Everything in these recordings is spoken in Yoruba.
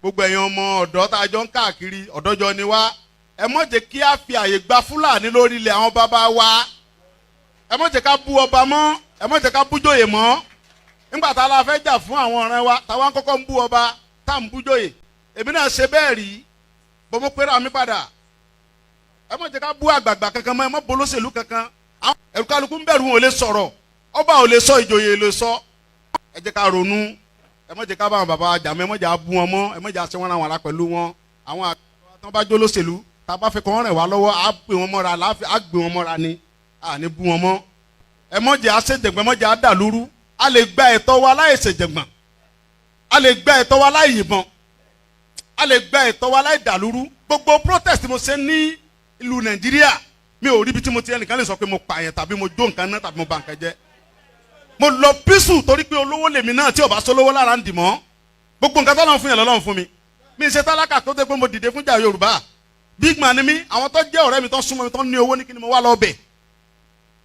gbogbo ẹ̀yin ọmọ ọ̀dọ́ tá a jọ ń káàkiri ọ̀dọ́jọ́ ni wá ẹ má jẹ́ kí a fi àyè gba Fúlàní lórí ilẹ̀ àwọn bàbá wa ẹ má jẹ́ ká bú ọba mọ́ ẹ má jẹ́ ká bú jòyè mọ́ nígbà tá a la fẹ́ jà fún àwọn ọ̀rẹ́ wa táwa kọ́kọ́ ń bú ọba tá à ń bú jòyè èmi náà ṣe bẹ́ẹ̀ rí bọ́mọ pẹ́rẹ́ àmì padà ẹ má jẹ́ ká bú àgbààgbà kankan mọ́ ẹ má bolóṣèlú kankan ẹ̀rù kálukú ń bẹ̀rù wọn ò lè sọ̀rọ̀ ọba ò lè sọ ìjòyè lè sọ ẹ jẹ́ ká ronú ẹ má jẹ́ ká bá àwọn bàbá àjà mọ́ ẹ má jẹ́ á bú wọn mọ́ ẹ má jẹ́ á ṣe wọn ra wọn ara pẹ̀lú wọn àwọn àgbà tó bá jó lóṣèlú tá a bá fẹ́ kọ́ wọn rẹ̀ wá lọ́wọ́ á gbé wọn mọ́ra láàfin á gbé wọn mọ́ra ni à ní bú wọn mọ́ ẹ má jẹ́ á ṣèjẹ̀gbọ́n ẹ má jẹ́ á dàlúrú a lè gba ẹ̀tọ́ wa láì ṣèjẹ̀gbọ́n a lè gba ẹ̀tọ́ wa láì yìnbọn a lè gba ẹ̀tọ́ wa láì dàlúrú gbogbo protest mo ṣe ní ìlú Nàìjíríà mi ò rí ibi tí mo ti ẹnìkan lè sọ pé mo pààyàn tàbí mo jó nǹkan náà tàbí mo bà nǹkan jẹ́ mo lọ písù torí pé olówó lèmi náà tí ò bá sólówó lára ń dì mọ́ gbogbo nǹkan tọ́lọ́run fún yàn lọ́lọ́run fún mi mi ṣe tálákà tó dé pé mo dìde fún jà Yorùbá big man ni mí àwọn tó jẹ́ ọ̀rẹ́ mi tó súnmọ́ mi tó ní owó ní kí ni mo wá lọ bẹ̀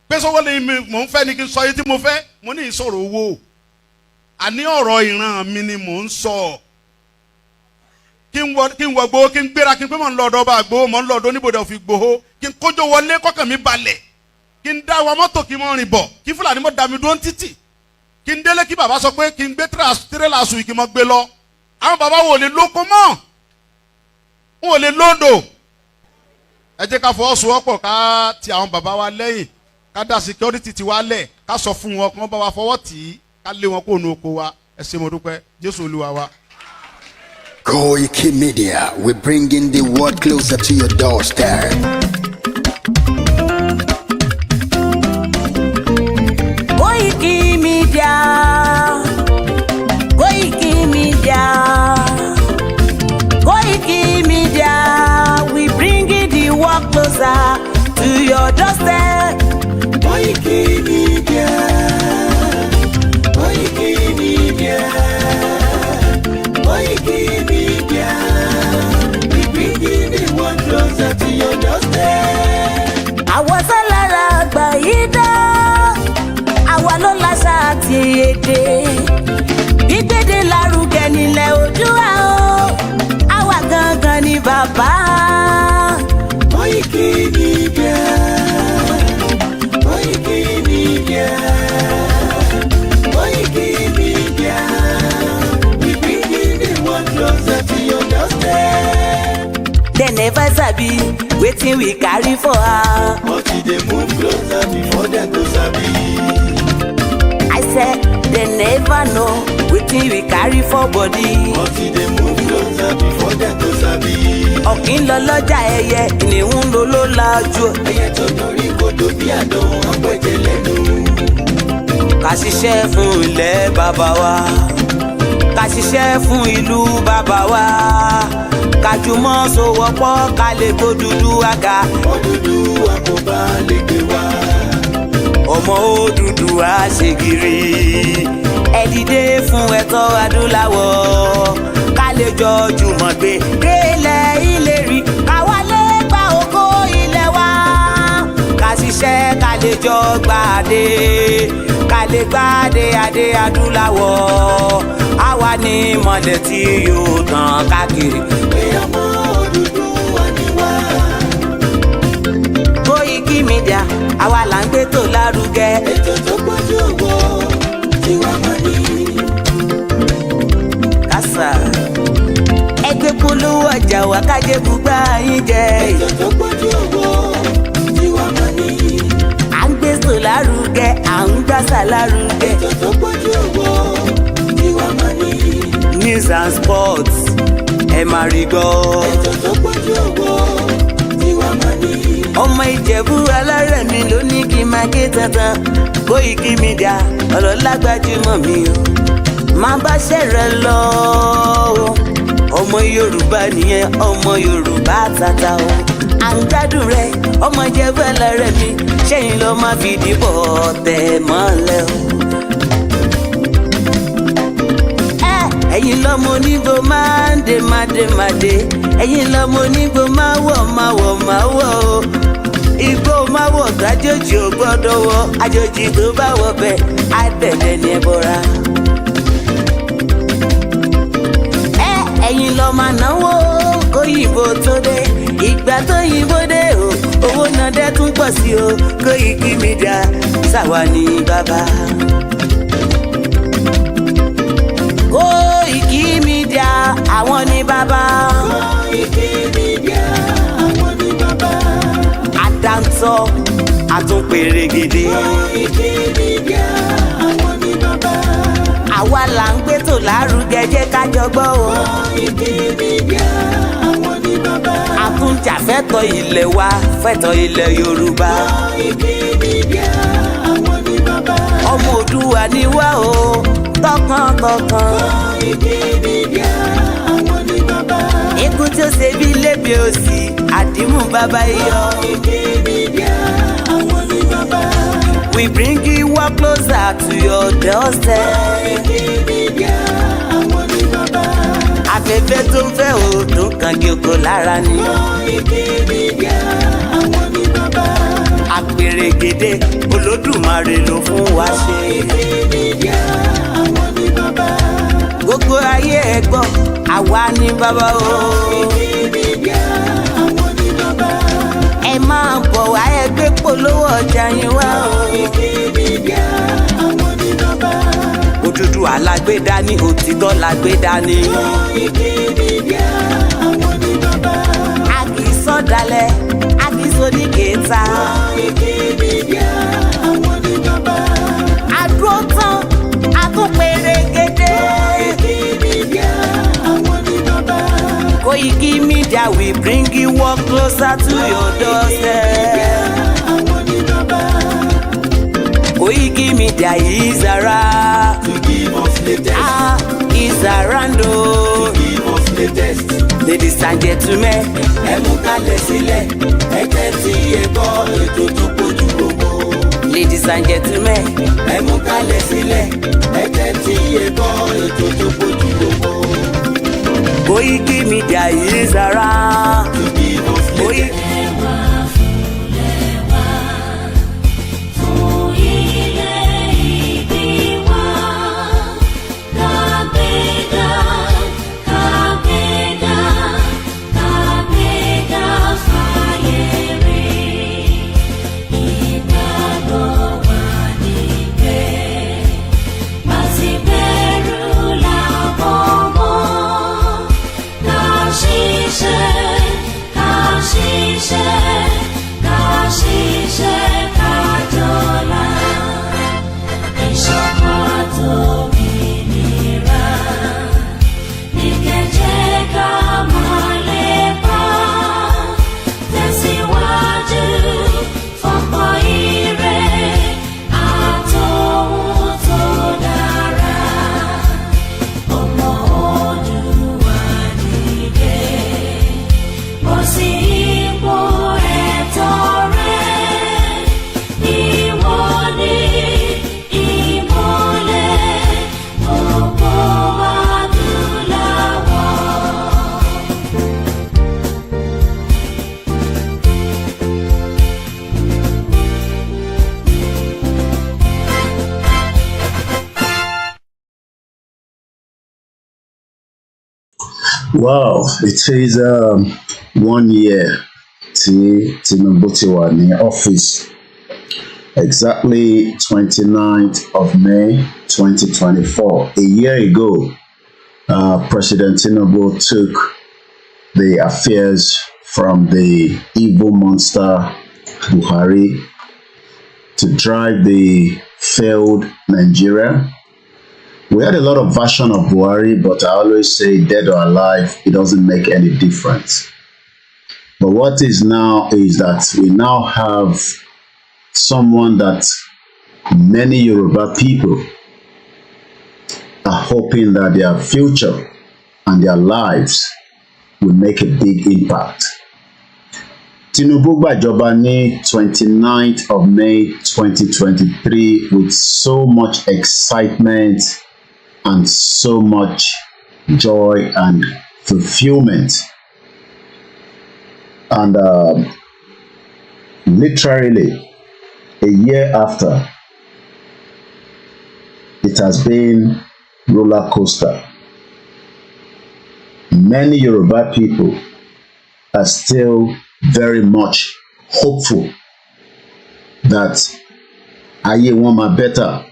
pé sọ́wọ́ lè mi mò ń fẹ́ ni kí n sọ yìí tí mo fẹ́ mo ní ìsọ̀rọ̀ owó àní ọ̀rọ̀ ìran mi ni mò ń sọ kí n wọ gbowó kí n gbéra kí n pé mò ń lọ ọ̀dọ̀ ọba gbowó mò ń lọ ọ̀dọ̀ oníbodè òfin gbowó kí n kójó wọlé kọ́kàn mi balẹ̀ kí n dá wa mọ́tò kí n mọ́ rìn bọ̀ kí Fúlàní mọ́ da mi dúró títì kí n délé kí bàbá sọ pé kí n gbé tírélà sùn kí n mọ́ gbé lọ àwọn bàbá wo lè lóko mọ́ wọn ò lè lóńdò ẹ jẹ́ ká fọwọ́sowọ́pọ̀ ká ti àwọn bàbá wa lẹ́yìn ká dá security ti wa lẹ̀ ká sọ fún wọn kí wọ́n bá wa fọwọ́ tì í ká lé wọn kó nu oko wa ẹ ṣé mo dúpẹ́ Jésù Olúwa wa. KOIKIMEDIA, we're bringing the world closer to your doorstep. KOIKIMEDIA, KOIKIMEDIA, KOIKIMEDIA, we bringing the world closer to your doorstep. KOIKIMEDIA, KOIKIMEDIA, KOIKIMEDIA, we bringing the world closer to your doorstep. Àwọn sálára àgbà yìí dá, àwa ló láṣà àti èdè. Gbígbédè lárugẹ nílẹ̀ Oòduà o, àwa gangan ni bàbá. KOIKIMEDIA, KOIKIMEDIA, KOIKIMEDIA, we bringing the world closer to your doorstep. They never sabi wetin we carry for her. But they move closer before they go sabi. I said they never know wetin we carry for body. But they move closer before they go sabi. Ọ̀kín lọ lọ́jà ẹyẹ, ìníhùn ló ló lajú. Ẹyẹ tó dorí kodò bí àdán ọ̀pẹ̀jẹ̀ lẹ́nu. Ká ṣiṣẹ́ fún ilẹ̀ bàbá wa, ká ṣiṣẹ́ fún ìlú bàbá wa, ká jùmọ̀ sowọ́pọ̀ ká lè gbó dúdú àga. Òdúdú àkóbá lè gbé wá. Ọmọ Odùduwà ṣègìrì, ẹ dìde fún ẹ̀tọ́ adúláwọ̀, ká lè jọ jùmọ̀ gbé délẹ̀ ìlérí, ká wálé gba ògo ilẹ̀ wa, ká ṣiṣẹ́ ká lè jọ gbàdé, ká lè gbàdé adé adúláwọ̀, àwa ni mọ̀lẹ̀ tí yóò tàn káàkiri. Pé ọmọ Odùduwà ni wá. KOIKIMEDIA, àwa là ń gbé tó lárugẹ. Ètò tó pọ̀jù owó tí wàá máa ní. Kásá ẹgbẹ́ polówó ọjà wà kájé bùgbà yín jẹ. Ètò tó pọ̀jù owó tí wàá máa ní. À ń gbé tó lárugẹ, à ń gbàsà lárugẹ. Ètò tó pọ̀jù owó tí wàá máa ní. News and sports ẹ máa rí gbọ́. Ètò tó pọ̀jù owó tí wàá máa ní. Ọmọ Ìjẹ̀bú Alárẹ̀mí ló ní kí n máa ké tantan. KOIKIMEDIA, ọ̀rọ̀ lágbájúmọ̀ mi o, máa bá ṣẹ̀rẹ̀ lọ o. Ọmọ Yorùbá nìyẹn, ọmọ Yorùbá tata o. À ń gbádùn rẹ, ọmọ Ìjẹ̀bú Alárẹ̀mí, ṣẹ́yìn ló máa fi dìbò tẹ̀ mọ́lẹ̀ o. Ẹ̀yin lọ́mọ onígbò máa ń dé mádémádé, ẹ̀yin lọ́mọ onígbò máa wọ̀ o. Igbó máa wọ̀ gbàjòjì ò gbọ́dọ̀ wọ, àjòjì tó bá wọ bẹ̀ á tẹ̀lé ní ẹbọra. Ẹ̀yin lọ máa náwó kóyìnbó tó dé ìgbà tó yìnbó dé o owó náà dẹ́ tún pọ̀ sí o Koiki Media ṣàwa ní bàbá. Koiki Media àwọn ní bàbá. Koiki Media àwọn ní bàbá. Àdáńtọ́ àtúnpèrègèdè. Koiki Media àwọn ní bàbá. Àwa là ń gbé tò lárugẹ jẹ́ ká jọ gbọ́ o. Koiki Media àwọn ní bàbá. Àtúnjà fẹ́tọ̀ ilẹ̀ wa fẹ́tọ̀ ilẹ̀ Yorùbá. Koiki Media àwọn ní bàbá. Ọmọ Òdùwà ni wá o tọkàntọkàn. Koiki Media àwọn ní bàbá. Ikú tí ó ṣe bí lébi òsì àdìmú bàbá iyọ̀. Koiki Media àwọn ní bàbá. We bring you up closer to your doorstep. Koiki Media àwọn ní bàbá. Afẹ́fẹ́ tó ń fẹ́ o tó ń kan gé oko lára ni. Koiki Media àwọn ní bàbá. Àpèrègèdè Olódùmarè ló fún wa ṣe. Koiki Media àwọn ní bàbá. Gbogbo ayé ẹ gbọ́ àwa ní bàbá o. Koiki Media àwọn ní bàbá. Ẹ máa bọ̀ wá ẹ gbé polówó ọjà yín wá o. Koiki Media àwọn ní bàbá. Odùduwà la gbé dání òtítọ́ la gbé dání. Koiki Media àwọn ní bàbá. A kì í sọ̀dálẹ̀ a kì í sódì kẹta. Koiki Media àwọn ní bàbá. Àdúró tán a tún pèrègèdè. Koiki Media àwọn ní bàbá. Koiki Media we bring you up closer to your doorstep. Àwọn ní bàbá. Koiki Media is around. To give us latest. Is around o. Give us latest. Ladies and gentlemen, Ẹ mú kalẹ̀ sílẹ̀, ẹ tẹ́tí ẹ gbọ́ ètò tó kojú gbogbo. ladies and gentlemen, Ẹ mú kalẹ̀ sílẹ̀, ẹ tẹ́tí ẹ gbọ́ ètò tó kojú gbogbo. Koiki Media is around. To give us latest. Wow, it is 1 year tí Tinubu ti wà ní office. Exactly 29th of May 2024. A year ago, President Tinubu took the affairs from the evil monster Buhari to drive the failed Nigeria. We had a lot of version of Buhari, but I always say dead or alive, it doesn't make any difference. But what is now is that we now have someone that many Yoruba people are hoping that their future and their lives will make a big impact. Tinubu gbàjọba ní 29th of May 2023 with so much excitement and so much joy and fulfillment. And literally a year after, it has been roller coaster. many Yoruba people are still very much hopeful that ayé wọn máa better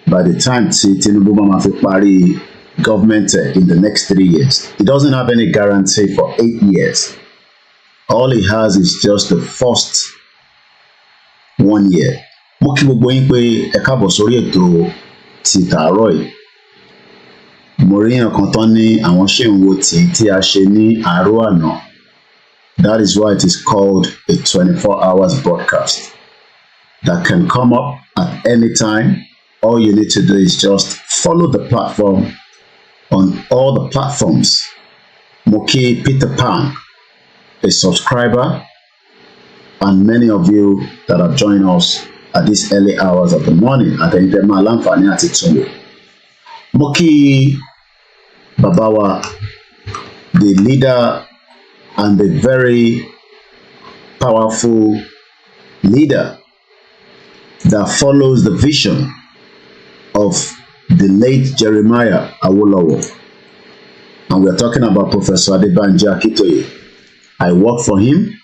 by the time Tinubu máa fi parí government in the next 3 years. He doesn't have any guarantee for 8 years. All he has is just the first 1 year. Mo kí gbogbo yín pé ẹ káàbọ̀ sórí ètò ti tàárọ̀ yìí. Mo rí èèyàn kan tán ní àwọn ṣì ń wo tí a ṣe ní àárọ̀ àná. That is why it is called a 24 hours broadcast that can come up at any time. All you need to do is just follow the platform on all the platforms. Moki Peter Pan, a subscriber, and many of you that have joined us at these early hours of the morning at the Malamfani Atitulu. Moki Babawa, the leader and the very powerful leader that follows the vision of the late Jeremiah Awolowo. And we're talking about Professor ADEBANJI AKINTOYE. I work for him,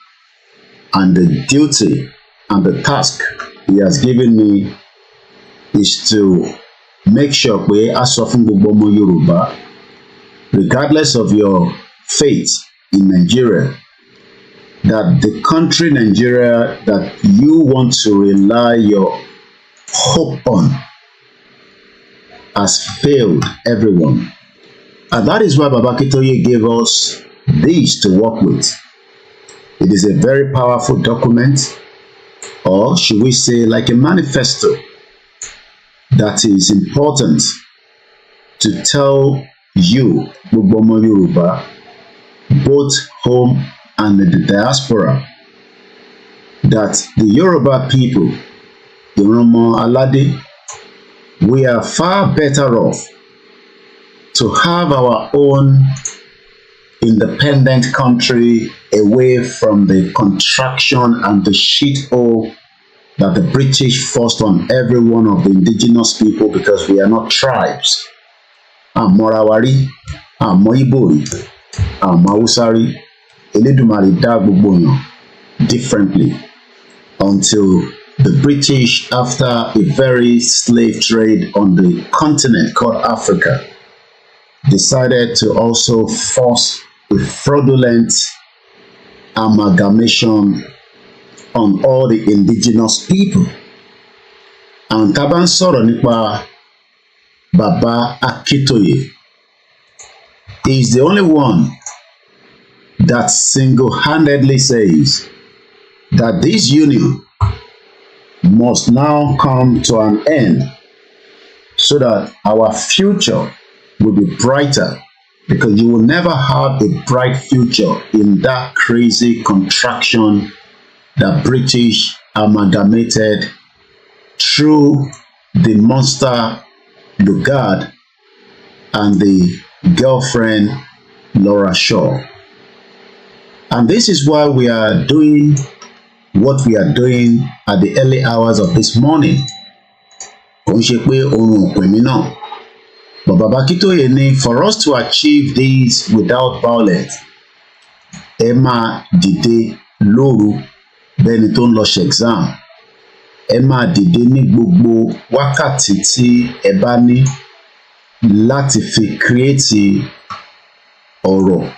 and the duty and the task he has given me is to make sure we are suffering gbogbo Yoruba, regardless of your faith in Nigeria, that the country Nigeria that you want to rely your hope on has failed everyone. And that is why Baba Akintoye gave us this to work with. It is a very powerful document, or should we say like a manifesto, that is important to tell you, Gbogbo Yoruba, both home and in the diaspora, that the Yoruba people, the Oromo Alade, we are far better off to have our own independent country away from the contraction and the shithole that the British forced on every one of the indigenous people, because we are not tribes. Amorawari, Amoibori, Amausari, Eledumare dá gbogbo èèyàn differently until the British, after a very slave trade on the continent called Africa, decided to also force a fraudulent amalgamation on all the indigenous people. And tá bá ń sọ̀rọ̀ nípa Baba Akintoye, he is the only one that single-handedly says that this union must now come to an end so that our future will be brighter, because you will never have a bright future in that crazy contraction that British amalgamated through the monster Lugard and the girlfriend Laura Shaw. And this is why we are doing what we are doing at the early hours of this morning. But Baba Akintoye, for us to achieve this without violence, Emma dìde lóru bẹ́ni tó ń lọ ṣe exam. Emma dìde ní gbogbo wákàtí tí ẹ bá ní láti fi create ọ̀rọ̀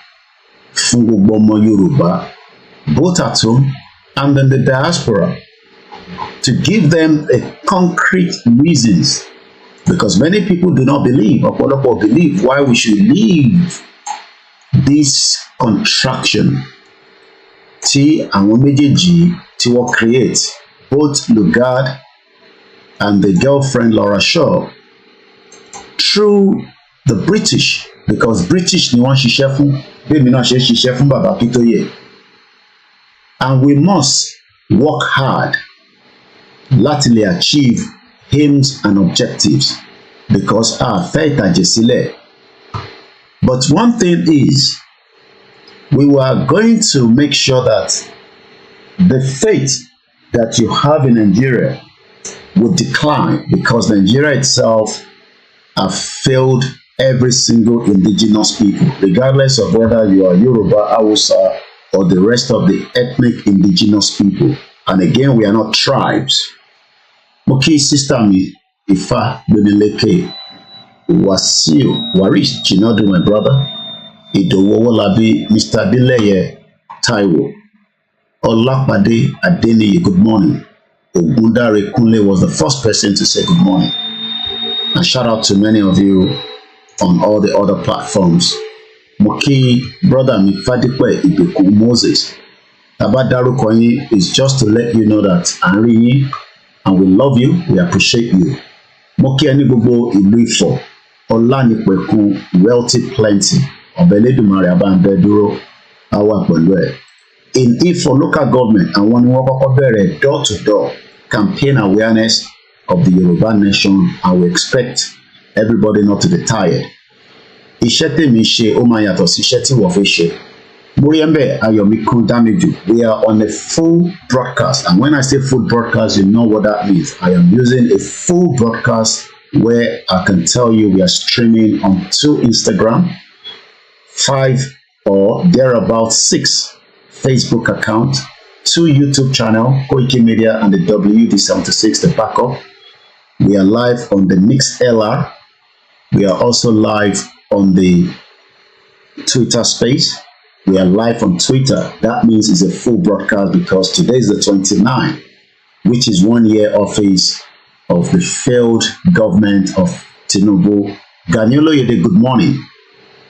fún gbogbo ọmọ Yorùbá, both at home and in the diaspora, to give them a concrete reasons, because many people do not believe, or believe, why we should leave this contraction tí àwọn méjèèjì tí wọ́n create, both Lugard and the girlfriend Laura Shaw, through the British, because British ni wọ́n ṣiṣẹ́ fún, bẹ́ẹ̀ mi náà ṣe ṣiṣẹ́ fún Baba Akintoye. And we must work hard láti lè achieve aims and objectives, because fẹ́ ìtàjẹ̀ sílẹ̀. But one thing is, we were going to make sure that the faith that you have in Nigeria would decline, because Nigeria itself have failed every single indigenous people, regardless of whether you are Yoruba, Hausa, or the rest of the ethnic indigenous people. And again, we are not tribes. Moki sister mi, Ifa Beneleke, Wasiu, Waris Chinadu, my brother, Idowolabi, Mr. Dileye, Taiwo, Olapade Adeniyi, good morning. Ogundare Kunle was the first person to say good morning. And shout out to many of you on all the other platforms. Moki, brother mi Fadipe Ibeku Moses. Abadaruko yin is just to let you know that Anri yin, and we love you, we appreciate you. Moki ẹni gbogbo ìlú Ifọ̀, Ọlánìpẹ̀kun, wealthy plenty, Ọbẹ̀lẹ́dùmarè Abáńbẹ́dúró, àwa pẹ̀lú ẹ̀. In Ifọ̀ local government, àwọn ni wọ́n kọ́kọ́ bẹ̀rẹ̀ door-to-door campaign awareness of the Yoruba nation, and we expect everybody not to be tired. Iṣẹ́ tèmi ṣe ó máa yàtọ̀ sí iṣẹ́ tí wọ́n fi ṣe. Muriembe Ayomikun Damiju, we are on a full broadcast, and when I say full broadcast, you know what that means. I am using a full broadcast where I can tell you we are streaming on 2 Instagram, 5 or thereabout 6 Facebook account, 2 YouTube channel, KOIKIMEDIA and the WD76, the backup. We are live on the Mix LR. We are also live on the Twitter space. We are live on Twitter. That means it's a full broadcast because today is the 29th, which is 1 year office of the failed government of Tinubu. Ganyolo Yede, good morning.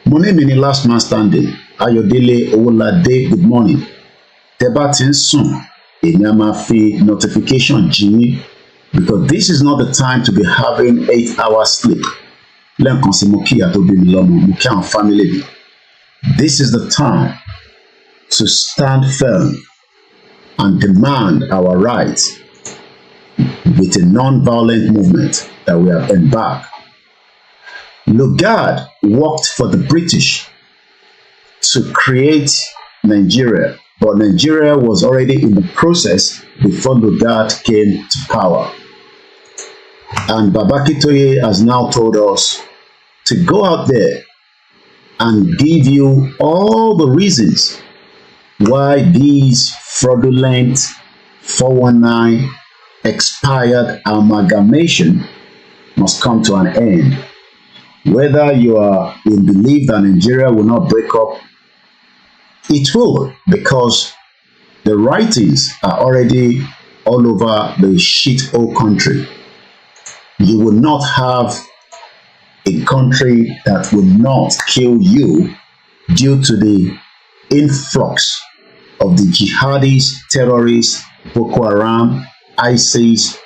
Mone mini last man standing. Ayodele Owolade, good morning. Tebatin soon. Enyamafi notification G, because this is not the time to be having 8 hours sleep. Lenkonsi Mokia to be Milomo, Mukian family. This is the time to stand firm and demand our rights with a non-violent movement that we have embarked. Lugard worked for the British to create Nigeria, but Nigeria was already in the process before Lugard came to power. And Akintoye has now told us to go out there and give you all the reasons why these fraudulent 419 expired amalgamation must come to an end. Whether you are in belief that Nigeria will not break up, it will, because the writings are already all over the shithole country. You will not have a country that will not kill you due to the influx of the jihadis, terrorists, Boko Haram, ISIS,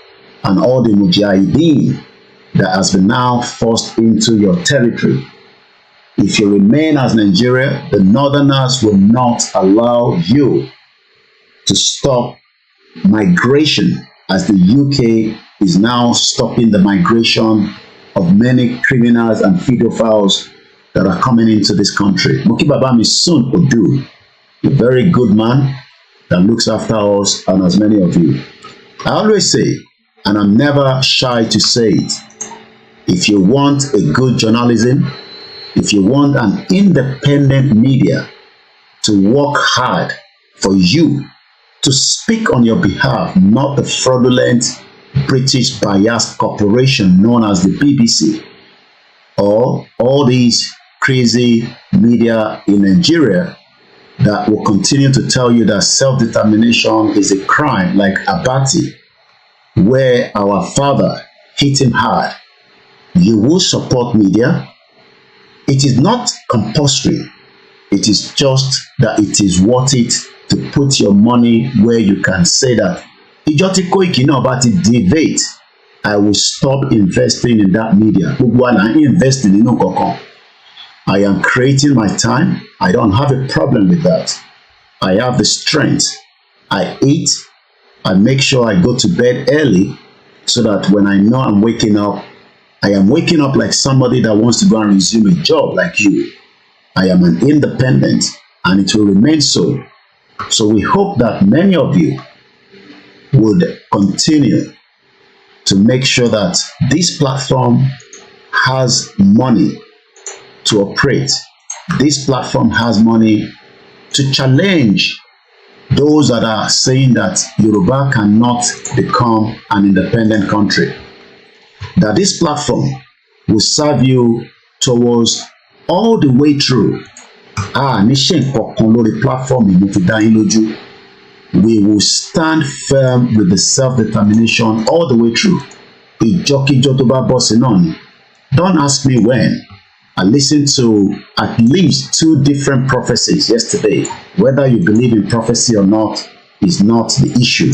and all the mujahideen that has been now forced into your territory. If you remain as Nigeria, the northerners will not allow you to stop migration, as the UK is now stopping the migration of many criminals and pedophiles that are coming into this country. Mokibabami soon Odu, a very good man that looks after us and as many of you. I always say, and I'm never shy to say it, if you want a good journalism, if you want an independent media to work hard for you to speak on your behalf, not the fraudulent British biased corporation known as the BBC, or all these crazy media in Nigeria that will continue to tell you that self-determination is a crime, like Abati, where our father hit him hard. You will support media. It is not compulsory. It is just that it is worth it to put your money where you can say that ìjọ tí Koiki náà bá ti deviate, I will stop investing in that media. Gbogbo wa là ń invest nínú kankan. I am creating my time. I don't have a problem with that. I have the strength. I eat. I make sure I go to bed early so that when I know I'm waking up, I am waking up like somebody that wants to go and resume a job like you. I am an independent, and it will remain so. So we hope that many of you would continue to make sure that this platform has money to operate. This platform has money to challenge those that are saying that Yoruba cannot become an independent country. That this platform will serve you towards all the way through. The platform we will stand firm with the self-determination all the way through. Don't ask me when. I listened to at least 2 different prophecies yesterday. Whether you believe in prophecy or not is not the issue.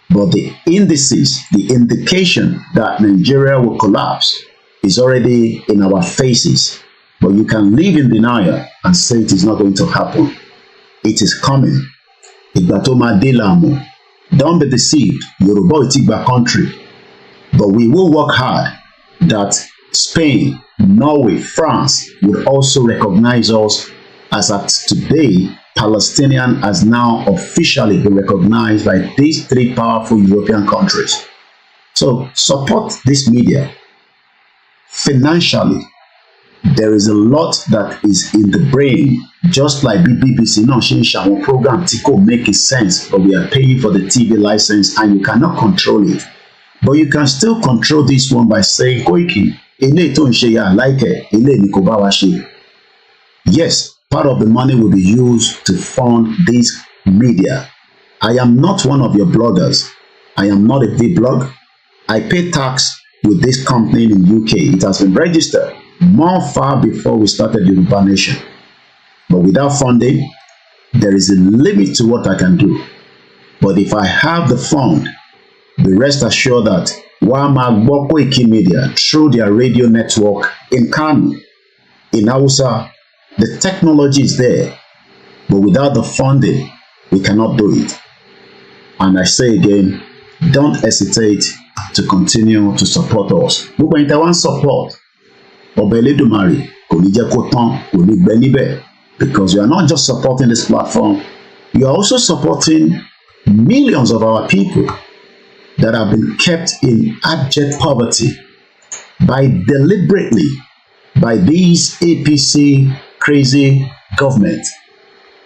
But the indices, the indication that Nigeria will collapse is already in our faces. But you can live in denial and say it is not going to happen. It is coming. Don't be deceived. Yoruba is a country. But we will work hard that Spain, Norway, France would also recognize us as at today, Palestinian has now officially been recognized by these 3 powerful European countries. So support this media. Financially, there is a lot that is in the brain, just like BBC no program Tico making sense, but we are paying for the TV license and you cannot control it. But you can still control this one by saying, Koiki, yes, part of the money will be used to fund this media. I am not one of your bloggers. I am not a vlog. I pay tax with this company in the UK. It has been registered more far before we started Yoruba Nation. But without funding, there is a limit to what I can do. But if I have the fund, be rest assured that KOIKIMEDIA through their radio network in Kano, in Hausa, the technology is there. But without the funding, we cannot do it. And I say again, don't hesitate to continue to support us. Gbogbo ẹ̀yin tẹ́ wá ń support Ọba Elédùmarè kò ní jẹ́ kó tán, kò ní gbẹ níbẹ̀, because you are not just supporting this platform, you are also supporting millions of our people that have been kept in abject poverty deliberately by these APC crazy government.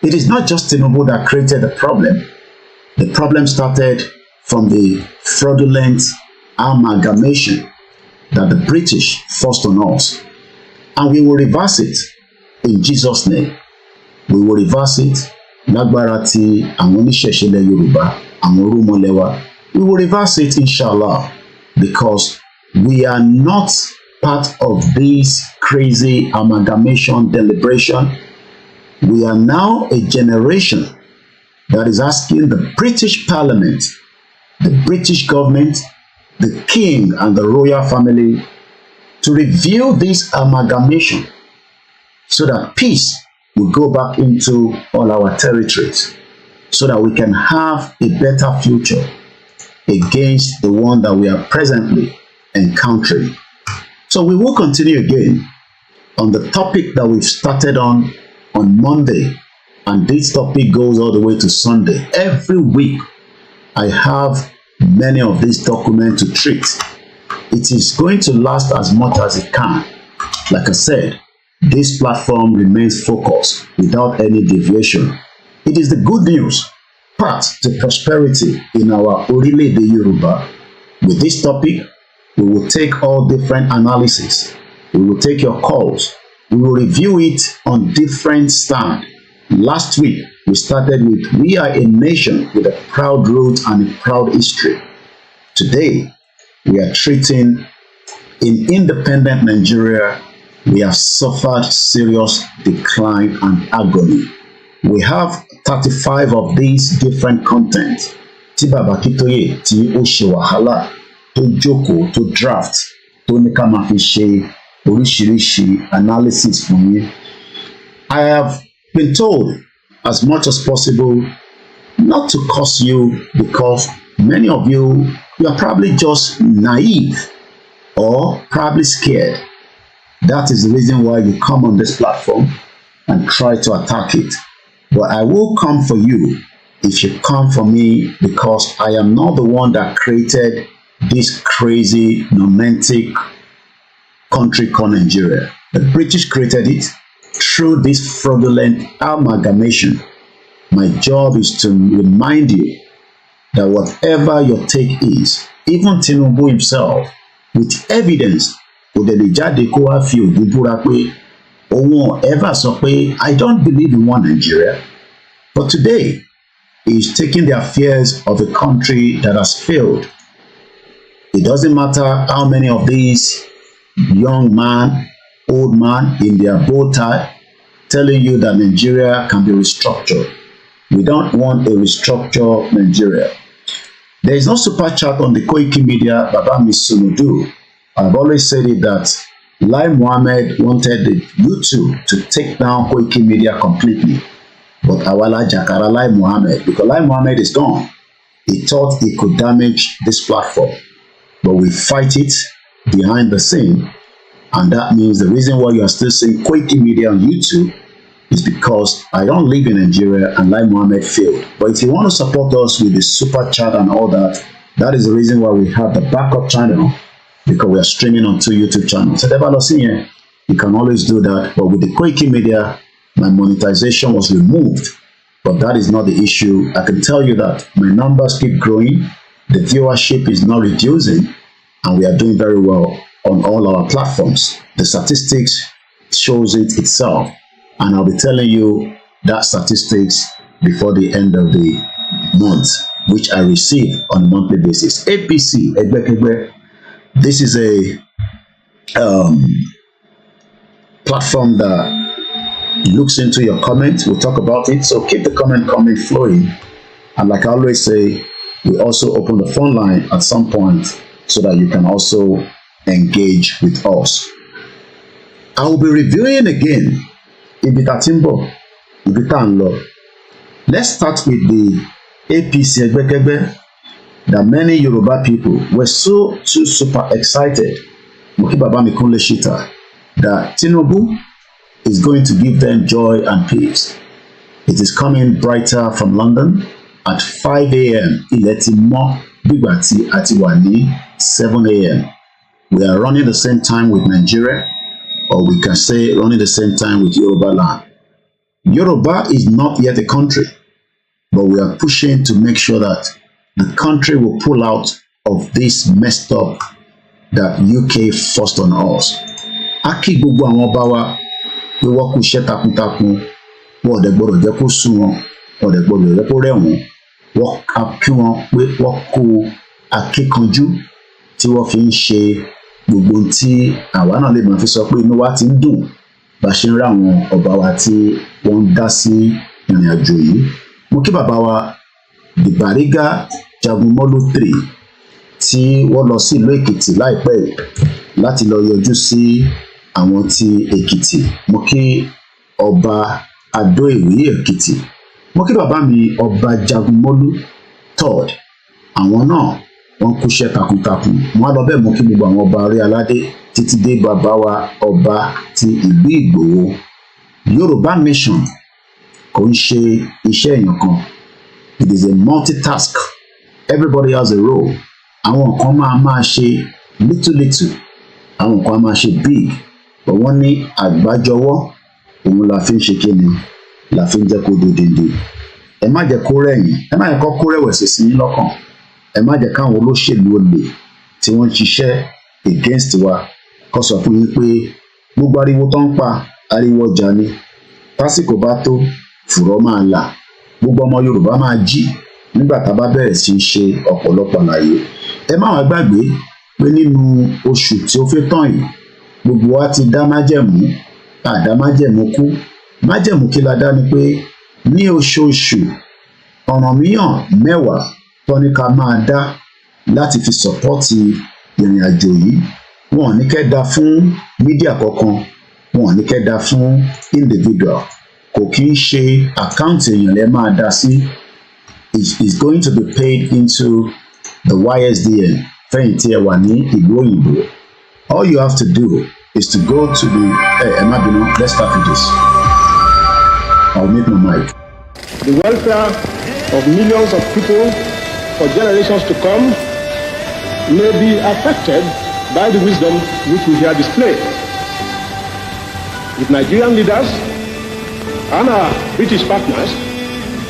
It is not just Tinubu that created the problem. The problem started from the fraudulent amalgamation that the British forced on us. And we will reverse it in Jesus' name. We will reverse it. Lágbára tí àwọn oníṣẹ̀ṣe ilẹ̀ Yorùbá, àwọn Orúmọlẹ́wà. We will reverse it, inshallah, because we are not part of this crazy amalgamation deliberation. We are now a generation that is asking the British Parliament, the British government, the king and the royal family to review this amalgamation so that peace will go back into all our territories, so that we can have a better future against the one that we are presently encountering. So we will continue again on the topic that we've started on Monday, and this topic goes all the way to Sunday. Every week I have many of these documents to treat. It is going to last as much as it can. Like I said, this platform remains focused without any deviation. It is the good news path to prosperity in our ORILEEDE Yoruba. With this topic, we will take all different analysis. We will take your calls. We will review it on different stand. Last week, we started with we are a nation with a proud root and a proud history. Today, we are treating in independent Nigeria, we have suffered serious decline and agony. We have 35 of these different content. Tí Baba Akintoye tí ó ṣe wàhálà tó jókòó tó draft tó ní ká máa fi ṣe oríṣiríṣi analysis fún yín. I have been told as much as possible not to curse you, because many of you are probably just naive or probably scared. That is the reason why you come on this platform and try to attack it. But I will come for you if you come for me, because I am not the one that created this crazy, romantic country called Nigeria. The British created it through this fraudulent amalgamation. My job is to remind you that whatever your take is, even Tinubu himself, with evidence, kò dẹ̀ lè jáde kó wá fi ògùn búra pé òun ever sọ pé I don't believe in one Nigeria. But today, he is taking the affairs of a country that has failed. It doesn't matter how many of these young man, old man in their bow tie telling you that Nigeria can be restructured. We don't want a restructured Nigeria. There is no super chat on the KOIKIMEDIA Baba Misunudu. I've always said it that Lai Mohammed wanted the YouTube to take down KOIKIMEDIA completely. But Awala Jakara Lai Mohammed, because Lai Mohammed is gone, he thought he could damage this platform. But we fight it behind the scene. And that means the reason why you are still seeing KOIKIMEDIA on YouTube is because I don't live in Nigeria and Lai Mohammed failed. But if you want to support us with the super chat and all that, that is the reason why we have the backup channel, because we are streaming on 2 YouTube channels. So you can always do that. But with the KOIKIMEDIA, my monetization was removed. But that is not the issue. I can tell you that my numbers keep growing. The viewership is not reducing. And we are doing very well on all our platforms. The statistics shows it itself. And I'll be telling you that statistics before the end of the month, which I receive on a monthly basis. APC, this is a platform that looks into your comments. We'll talk about it. So keep the comment coming flowing. And like I always say, we also open the phone line at some point so that you can also engage with us. I will be reviewing again Ibitatimbo, Ibitanlo. Let's start with the APC that many Yoruba people were so super excited that Tinubu is going to give them joy and peace. It is coming brighter from London at 5 a.m. Iletimo Bigati Atiwani 7 a.m. We are running the same time with Nigeria, or we can say running the same time with Yoruba land. Yoruba is not yet a country, but we are pushing to make sure that the country will pull out of this messed up that UK forced on us. Aki gbogbo àwọn ọba wa pé wọ́n kú iṣẹ́ takuntakun, wọ́n dẹ̀ gbọ́dọ̀ jẹ́ kó sú wọn, wọ́n dẹ̀ gbọ́dọ̀ jẹ́ kó rẹ̀ wọ́n, wọ́n kí wọn pé wọ́n kú akíkanjú tí wọ́n fi ń ṣe gbogbo tí àwa náà lè máa fi sọ pé inú wa ti ń dùn bá ṣe ń rí àwọn ọba wa tí wọ́n ń dá sí ìrìn àjò yìí. Mo kí bàbá wa the Bariga Jagunmolu 3 tí wọ́n lọ sí ìlú Èkìtì láìpẹ́ láti lọ yọjú sí àwọn tí Èkìtì. Mo kí ọba Adó Ìwòyí Èkìtì. Mo kí bàbá mi ọba Jagunmolu 3rd. Àwọn náà wọ́n kúṣẹ́ takuntakun. Wọ́n lọ bẹ́ẹ̀ mú kí gbogbo àwọn ọba orí aládé títí dé bàbá wa ọba ti ìlú Ìgbòho. Yoruba nation kò ń ṣe iṣẹ́ èèyàn kan. It is a multitask. Everybody has a role. Àwọn kan máa ṣe little. Àwọn kan máa ṣe big. But wọ́n ní àgbájọwọ́ òun la fi ń ṣe kíni, la fi ń jẹ́ kó dòdìndì. Ẹ má jẹ́ kó rẹ̀yìn. Ẹ má jẹ́ kó rẹ̀wẹ̀sì sí yín lọ́kàn. Ẹ má jẹ́ káwọn olóṣèlú olè tí wọ́n ń ṣiṣẹ́ against wa kó sọ fún yín pé gbogbo ariwo tó ń pa ariwo ọjà ni. Tásìkò bá tó fùrọ̀ máa là. Gbogbo ọmọ Yorùbá máa jí nígbà tá a bá bẹ̀rẹ̀ sí í ṣe ọ̀pọ̀lọpọ̀ àlàyé. Ẹ má wá gbàgbé pé nínú oṣù tí ó fẹ́ tán yìí gbogbo wa ti dá májẹ̀mú, àdá májẹ̀mú kú. Májẹ̀mú kí la dá ni pé ní oṣooṣù ọ̀rànmíyàn 10 tó ní ká máa dá láti fi sọ̀pọ́tì ìrìn àjò yìí. Wọn ò ní kẹ́ dá fún mídíà kankan, wọn ò ní kẹ́ dá fún individual. Kò kí ń ṣe àkáǹtì èèyàn lẹ́ máa dá sí. Is going to be paid into the YSDN fẹ̀yìntì ẹ wà ní ìlú òyìnbó. All you have to do is to go to the let's start with this. I'll mute my mic. The welfare of millions of people for generations to come may be affected by the wisdom which we here display. with Nigerian leaders and our British partners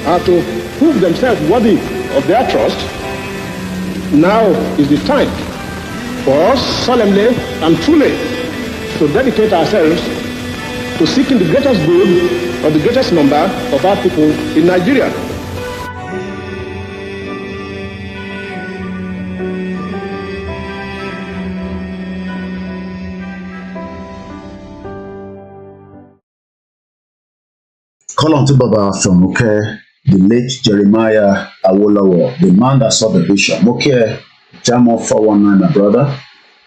are to prove themselves worthy of their trust. Now is the time for us solemnly and truly to dedicate ourselves to seeking the greatest good of the greatest number of our people in Nigeria. Call on to Baba from Moke, the late Jeremiah Awolowo, the man that saw the vision. Moke, Jamo 419, my brother.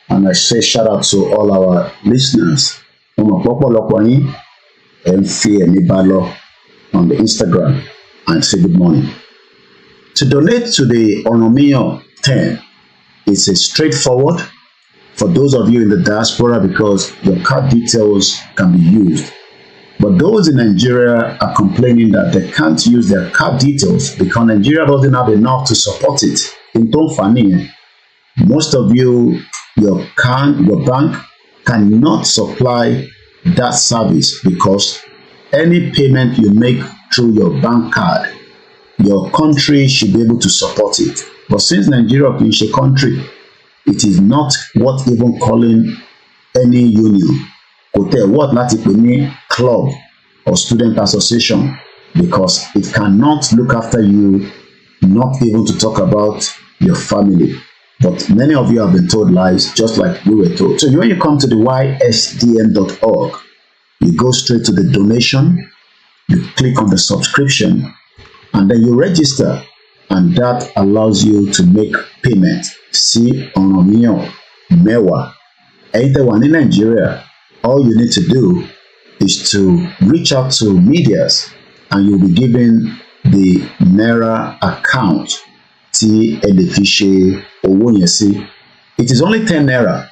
And I say shout out to all our listeners. And fear Nibalo on the Instagram and say good morning. To donate to the Onomio 10, it's a straightforward for those of you in the diaspora because your card details can be used. But those in Nigeria are complaining that they can't use their card details because Nigeria doesn't have enough to support it. In Tonfani, most of you, your bank cannot supply that service because any payment you make through your bank card, your country should be able to support it. But since Nigeria is a country, it is not worth even calling any union. What any club or student association because it cannot look after you, not able to talk about your family. But many of you have been told lies just like we were told. So when you come to the ysdm.org, you go straight to the donation, you click on the subscription, and then you register, and that allows you to make payment. See Onomio Mewa. Anyone in Nigeria, all you need to do is to reach out to medias and you'll be given the Naira account. It is only 10 Naira.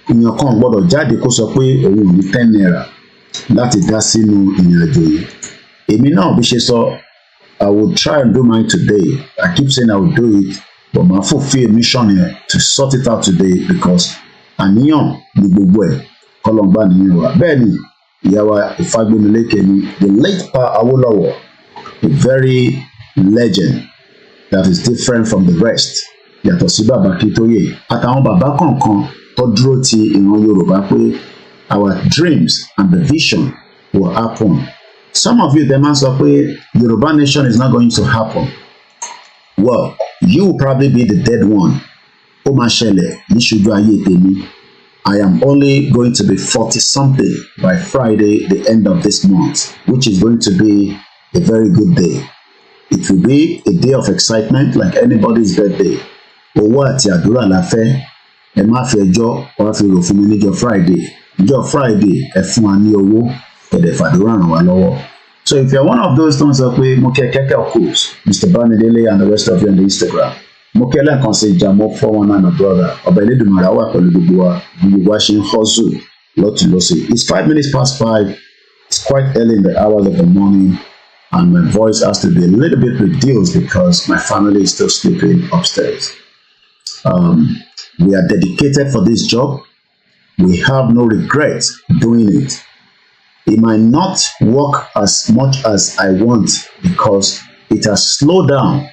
In your account, but jáde kó sọ pé òun ò ní 10 Naira láti dá sínú ìrìnàjò yìí. Èmi náà bí ṣe sọ, I will try and do mine today. I keep saying I will do it, but my fulfill mission here to sort it out today because àníyàn ni gbogbo ẹ̀. Kọlọ̀ngbà nìyẹn wà. Bẹ́ẹ̀ ni ìyàwó Ìfágbémilékè ni the late Pa Awolowo, a very legend that is different from the rest. Yàtọ̀ sí bàbá Akintoye àtàwọn bàbá kọ̀ọ̀kan tó dúró ti ìran Yorùbá pé our dreams and the vision will happen. Some of you dem máa sọ pé Yoruba nation is not going to happen. Well, you will probably be the dead one. Ó máa ṣẹlẹ̀ níṣojú ayé tèmi. I am only going to be 40-something by Friday, the end of this month, which is going to be a very good day. It will be a day of excitement like anybody's birthday. Owó àti àdúrà la fẹ́. Ẹ má fi ẹjọ́ wá fi rò fún mi níjọ́ Friday. Níjọ́ Friday, ẹ fún wa ní owó, ẹ dẹ̀ fàdúrà ràn wá lọ́wọ́. So if you're one of those tó ń sọ pé mo kẹ́ kẹ́kẹ́ of course, Mr. Bamidele and the rest of you on the Instagram. Mo kẹ́ lẹ́ẹ̀kan sí Jamo 419 my brother. Ọba Elédùmarè wà pẹ̀lú gbogbo wa bí wá ṣe ń hustle lọ́tùlọ́sẹ̀. It's 5 minutes past 5. It's quite early in the hours of the morning. And my voice has to be a little bit reduced because my family is still sleeping upstairs. We are dedicated for this job. We have no regret doing it. It might not work as much as I want because it has slowed down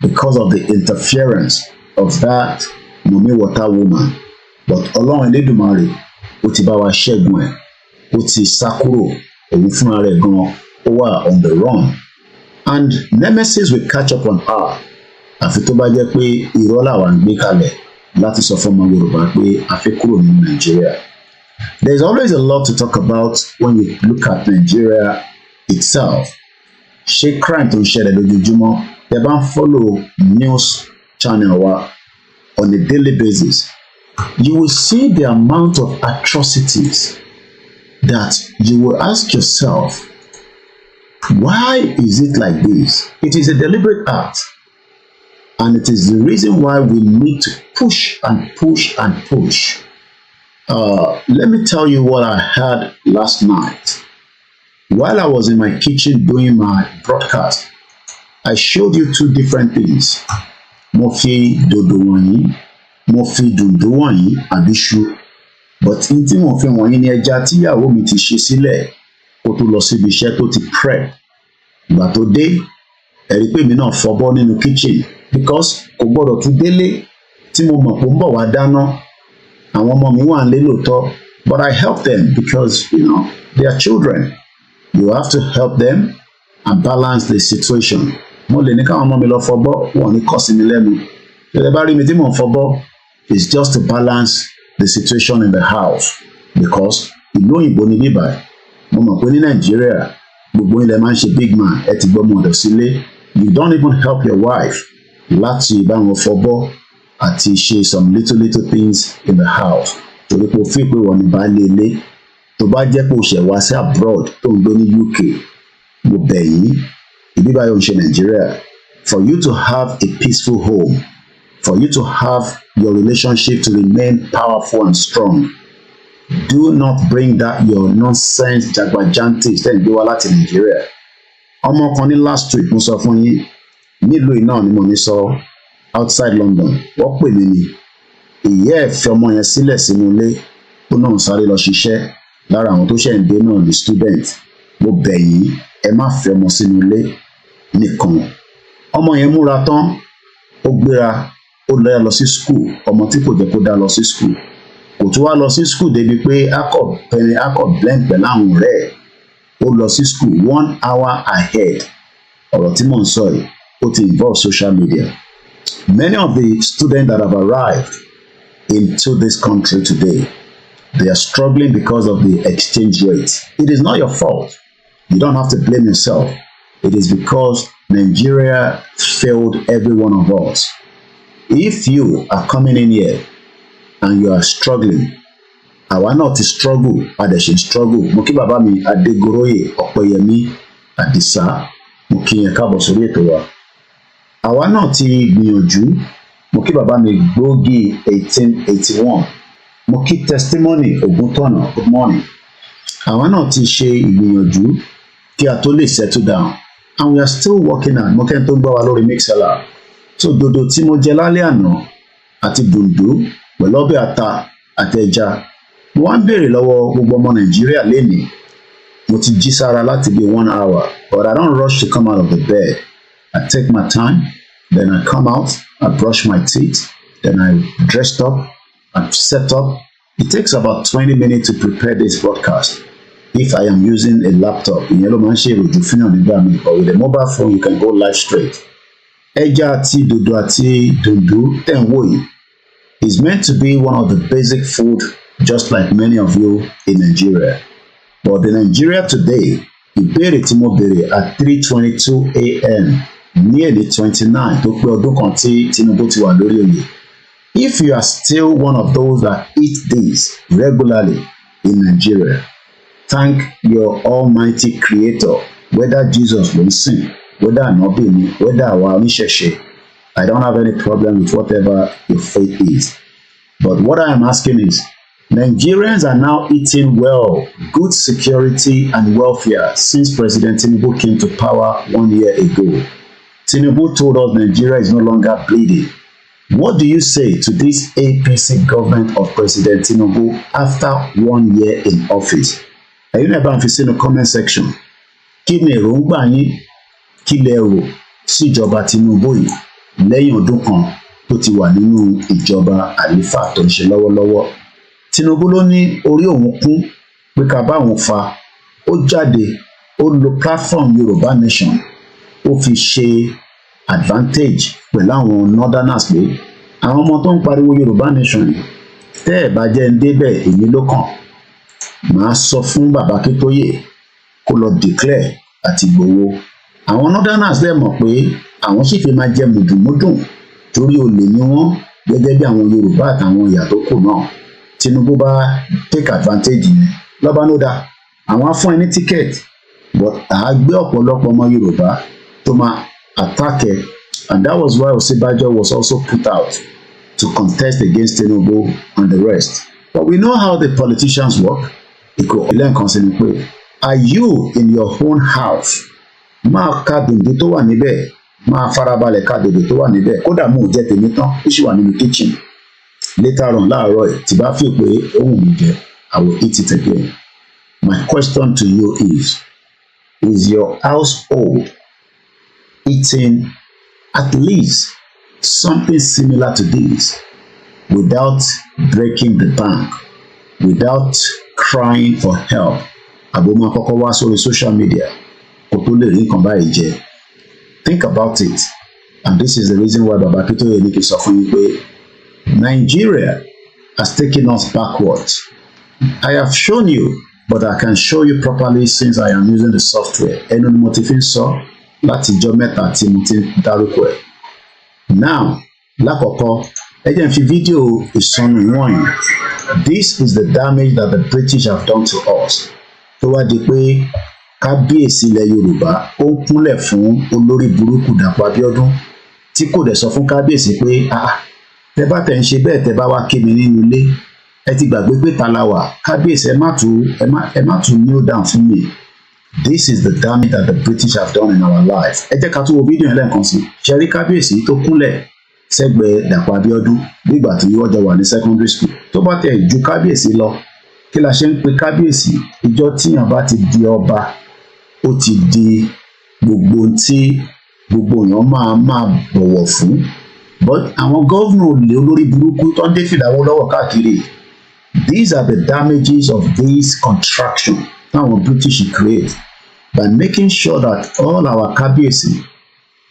because of the interference of that Mumi Water woman. But Ọlọ́run Elédùmarè ó ti bá wa ṣẹ́gun ẹ̀, ó ti sá kúrò, òun fúnra rẹ̀ gan-an ó wà on the run. And nemesis will catch up on her. Àfi tó bá jẹ́ pé irọ́ làwa ń gbé kalẹ̀ láti sọ fún ọmọ Yorùbá pé a fẹ́ kúrò nínú Nigeria. There's always a lot to talk about when you look at Nigeria itself. Ṣé crime tó ń ṣẹlẹ̀ lójoojúmọ́? Tẹ́ bá ń follow news channel wa on a daily basis, you will see the amount of atrocities that you will ask yourself, why is it like this? It is a deliberate act. And it is the reason why we need to push and push and push. Let me tell you what I had last night. While I was in my kitchen doing my broadcast, I showed you two different things. Mo fi dodo wọ̀nyí, mo fi dùndún wọ̀nyí, àbíṣu. but in tí mo fi wọ̀nyí ni ẹja tíyàwó mi ti ṣe sílẹ̀ kó tó lọ síbi iṣẹ́ tó ti prep ìgbà tó dé ẹ̀rí pé mi náà fọbọ́ nínú kitchen because kò gbọ́dọ̀ tún délé tí mo mọ̀ pé ń bọ̀ wá dáná àwọn ọmọ mi wà nílé lóòótọ́ but I help them because they are children. You have to help them and balance the situation. Mo lè ní káwọn ọmọ mi lọ fọbọ́ wọn ní kọ́ sí mi lẹ́nu. Ṣé ẹ bá rí mi tí mò ń fọbọ́? It's just to balance the situation in the house because ìlú òyìnbó ni bíbá. Mo mọ̀ pé ní Nàìjíríà gbogbo ilẹ̀ máa ń ṣe big man ẹ ti gbọ́ mọ̀ ọ̀dọ̀ sílé. You don't even help your wife láti bá wọn fọbọ́ àti ṣe some little things in the house. Torí pé o fi pé wọ́n ní baálé ilé. Tó bá jẹ́ pé o ṣẹ̀ wá sí abroad tó ń gbé ní UK mo bẹ̀ yín ìbí báyọ̀ ń ṣe Nàìjíríà for you to have a peaceful home for you to have your relationship to remain powerful and strong do not bring that your nonsense jagbajantis tẹ́ ń gbé wá láti Nàìjíríà. Ọmọ kan ní last week mo sọ fún yín nílùú iná ni mo ní sọ outside London wọ́n pè mí ni ìyá ẹ̀ fi ọmọ yẹn sílẹ̀ sínú ilé ó náà sáré lọ ṣiṣẹ́ lára àwọn tó ṣẹ̀ ń dé náà ní student mo bẹ̀ yín ẹ má fi ọmọ sínú ilé nìkan. Ọmọ yẹn múra tán ó gbéra ó lọ sí school ọmọ tí kò jẹ́ kó dá lọ sí school kò tún wá lọ sí school débi pé akọ blend pẹ̀lú àwọn ọ̀rẹ́ ẹ̀ ó lọ sí school 1 hour ahead. Ọ̀rọ̀ tí mò ń sọ yìí ó ti involve social media. Many of the students that have arrived into this country today, they are struggling because of the exchange rate. It is not your fault. You don't have to blame yourself. It is because Nigeria failed every one of us. If you are coming in here and you are struggling, àwa náà ti struggle, adẹ̀ṣin struggle. Mo kí bàbá mi Adégoroyè Ọ̀pẹyẹmí Àdìsá, mo kí yẹn káàbọ̀ sórí ètò wa. Àwa náà ti gbìyànjú, mo kí bàbá mi Gbógi 1881. Mo kí testimony Ògúntọ̀nà, good morning. Àwa náà ti ṣe ìgbìyànjú kí a tó lè settle down and we are still working on. Mo kẹ́ tó gbá wa lórí Mixlr. So dòdò tí mo jẹ lálẹ́ àná àti dùndú pẹ̀lú ọbẹ̀ ata àti ẹja. Mo wá ń béèrè lọ́wọ́ gbogbo ọmọ Nàìjíríà lénìí. Mo ti jí sára láti bí 1 hour but I don't rush to come out of the bed. I take my time, then I come out, I brush my teeth, then I dressed up, I set up. It takes about 20 minutes to prepare this broadcast. If I am using a laptop, ìyẹn ló máa ń ṣe èròjù fún yàn nígbà mi, but with a mobile phone you can go live straight. Ẹja àti dòdò àti dùndú tẹ̀ ń wò yìí is meant to be one of the basic food just like many of you in Nigeria. But the Nigeria today, ìbéèrè tí mo béèrè at 3:22 a.m. ní èdè 29 tó pé ọdún kan tí Tinubu ti wà lórí oyè. If you are still one of those that eat this regularly in Nigeria, thank your almighty creator, whether Jesus ló ń sìn, whether Ànábì ni, whether àwa oníṣẹ̀ṣe. I don't have any problem with whatever your faith is. But what I am asking is, Nigerians are now eating well, good security and welfare since President Tinubu came to power 1 year ago. Tinubu told us Nigeria is no longer bleeding. What do you say to this APC government of President Tinubu after 1 year in office? Ẹ̀yin náà bá ń fi sínú comment section. Kí ni èròǹgbà yín? Kí lẹ rò síjọba Tinubu yìí lẹ́yìn ọdún kan tó ti wà nínú ìjọba àlífà tó ń ṣe lọ́wọ́lọ́wọ́? Tinubu ló ní orí òun kún pé ká bá òun fa. Ó jáde, ó lo platform Yorùbá Nation, ó fi ṣe advantage pẹ̀lú àwọn northerners pé àwọn ọmọ tó ń pariwo Yorùbá Nation yìí tẹ́ ẹ̀ bá jẹ́ ń débẹ̀ èmi ló kàn. Màá sọ fún bàbá Akíntóyè kó lọ declare àti gbowó. Àwọn northerners lè mọ̀ pé àwọn sì fi máa jẹ mùdùmúdùn torí olè ni wọ́n gẹ́gẹ́ bí àwọn Yorùbá àtàwọn ìyà tó kù náà. Tinubu bá take advantage yẹn lọ́ba ló dá àwọn á fún ẹ ní ticket but àá gbé ọ̀pọ̀lọpọ̀ ọmọ Yorùbá tó máa attack ẹ, and that was why Ọ̀ṣínbàjò was also put out to contest against Tinubu and the rest. But we know how the politicians work. Ìkò ilé nǹkan sí ni pé are you in your own house? Máa ka dùndú tó wà níbẹ̀, máa farabalẹ̀ ka dòdò tó wà níbẹ̀, kódà mò ń jẹ tèmi tán ó sì wà nínú kitchen. later on láàárọ̀ ẹ̀ tí bá fi pé ohun mi jẹ I will eat it again. My question to you is your household eating at least something similar to this without breaking the bank, without crying for help? Aboma kọ́kọ́ wá sórí social media kò tó lè rí nǹkan báyìí jẹ. Think about it, and this is the reason why Baba Akintoye ní kí sọ fún yín pé Nigeria has taken us backwards. I have shown you, but I can show you properly since I am using the software. Ẹnu ni mo ti fi ń sọ láti ijọ́ mẹ́ta tí mo ti dárúkọ ẹ̀. Now, lákọ̀ọ́kọ́, ẹ jẹ́ n fi fídíò ìsọnù wọ̀nyí. This is the damage that the British have done to us. Tó wá di pé kábíyèsí ilẹ̀ Yorùbá ó ń kúnlẹ̀ fún olórí burúkú Dàpọ̀ Abíọ́dún tí kò dẹ̀ sọ fún kábíyèsí pé tẹ bá tẹ̀ ń ṣe bẹ́ẹ̀ tẹ bá wá ké mi nínú ilé ẹ ti gbàgbé pé ta la wà, kábíyèsí ẹ má tún kneel down fún mi. This is the damage that the British have done in our life. Ẹ jẹ́ ká tún wo fídíò yẹn lẹ́ẹ̀kan sí. Ṣe rí kábíyèsí tó kúnlẹ̀ sẹ́gbẹ̀ẹ́ Dàpọ̀ Abíọ́dún nígbà tí wọ́n jọ wà ní secondary school. Tó bá tẹ̀ ju kábíyèsí lọ, kí la ṣe ń pe kábíyèsí? Ìjọ tíyàn bá ti di ọba, ó ti di gbogbo tí gbogbo èèyàn máa bọ̀wọ̀ fún. But àwọn gọ́vnà olè olórí burúkú tó ń dé fìdáwó lọ́wọ́ káàkiri. These are the damages of this contraction táwọn British create by making sure that all our kábíyèsí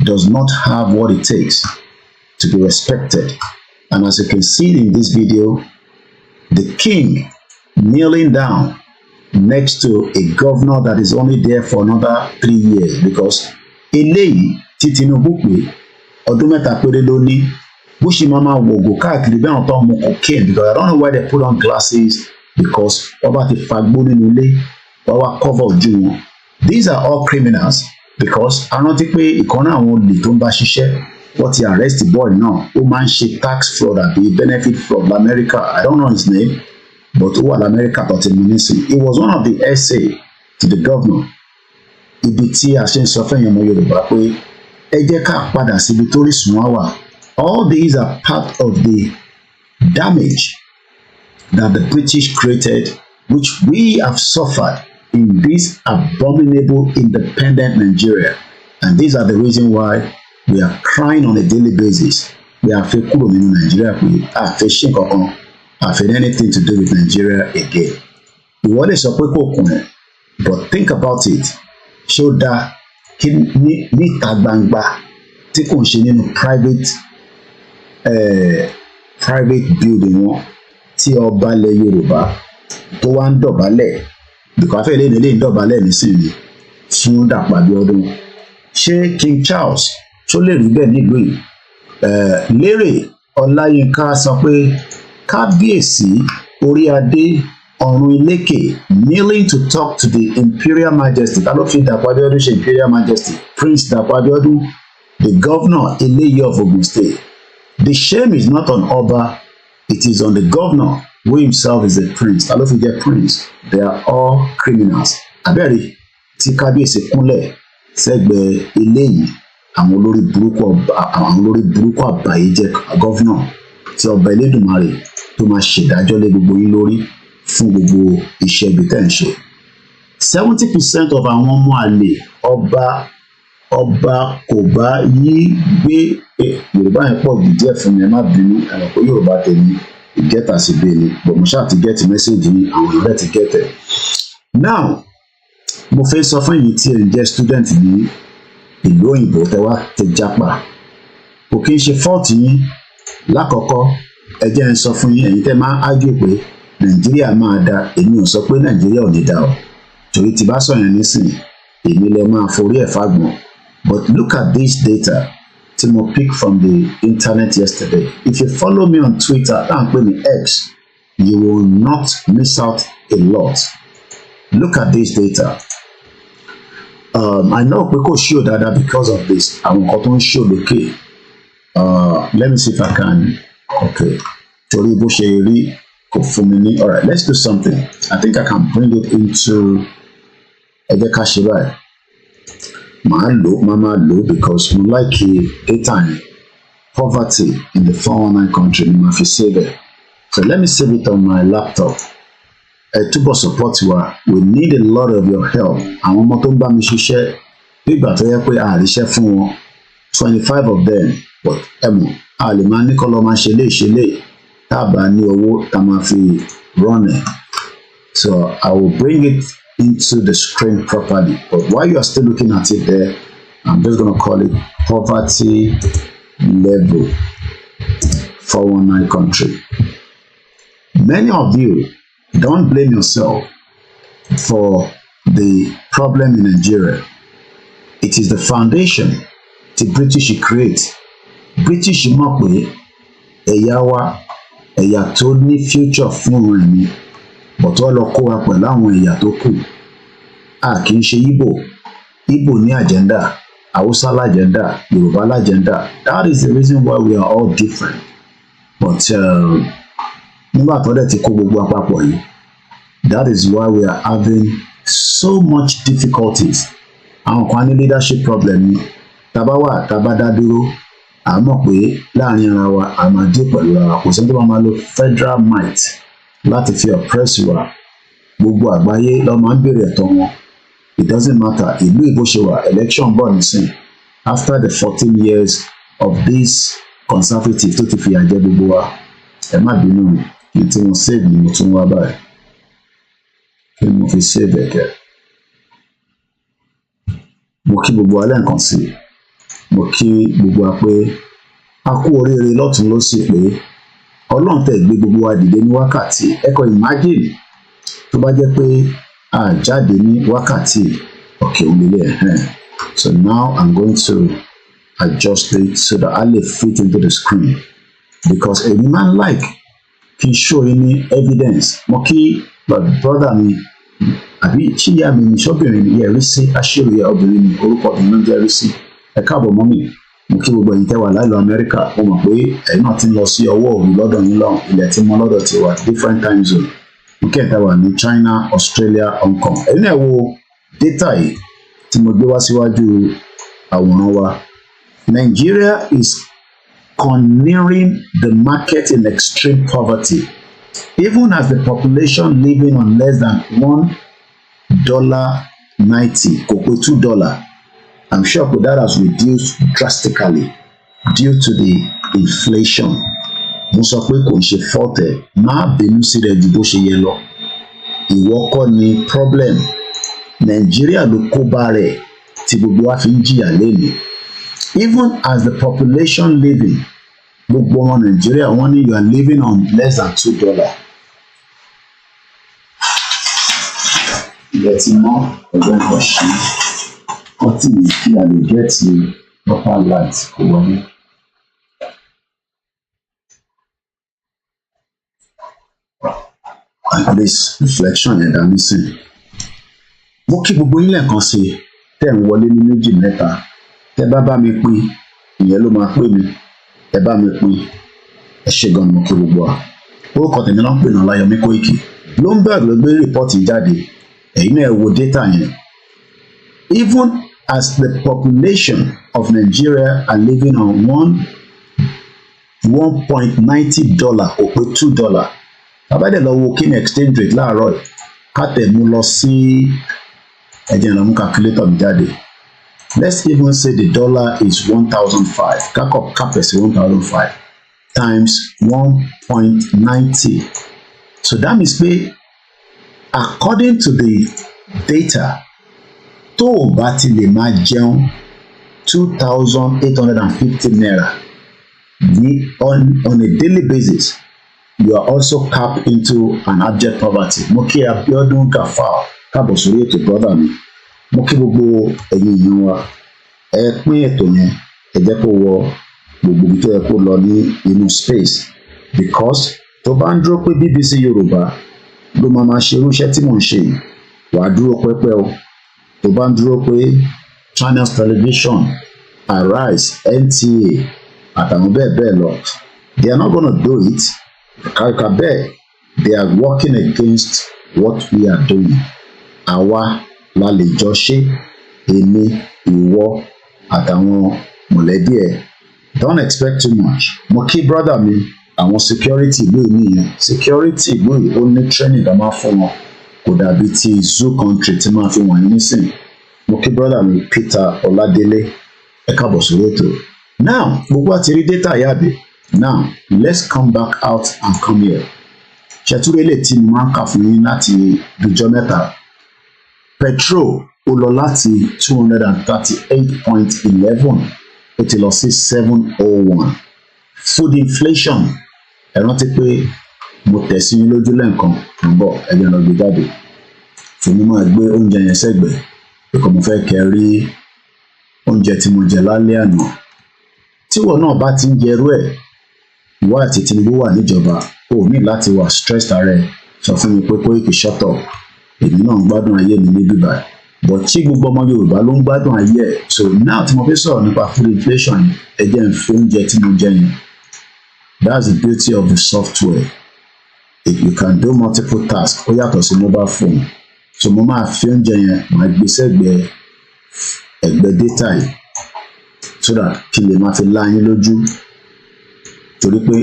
does not have what it takes to be respected. And as you can see in this video, the king kneeling down next to a governor that is only there for another 3 years because eléyìí tí Tinubu pé ọdún mẹ́ta péré ló ní bó ṣe máa wògò káàkiri bí àwọn tó ń mu cocaine because I don't know why they put on glasses because wọ́n bá ti fagbó nínú ilé wọ́n wá cover ojú wọn. These are all criminals because a rántí pé ìkan náà àwọn olè tó ń bá ṣiṣẹ́ wọ́n ti arrest boy náà ó máa ń ṣe tax fraud àbí benefit fraud l'America. I don't know his name but ó wà l'America tó ti mú nísìn. It was one of the essay to the governor. Ibi tí a ṣe ń sọ fẹ́yìn ọmọ Yorùbá pé ẹ jẹ́ ká padà síbi tó rí sùn wá wà. All these are part of the damage that the British created, which we have suffered in this abominable independent Nigeria. And these are the reasons why we are crying on a daily basis. We are fẹ́ kúrò nínú Nigeria pé a fẹ́ ṣe nǹkan a fẹ́ anything to do with Nigeria again. Ìwọ lè sọ pé kò kùn ẹ̀, but think about it. Ṣó dáa kí níta gbangba tí kò ń ṣe nínú private building wọn tí ọba ilẹ̀ Yorùbá tó wá ń dọ̀bálẹ̀ bìkọ́ afẹ́lẹ́ ní ilé ń dọ̀bálẹ̀ nísìnyí fún Dàpọ̀ Abíọ́dún. Ṣé King Charles tó lè rí bẹ́ẹ̀ nílùú yìí? Lérè Ọláyínká sọ pé kábíyèsí orí adé ọ̀run ilékè kneeling to talk to the Imperial Majesty. Ta ló fi Dàpọ̀ Abíọ́dún ṣe Imperial Majesty? Prince Dàpọ̀ Abíọ́dún, the governor Eléyìí of Ogun State. The shame is not on Oba, it is on the governor who himself is a prince. Ta ló fi jẹ́ prince? They are all criminals. Abẹ́rẹ́ tí kábíyèsí kúnlẹ̀ sẹ́gbẹ̀ẹ́ Eléyìí àwọn olórí burúkú àbáyé jẹ́ governor tí ọba Elédùmarè tó máa ṣèdájọ́ lé gbogbo yín lórí fún gbogbo iṣẹ́ ibi tẹ́ ń ṣe. 70% of àwọn ọmọ àlè ọba kò bá yí gbé Yorùbá yẹn pọ̀ jù díẹ̀ fún mi ẹ má bínú ẹ̀rọ pé Yorùbá tèmi ìgẹ́ta sí bẹ́ẹ̀ ni but mo ṣáà ti gẹ́tì mẹ́sẹ̀gì ní àwọn ọ̀rẹ́ ti gẹ́tẹ̀. Now mo fẹ́ sọ fún yín tí ẹ̀ ń jẹ́ student ní ìlú òyìnbó tẹ́ wá tẹ jápa kò kí n ṣe fault yín. Lákọ̀ọ́kọ́ ẹ jẹ́ ń sọ fún yín ẹ̀yin tẹ́ máa argue pé Nàìjíríà máa da, èmi ò sọ pé Nàìjíríà ò ní da o torí tí bá sọ yẹn nísìnyí èmi lè máa forí ẹ̀ fàgbọ̀n. But look at this data tí mo pick from the internet yesterday. If you follow me on Twitter tá à ń pè ní X, you will not miss out a lot. Look at this data. I know pé kò show dáadáa because of this àwọn nǹkan tó ń show lókè. Let me see if I can. Okay, torí bó ṣe rí kò fún mi ní. Alright, let's do something. I think I can bring it into ẹgbẹ́ káṣíráì. Máa lò because mo like data yẹn. Poverty in the 419 country ni màá fi save it. So let me save it on my laptop. Túbọ̀ support wa. We need a lot of your help. Àwọn ọmọ tó ń bá mi ṣiṣẹ́ bí ìgbà tó yẹ pé àríṣẹ́ fún wọn 25 of them, but a lè máa ní kọ́ lọ́ máa ṣe lé tá a bá ní owó tá a máa fi run it. So I will bring it into the screen properly. But while you are still looking at it there, I'm just going to call it poverty level 419 country. Many of you don't blame yourself for the problem in Nigeria. It is the foundation the British create. British mọ̀ pé ẹ̀yà wa ẹ̀yà tó ní future fún wọn ni, but wọ́n lọ kó wa pẹ̀lú àwọn ẹ̀yà tó kù. A kì í ṣe Igbo ní agenda, Hausa l'agenda, Yoruba l'agenda. That is the reason why we are all different. But nígbà tó dẹ̀ ti kó gbogbo àpapọ̀ yìí, that is why we are having so much difficulties. Àwọn kan ní leadership problem ni. Tábá dá dúró, a mọ̀ pé láàrin ara wa a máa dé pẹ̀lú ara wa. Kò sẹ́ni tó máa lo federal might láti fi oppress wa. Gbogbo àgbáyé ló máa ń béèrè ẹ̀tọ́ wọn. It doesn't matter. Ìlú ìbò ṣe wà, election bọ̀ nísìn. After the 14 years of this conservative tó ti fi àjẹ gbogbo wa, ẹ má bínú ní tí wọ́n save ni mo tún wá báyìí. Kí ni mo fi save ẹ̀kẹ́? Mo kí gbogbo wa lẹ́ẹ̀kan sí i. Mo kí gbogbo wa pé a kú oríire lọ́tún lósì pé Ọlọ́run tẹ̀ gbé gbogbo wa dìde ní wákàtí. Ẹ kò imagine tó bá jẹ́ pé a jáde ní wákàtí òkè òmìnira. So now I'm going to adjust it so that I will fit into the screen, because a man like can show any evidence. Mo kí brother mi àbí chíyá mi ní ṣọ́bìnrin mi yẹ rí sí aṣèrò yẹ obìnrin mi orúkọ mi ló ń jẹ́ rí sí. Ẹ káàbọ̀ mọ́ mi. Mo kí gbogbo ẹ̀yin tẹ́ wà láìlọ Amẹ́ríkà. Mo mọ̀ pé ẹ̀yin náà ti ń lọ sí ọwọ́ òru lọ́dọ̀ yín lọ́hùn, ilẹ̀ tí mo lọ́dọ̀ ti wà different time zone. Mo kí ẹ̀ta wà ní China, Australia, Hong Kong. Ẹ̀yin náà wo data yìí tí mo gbé wá síwájú àwòrán wa. Nigeria is cornering the market in extreme poverty, even as the population living on less than $1.90, kò pé $2. I'm sure that has reduced drastically due to the inflation. Mo sọ pé kò ń ṣe fọ́tẹ̀, má bínú sí rẹ̀ ju bó ṣe yẹ lọ. Ìwọ kọ́ ni problem. Nàìjíríà ló kó bá rẹ̀ tí gbogbo wa fi ń jìyà lẹ́nu. Even as the population living, gbogbo ọmọ Nàìjíríà wọ́n ní you are living on less than $2. Ilẹ̀ tí mọ́ ọgbẹ́ nǹkan ṣí. Ọtí mi kí a lè get to proper light kò wọlé. At least reflection yẹn dá nísìn. Mo kí gbogbo yín lẹ́ẹ̀kan sí i tẹ́ ń wọlé ní méjì mẹ́ta. Tẹ́ bá mi pín, ìyẹn ló máa pè mí. Ẹ bá mi pín. Ẹ ṣé gan-an mo kí gbogbo wa. Orúkọ tèmi náà ń pè náà Láyọ̀mí Koiki. Bloomberg ló gbé rìpọ́ọ̀tì jáde. Ẹ̀yin náà wo data yẹn. Even as the population of Nigeria are living on $1.90 or $2. Tàbádẹ̀ lọ wo kí ni exchange rate láàárọ̀ yìí. Kátẹ̀ mú lọ sí ẹ̀jẹ̀ ìlànà calculator mi jáde. Let's even say the dollar is 1,005. Kákọ̀ kápẹ̀ sí 1,005 times 1.90. So that means pé according to the data, tó o bá ti lè máa jẹun 2,850 naira on a daily basis, you are also capped into an abject poverty. Mo kí Abiodun Gafar káàbọ̀ sórí ètò brother mi. Mo kí gbogbo ẹ̀yin èèyàn wa. Ẹ pín ètò yẹn, ẹ jẹ́ kó wọ gbogbo ibi tó yẹ kó lọ ní inú space, because tó bá ń dúró pé BBC Yorùbá ló máa ṣe irú iṣẹ́ tí mò ń ṣe yìí, wàá dúró pẹ́pẹ́ o. Tó bá ń dúró pé Channels Television, Arise, NTA àtàwọn bẹ́ẹ̀ bẹ́ẹ̀ lọ, they are not gonna do it. Kàkà bẹ́ẹ̀, they are working against what we are doing. Àwa la lè jọ ṣe, èmi, ìwọ àtàwọn mọ̀lẹ́bí ẹ̀. Don't expect too much. Mo kí brother mi àwọn security ìlú nìyẹn security ìlú yìí ó ní training tó máa fún wọn kò dàbí ti zoo country tí máa fi wọ̀nyí nísìn mo kí brother mi Peter Ọládélé ẹ káàbọ̀ sórí ètò now gbogbo àti rí data yàbí now let's come back out and come here ṣètúrẹ́lẹ̀ tí mo máa ń kà fún yín láti ìjọ mẹ́ta petrol ó lọ láti 238.11 ó ti lọ sí 701 food inflation ẹ rántí pé mo tẹ̀ sí yín lójú lẹ́ǹkan ń bọ̀ ẹgbẹ́ lọ gbé jáde fún mi máa gbé oúnjẹ yẹn sẹ́gbẹ̀ẹ́ pé mo fẹ́ kẹ́ rí oúnjẹ tí mo jẹ lálẹ́ àná tíwọ náà bá ti ń jẹrú ẹ̀ ìwọ àti Tinubu wà níjọba ó ní láti wà stress ààrẹ sọ fún mi pé Koiki shut up èmi náà ń gbádùn ayé mi ní bíbá but tí gbogbo ọmọ Yorùbá ló ń gbádùn ayé ẹ̀ so now tí mo fi sọ̀rọ̀ nípa food inflation ẹ jẹ́ n fi oúnjẹ tí mo jẹ yẹn that's the beauty of the software if you can do multiple tasks ó yàtọ̀ sí mobile phone so mo máa fi oúnjẹ yẹn máa gbé sẹ́gbẹ̀ẹ́ ẹ̀gbẹ́ data yìí so that kí lè máa fi lá yín lójú torí pé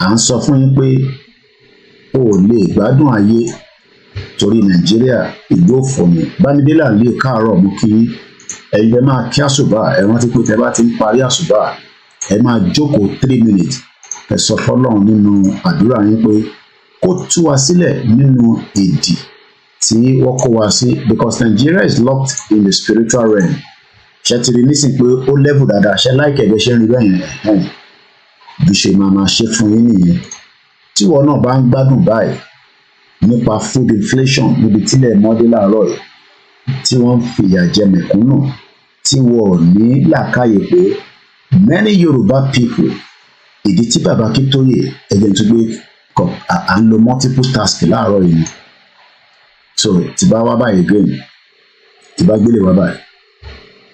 à ń sọ fún yín pé o ò lè gbádùn ayé torí Nàìjíríà ìlú òfò ni Bámidélé lè káàárọ̀ mú kí ẹ̀yin fẹ́ máa kí àsùbà ẹ rántí pé tẹ́ bá ti ń parí àsùbà ẹ máa jókòó 3 minutes ẹ sọ fọ́lọ́run nínú àdúrà yín pé kó tú wa sílẹ̀ nínú ìdì tí wọ́n kó wa sí because Nigeria is locked in the spiritual realm ṣe ti rí nísìn pé ó level dáadáa ṣe láìkẹ́ ẹgbẹ́ ṣe ń rí bẹ́ẹ̀ yẹn bí ṣe máa ṣe fún yín nìyẹn tí wọn náà bá ń gbádùn báyìí nípa food inflation níbi tílẹ̀ mọ́dé láàárọ̀ yìí tí wọ́n ń fìyà jẹ mẹ̀kúnnù tí wọn ò ní làákàyè pé many Yoruba people ìdí tí bàbá Akíntóyè ẹgbẹ́ tó gbé à ń lo multiple task láàárọ̀ yìí so tí bá wá báyìí again tí bá gbélé wá báyìí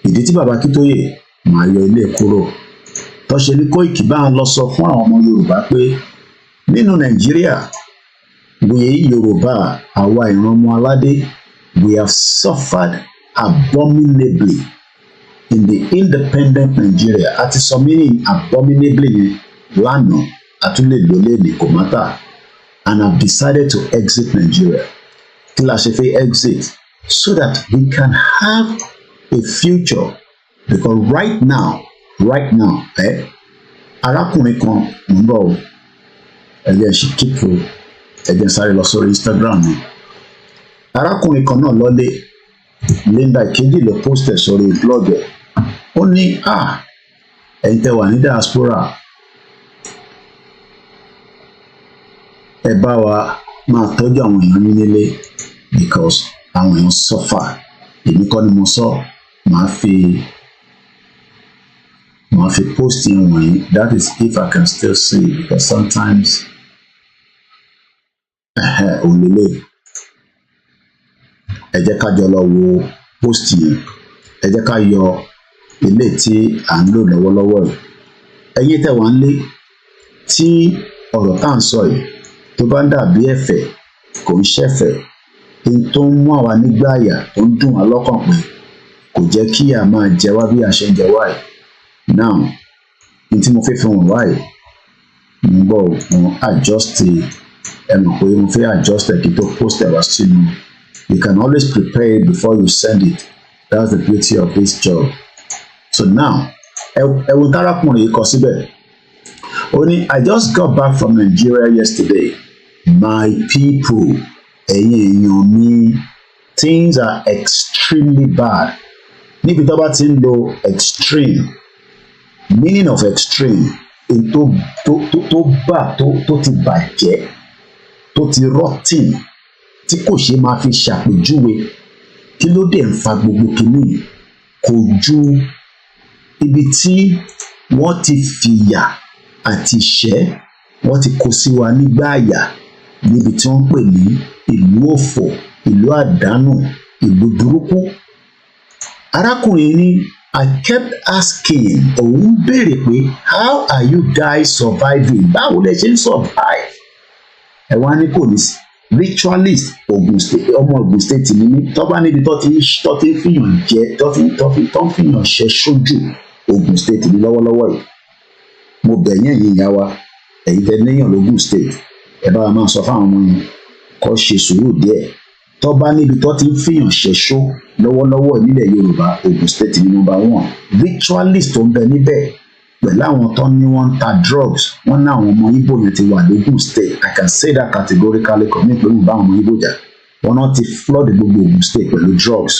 ìdí tí bàbá Akíntóyè máa yọ ilé kúrò tọ́ṣe ní Koiki bá ń lọ sọ fún àwọn ọmọ Yorùbá pé nínú Nàìjíríà we Yoruba àwa ìran ọmọ aládé we have suffered abominably in the independent Nigeria àti sọ meaning abominably yẹn lánàá àtúnlẹ̀ lólè ní kò mátà and have decided to exit Nigeria kí la ṣe fẹ́ exit so that we can have a future because right now arákùnrin kan ń bọ̀ ẹ̀jẹ̀ ṣì kíkó ẹ̀jẹ̀ sáré lọ sórí Instagram mi arákùnrin kan náà lọ́lé Linda Ìkejì ló post ẹ̀ sórí blog ẹ̀ ó ní ẹ̀yin tẹ́ wà ní diaspora ẹ bá wa máa tọ́jú àwọn èèyàn ní nílé because àwọn èèyàn suffer èmi kọ́ ni mo sọ màá fi post yẹn wọ̀nyí that is if I can still see because sometimes òlélẹ̀ ẹ jẹ́ ká jọ lọ wo post yẹn ẹ jẹ́ ká yọ ilé tí à ń lò lọ́wọ́lọ́wọ́ yìí ẹ̀yin tẹ́ wà ń lé tí ọ̀rọ̀ tá à ń sọ yìí tó bá ń dàbí ẹ̀fẹ̀ kò ń ṣẹ̀fẹ̀ ohun tó ń mú àwa nígbà àyà tó ń dùn wá lọ́kàn pé kò jẹ́ kí a máa jẹ wá bí a ṣe ń jẹ wá yìí now ní tí mo fẹ́ fi wọ̀n wá yìí mo ń bọ̀ mo adjust ẹ mọ̀ pé mo fẹ́ adjust ẹ̀ kí tó post ẹ̀ wá sínú you can always prepare it before you send it that's the beauty of this job so now ẹ̀wọ̀n tárákùnrin yìí kọ síbẹ̀ ó ní I just got back from Nigeria yesterday my people ẹ̀yin èèyàn mi things are extremely bad níbi tó bá ti ń lo extreme meaning of extreme tó ti bàjẹ́ tó ti rotten tí kò ṣe máa fi ṣàpèjúwe kí ló dé ń fa gbogbo kìíní kò ju ibi tí wọ́n ti fìyà àti ìṣẹ́ wọ́n ti kó sí wa nígbà àyà níbi tí wọ́n ń pè ní ìlú òfò ìlú àdánù ìlú burúkú arákùnrin ní I kept asking òun béèrè pé how are you guys surviving báwo lẹ ṣe ń survive ẹ wá ní kò ní ritualist Ogun State ọmọ Ogun State ni mí tọ́ba níbi tó ti ń fìyàn jẹ tó ń fìyàn ṣe sójú Ogun State ní lọ́wọ́lọ́wọ́ yìí mo bẹ̀ yẹn ìyá wa èyí tẹ níyàn lógún state ẹ bá wa máa sọ fáwọn ọmọ yẹn kó ṣe sùúrù díẹ̀ tó bá níbi tó ti ń fìyàn ṣẹṣó lọ́wọ́lọ́wọ́ nílẹ̀ Yorùbá Ogun State ní number 1 ritualist tó ń bẹ níbẹ̀ pẹ̀lú àwọn tó ní wọ́n ń ta drugs wọ́n ní àwọn ọmọ Igbo yẹn ti wà lógún state I can say that categorically kò ní pé mo bá àwọn ọmọ Igbo jà wọ́n náà ti flood gbogbo Ogun State pẹ̀lú drugs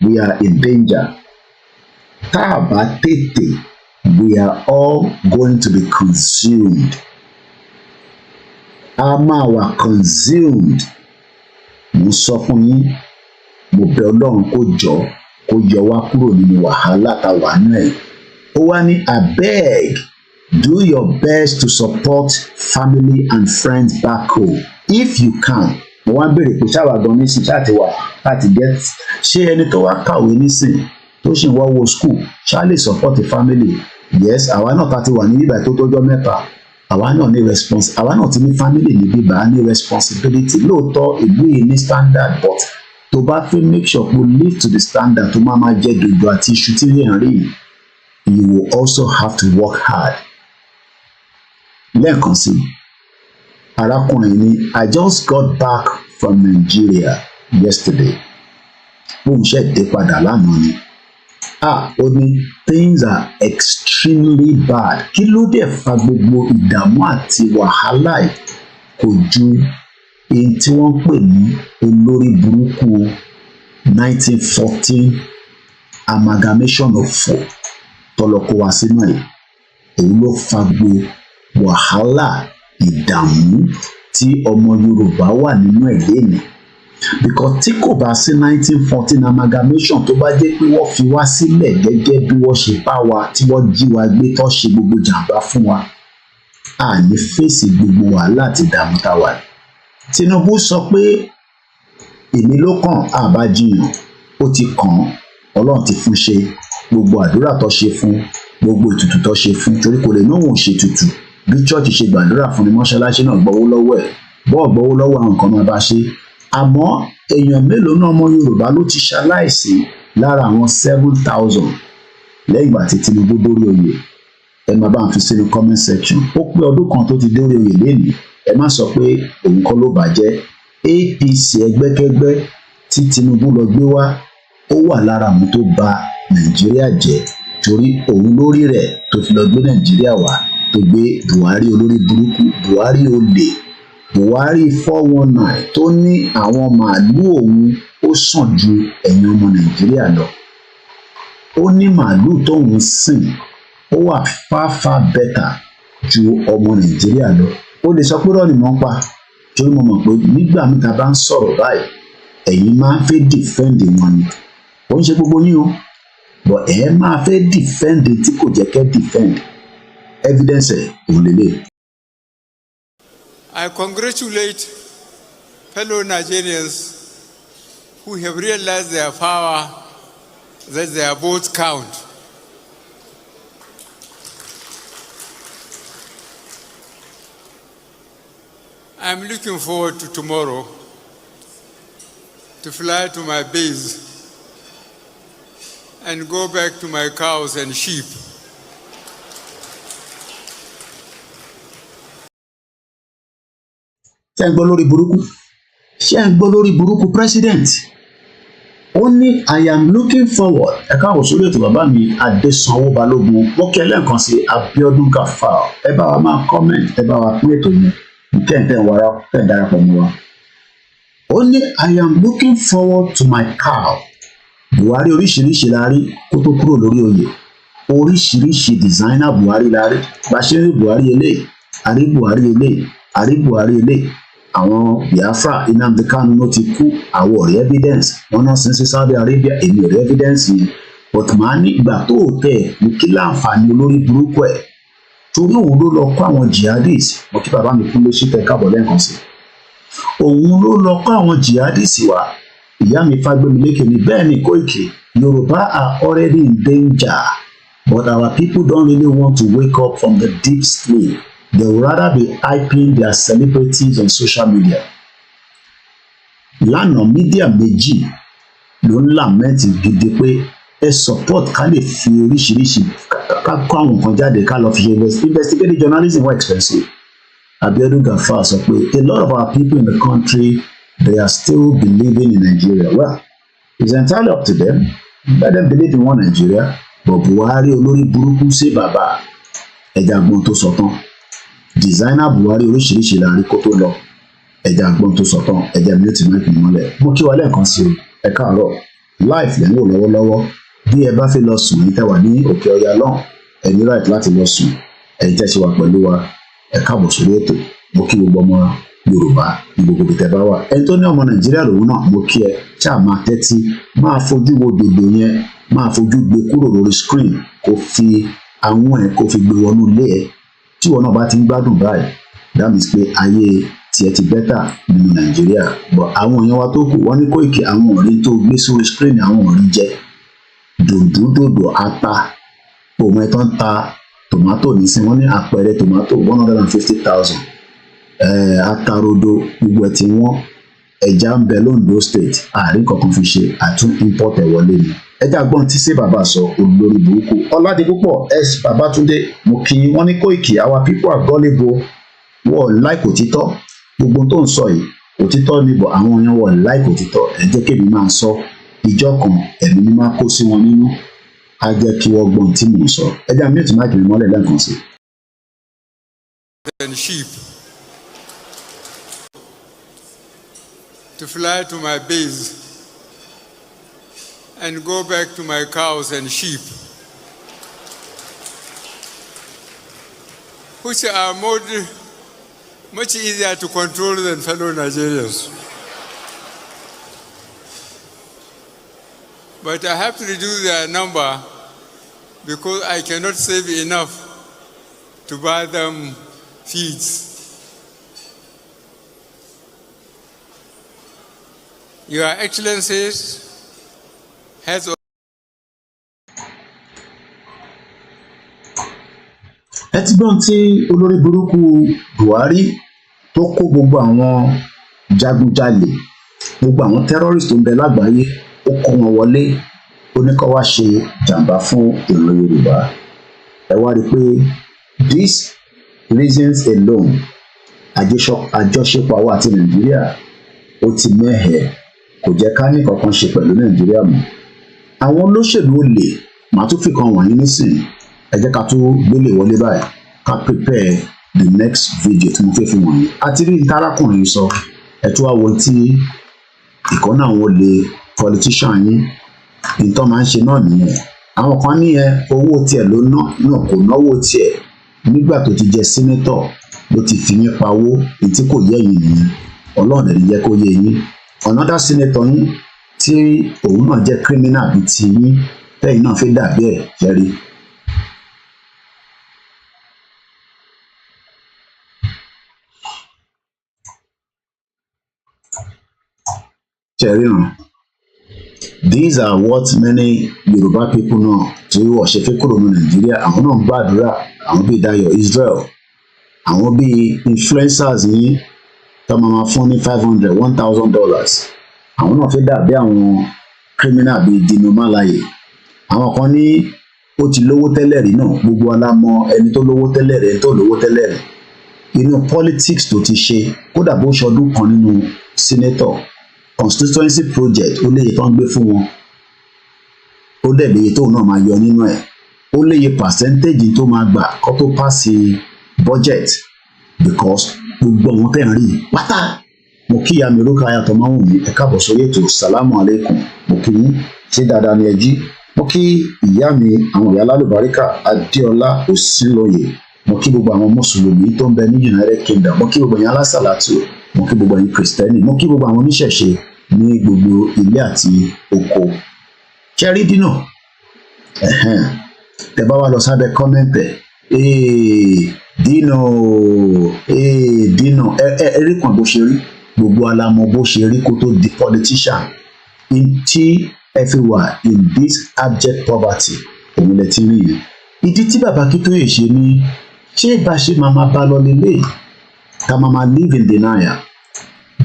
we are in danger tá a bá tètè we are all going to be consumed a máa wà consumed mo sọ fún yín mo bẹ̀ Ọlọ́run kó jọ kó yọ wá kúrò nínú wàhálà tá a wà náà ó wá ní abeg do your best to support family and friends back home if you can mo wá béèrè pé ṣáwa gan ní sí ṣáà ti wà láti get ṣé ẹni tó wá kàwé nísìn tó ṣì ń wá wo school ṣáà lè support the family yes àwa náà ta ti wà ní bíbá tó tọ́jọ́ mẹ́ta àwa náà ní àwa náà ti ní family ní bíbá ní responsibility lóòótọ́ ìlú yìí ní standard but tó bá fẹ́ make sure pé live to the standard tó máa jẹ dòdò àti iṣu tí yẹn rí you will also have to work hard. lẹ́ẹ̀kan sí arákùnrin ni I just got back from Nigeria yesterday bóun ṣe dé padà lánàá ni ó ní things are extremely bad kí ló dé fa gbogbo ìdààmú àti wàhálà yìí kò ju èyí tí wọ́n pè ní olórí burúkú 1914 amalgamation of four tọlọkọ wá sínú ẹ̀ èyí ló fa gbogbo wàhálà ìdààmú tí ọmọ Yorùbá wà nínú ẹ̀ lẹ́yìn because tí kò bá sí 1914 amalgamation tó bá jẹ́ pé wọ́n fi wá sílẹ̀ gẹ́gẹ́ bí wọ́n ṣe bá wa tí wọ́n jí wa gbé tó ṣe gbogbo jàǹbá fún wa a ní fèsì gbogbo wàhálà àti ìdààmú tá a wà. Tinubu sọ pé èmi ló kàn àbájiyàn ó ti kàn Ọlọ́run ti fún ṣe gbogbo àdúrà tó ṣe fún gbogbo ètùtù tó ṣe fún torí kò lè náà wọn ò ṣe ètùtù bí church ṣe gbàdúrà fún ni mọ́ṣáláṣí náà gbowó lọ́wọ́ ẹ̀ bọ́ọ̀ gbowó lọ́wọ́ àwọn kan máa bá ṣe àmọ́ èèyàn mélòó náà ọmọ Yorùbá ló ti ṣaláìsí lára àwọn 7,000 lẹ́yìn ìgbà tí Tinubu dórí oyè ẹ máa bá ń fi sínú comment section ó pé ọdún kan tó ti dórí oyè lénìí ẹ má sọ pé òun kọ́ ló bàjẹ́ APC ẹgbẹ́kẹ́gbẹ́ tí Tinubu lọ gbé wá ó wà lára àwọn tó bà Nàìjíríà jẹ́ torí òun lórí rẹ̀ tó fi lọ gbé Nàìjíríà wá tó gbé Buhari olórí burúkú Buhari olè Buhari 419 tó ní àwọn màálù òun ó sàn ju ẹ̀yin ọmọ Nàìjíríà lọ ó ní màálù tóun sìn ó wà far better ju ọmọ Nàìjíríà lọ ó lè sọ pé rọ́ọ̀nì mọ́ pa torí mo mọ̀ pé nígbà míta bá ń sọ̀rọ̀ báyìí ẹ̀yin máa ń fẹ́ defend wọn ni ó ń ṣe gbogbo yín o but ẹ̀ máa fẹ́ defend tí kò jẹ́ kẹ́ defend evidence ẹ̀ òun lélẹ̀. I congratulate fellow Nigerians who have realized their power, that their votes count. I'm looking forward to tomorrow to fly to my base and go back to my cows and sheep. ṣé ń gbọ́ lórí burúkú president ó ní I am looking forward ẹ káwọ sórí ètò bàbá mi Adésanwó Balógun wọ́n kí ẹlẹ́ǹkan sí Abíọ́dún Gafar ẹ bá wa máa comment ẹ bá wa pín ètò yẹn kẹ́ńtẹ́ wàrà fẹ́ darapọ̀ mọ́ wa ó ní I am looking forward to my cow Buhari oríṣiríṣi la rí kó tó kúrò lórí oyè oríṣiríṣi designer Buhari la rí bá ṣe rí Buhari eléyìí àrí Buhari eléyìí àrí Buhari eléyìí àwọn Biafra Nnamdi Kanu ló ti kú àwọn ọ̀rẹ́ evidence wọn náà sin sí Saudi Arabia èmi ọ̀rẹ́ evidence yẹn but màá ní ìgbà tó tẹ̀ ní kí láǹfààní olórí burúkú ẹ̀ torí òun ló lọ kọ́ àwọn jihadis mo kí bàbá mi kún lé sí tẹ káàbọ̀ lẹ́ẹ̀kan sí òun ló lọ kọ́ àwọn jihadis wa ìyá mi Fagbemilékè ní bẹ́ẹ̀ ni Koiki Yoruba are already in danger but our people don't really want to wake up from the deep sleep. They would rather be hyping their celebrities on social media. Lánàá mídíà méjì ló ń làmẹ́ǹtì gidi pé ẹ support ká lè fi oríṣiríṣi ká kó àwọn nǹkan jáde ká lọ fi ṣe investigative journalism were expensive. Abiodun Gafar sọ pé a lot of our people in the country they are still believing in Nigeria. Well, it's entirely up to them. Let them believe in one Nigeria. But Buhari olórí burúkú sí bàbá ẹja gbọ́n tó sọ tán. Designer Buhari oríṣiríṣi la rí kó tó lọ. Ẹja gbọ́n tó sọ tán. Ẹja mi ó ti máa ń kì í mọ́lẹ̀. Mo kí wa lẹ́ẹ̀kan sí ẹ káàárọ̀. Life lẹ́ ń wò lọ́wọ́lọ́wọ́. Bí ẹ bá fẹ́ lọ sùn ní tẹ́wà ní òkè ọya lọ́hùn, ẹ ní right láti lọ sùn. Ẹ̀yin tẹ́ ṣe wà pẹ̀lú wa. Ẹ káàbọ̀ sórí ètò. Mo kí gbogbo ọmọ Yorùbá ní gbogbo ibi tẹ́ bá wà. Ẹni tó ní ọmọ Nàìjíríà lòun náà mo kí ẹ ṣáà máa tẹ́tí máa fojú wo dòdò yẹn máa fojú gbé kúrò lórí screen kó fi àwọn ẹ̀ kó fi gbé wọnú ilé ẹ̀ tí wọn náà bá ti ń gbádùn báyìí that means pé ayé tiẹ̀ ti bẹ́tà nínú Nàìjíríà but àwọn èèyàn wa tó kù wọ́n ní Koiki àwọn ọ̀rí tó gbé sórí screen àwọn ọ̀rí jẹ dòdò ata òun ẹ̀ tó ń ta tòmátò nísìn wọ́n ní àpẹẹrẹ tòmátò 150,000 atarodo gbogbo ẹ̀ tí wọ́n ẹja ń bẹ l'Ondo state àárín kankan fi ṣe àtún import ẹ̀ wọlé ni ẹja gbọ́n tí ṣé bàbá sọ olórí burúkú Ọládipúpọ̀ s Babátúndé mo kí wọ́n ní Koiki our people are gullible wọ́n láìkò òtítọ́ gbogbo tó ń sọ yìí òtítọ́ níbọ̀ àwọn èèyàn wọ́n láìkò òtítọ́ ẹ jẹ́ kémi máa sọ ìjọ kan ẹ̀mí ni máa kó sí wọn nínú á jẹ́ kí wọ́n gbọ́n tí mò ń sọ ẹja mi ò ti má kiri mọ́lẹ̀ lẹ́ẹ̀kan sí. Sheep to fly to my base and go back to my cows and sheep, which are much easier to control than fellow Nigerians. But I have to reduce their number because I cannot save enough to buy them feeds. Your Excellencies, heads of ẹ ti gbọ́n tí olórí burúkú Buhari tó kó gbogbo àwọn jagunjalè gbogbo àwọn terrorist tó ń bẹ lágbàáyé ó kó wọn wọlé ó ní kó wá ṣe jàǹbá fún ìran Yorùbá ẹ wá rí i pé these reasons alone àjọṣepọ̀ àwa àti Nàìjíríà ó ti mẹ́hẹ̀ẹ́ kò jẹ́ ká ní kankan ṣe pẹ̀lú Nàìjíríà mọ́ àwọn olóṣèlú olè màá tún fi kan wọ̀nyí nísìnyí ẹ jẹ́ ká tún gbélé wọlé báyìí ká prepare the next video tí mo fẹ́ fi wọ̀nyí àti rí ìtarákùnrin yìí sọ ẹ tún wá wo tí ìkànnì àwọn olè politician yín nǹkan máa ń ṣe náà nìyẹn àwọn kan ní owó tiẹ̀ ló ná náà kò náwó tiẹ̀ nígbà tó ti jẹ sínétọ̀ ló ti fi yín pawó èyí tí kò yẹ yín nìyẹn Ọlọ́run ẹ̀rí jẹ́ kó yé yín another senator yín tí òun náà jẹ́ criminal bíi ti yín tẹ́yìn náà fi dàbí ẹ̀ jẹ́rí. Ṣẹ̀ríran these are what many Yoruba people know tí wọ́n ṣe fẹ́ kúrò ní Nàìjíríà àwọn náà ń gbàdúrà àwọn bíi Dayo Israel àwọn bíi influencers yín tó máa fún ní $500 $1,000 àwọn náà fẹ́ dàbí àwọn criminal bíi Dino Malaye àwọn kan ní ó ti lówó tẹ́lẹ̀ rí náà gbogbo wa la mọ̀ ẹni tó lówó tẹ́lẹ̀ rí ẹni tó lówó tẹ́lẹ̀ rí inú politics tó ti ṣe kódà bó ṣọdún kan nínú senator constituency project ó léye tó ń gbé fún wọn ó dẹ̀ léye tóun náà máa yọ nínú ẹ̀ ó léye percentage tó máa gbà kó tó pass budget because gbogbo àwọn tẹ̀ ń rí pátá mo kí ìyá mi olókà ayàtọ̀ máa ń wù mí ẹ káàbọ̀ sórí ètò sàlámù aleikum mo kí yín ṣé dáadáa ni ẹ jí mo kí ìyá mi àwọn ìyá lálùbáríkà Adéọlá Òsínlóye mo kí gbogbo àwọn mùsùlùmí tó ń bẹ ní United Kingdom mo kí gbogbo yín alásàlátù mo kí gbogbo yín kristẹni mo kí gbogbo àwọn oníṣẹ̀ṣe ní gbogbo ilé àti oko kẹrí dínà tẹ bá wà lọ sábẹ́ kọmẹǹtì dínà rí kan bó ṣe rí gbogbo alamọ bó ṣe rí kó tó di politician tí ẹ fi wà in this abject poverty òun lẹ ti rí yẹn ìdí tí bàbá Akíntóyè ṣe ní ṣé bá ṣe máa bá lọ lélẹ̀ ká máa live in denial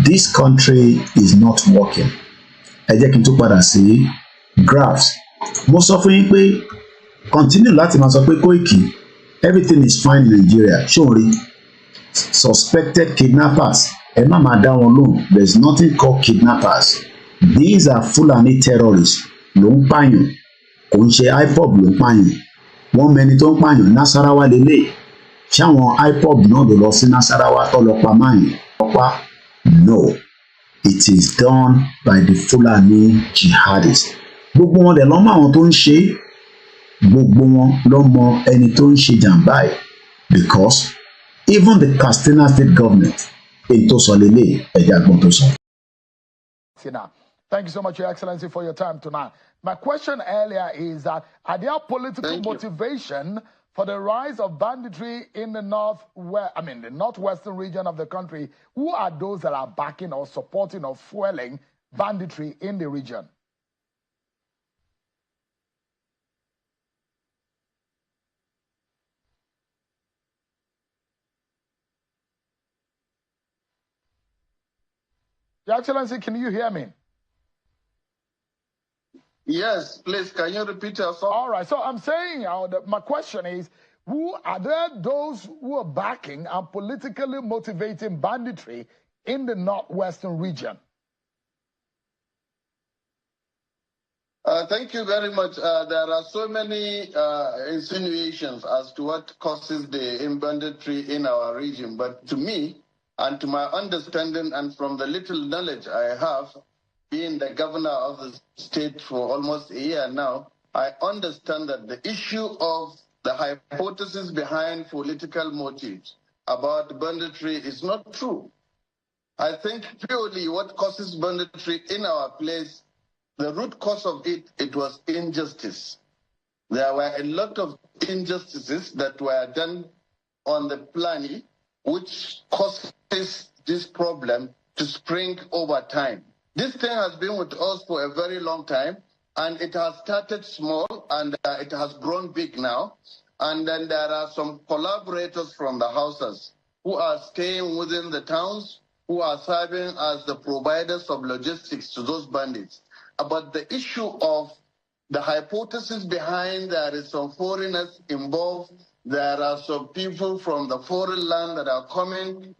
this country is not working ẹ jẹ́ kí n tún padà sí graphs mo sọ fún yín pé continue láti máa sọ pé Koiki everything is fine in Nigeria ṣóòrí suspected kidnappers ẹ má máa dá wọn lóhùn there is nothing called kidnappers these are Fulani terrorists ló ń pààyàn kò ń ṣe IPOB ló ń pààyàn wọ́n mẹni tó ń pààyàn Nasarawa lélẹ̀ ṣáwọn IPOB náà ló lọ sí Nasarawa tó lọ pa máyìn ọpá no it is done by the Fulani jihadists gbogbo wọn dẹ̀ ló mọ àwọn tó ń ṣe gbogbo wọn ló mọ ẹni tó ń ṣe jàǹbá ẹ̀ because even the Katsina state government èyí tó sọ lélẹ̀ ẹ̀jẹ̀ àgbọ̀n tó sọ. Thank you so much, Your Excellency, for your time tonight. My question earlier is that are there political motivation for the rise of banditry in the the northwestern region of the country? Who are those that are backing or supporting or fueling banditry in the region? Your Excellency, can you hear me? Yes, please, can you repeat yourself? All right, so I'm saying, my question is, who are there those who are backing and politically motivating banditry in the northwestern region? Thank you very much. There are so many insinuations as to what causes the banditry in our region, but to me, and to my understanding and from the little knowledge I have, being the governor of the state for almost a year now, I understand that the issue of the hypothesis behind political motives about banditry is not true. I think purely what causes banditry in our place, the root cause of it was injustice. There were a lot of injustices that were done on the planet, which causes this problem to spring over time. This thing has been with us for a very long time, and it has started small, and it has grown big now. And then there are some collaborators from the houses who are staying within the towns, who are serving as the providers of logistics to those bandits. But the issue of the hypothesis behind there is some foreigners involved, there are some people from the foreign land that are coming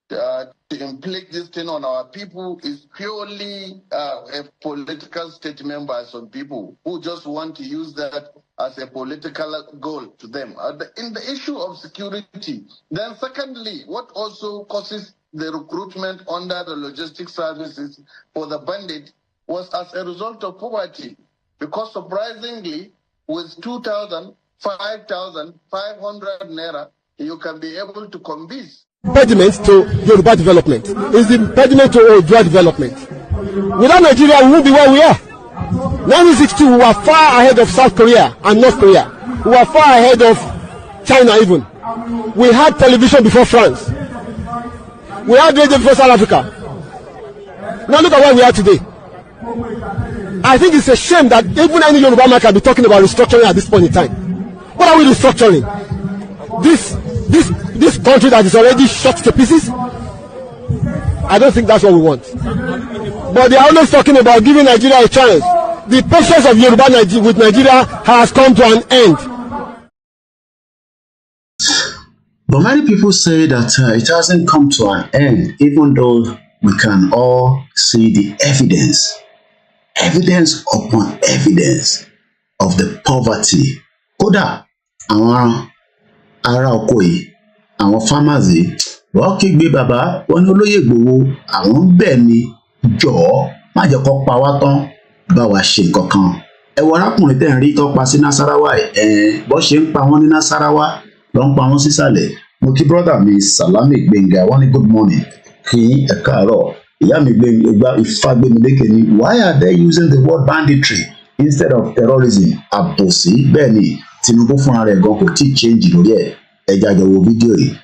to inflict this thing on our people is purely a political statement by some people who just want to use that as a political goal to them. In the issue of security, then secondly, what also causes the recruitment under the logistics services for the bandit was as a result of poverty. Because surprisingly, with 2,000, 5,500 naira, you can be able to convince. Impediment to Yoruba development is the impediment to Odua development. Without Nigeria, we won't be where we are. 1962, we were far ahead of South Korea and North Korea. We were far ahead of China even. We had television before France. We had radio before South Africa. Now look at where we are today. I think it's a shame that even any Yoruba man can be talking about restructuring at this point in time. What are we restructuring? This country that is already shot to pieces? I don't think that's what we want. But they are always talking about giving Nigeria a chance. The patience of Yoruba with Nigeria has come to an end. But many people say that it hasn't come to an end, even though we can all see the evidence upon evidence of the poverty. Kódà àwọn ará oko yìí, àwọn farmers yìí, wọ́n kígbe bàbá, wọ́n ní olóyè Ìgbòho, àwọn ń bẹ̀ ni jọ̀ọ́ má jẹ́ kó pa wá tán, bá wa ṣe nǹkan kan. Ẹ wo arákùnrin tẹ́ ń rí tó pa sí Nasarawa ẹ̀ bó ṣe ń pa wọ́n ní Nasarawa ló ń pa wọ́n sísàlẹ̀. Mo kí brother mi Salami Gbenga, wọ́n ní good morning, kí ẹ káàárọ̀. Ìyá mi Ifágbémilékè ni, why are they using the word banditry instead of terrorism? Àbòsí bẹ́ẹ̀ ni Tinubu fúnra rẹ̀ gan kò tí change lórí ẹ̀. Ẹ jàjọ wo fídíò yìí.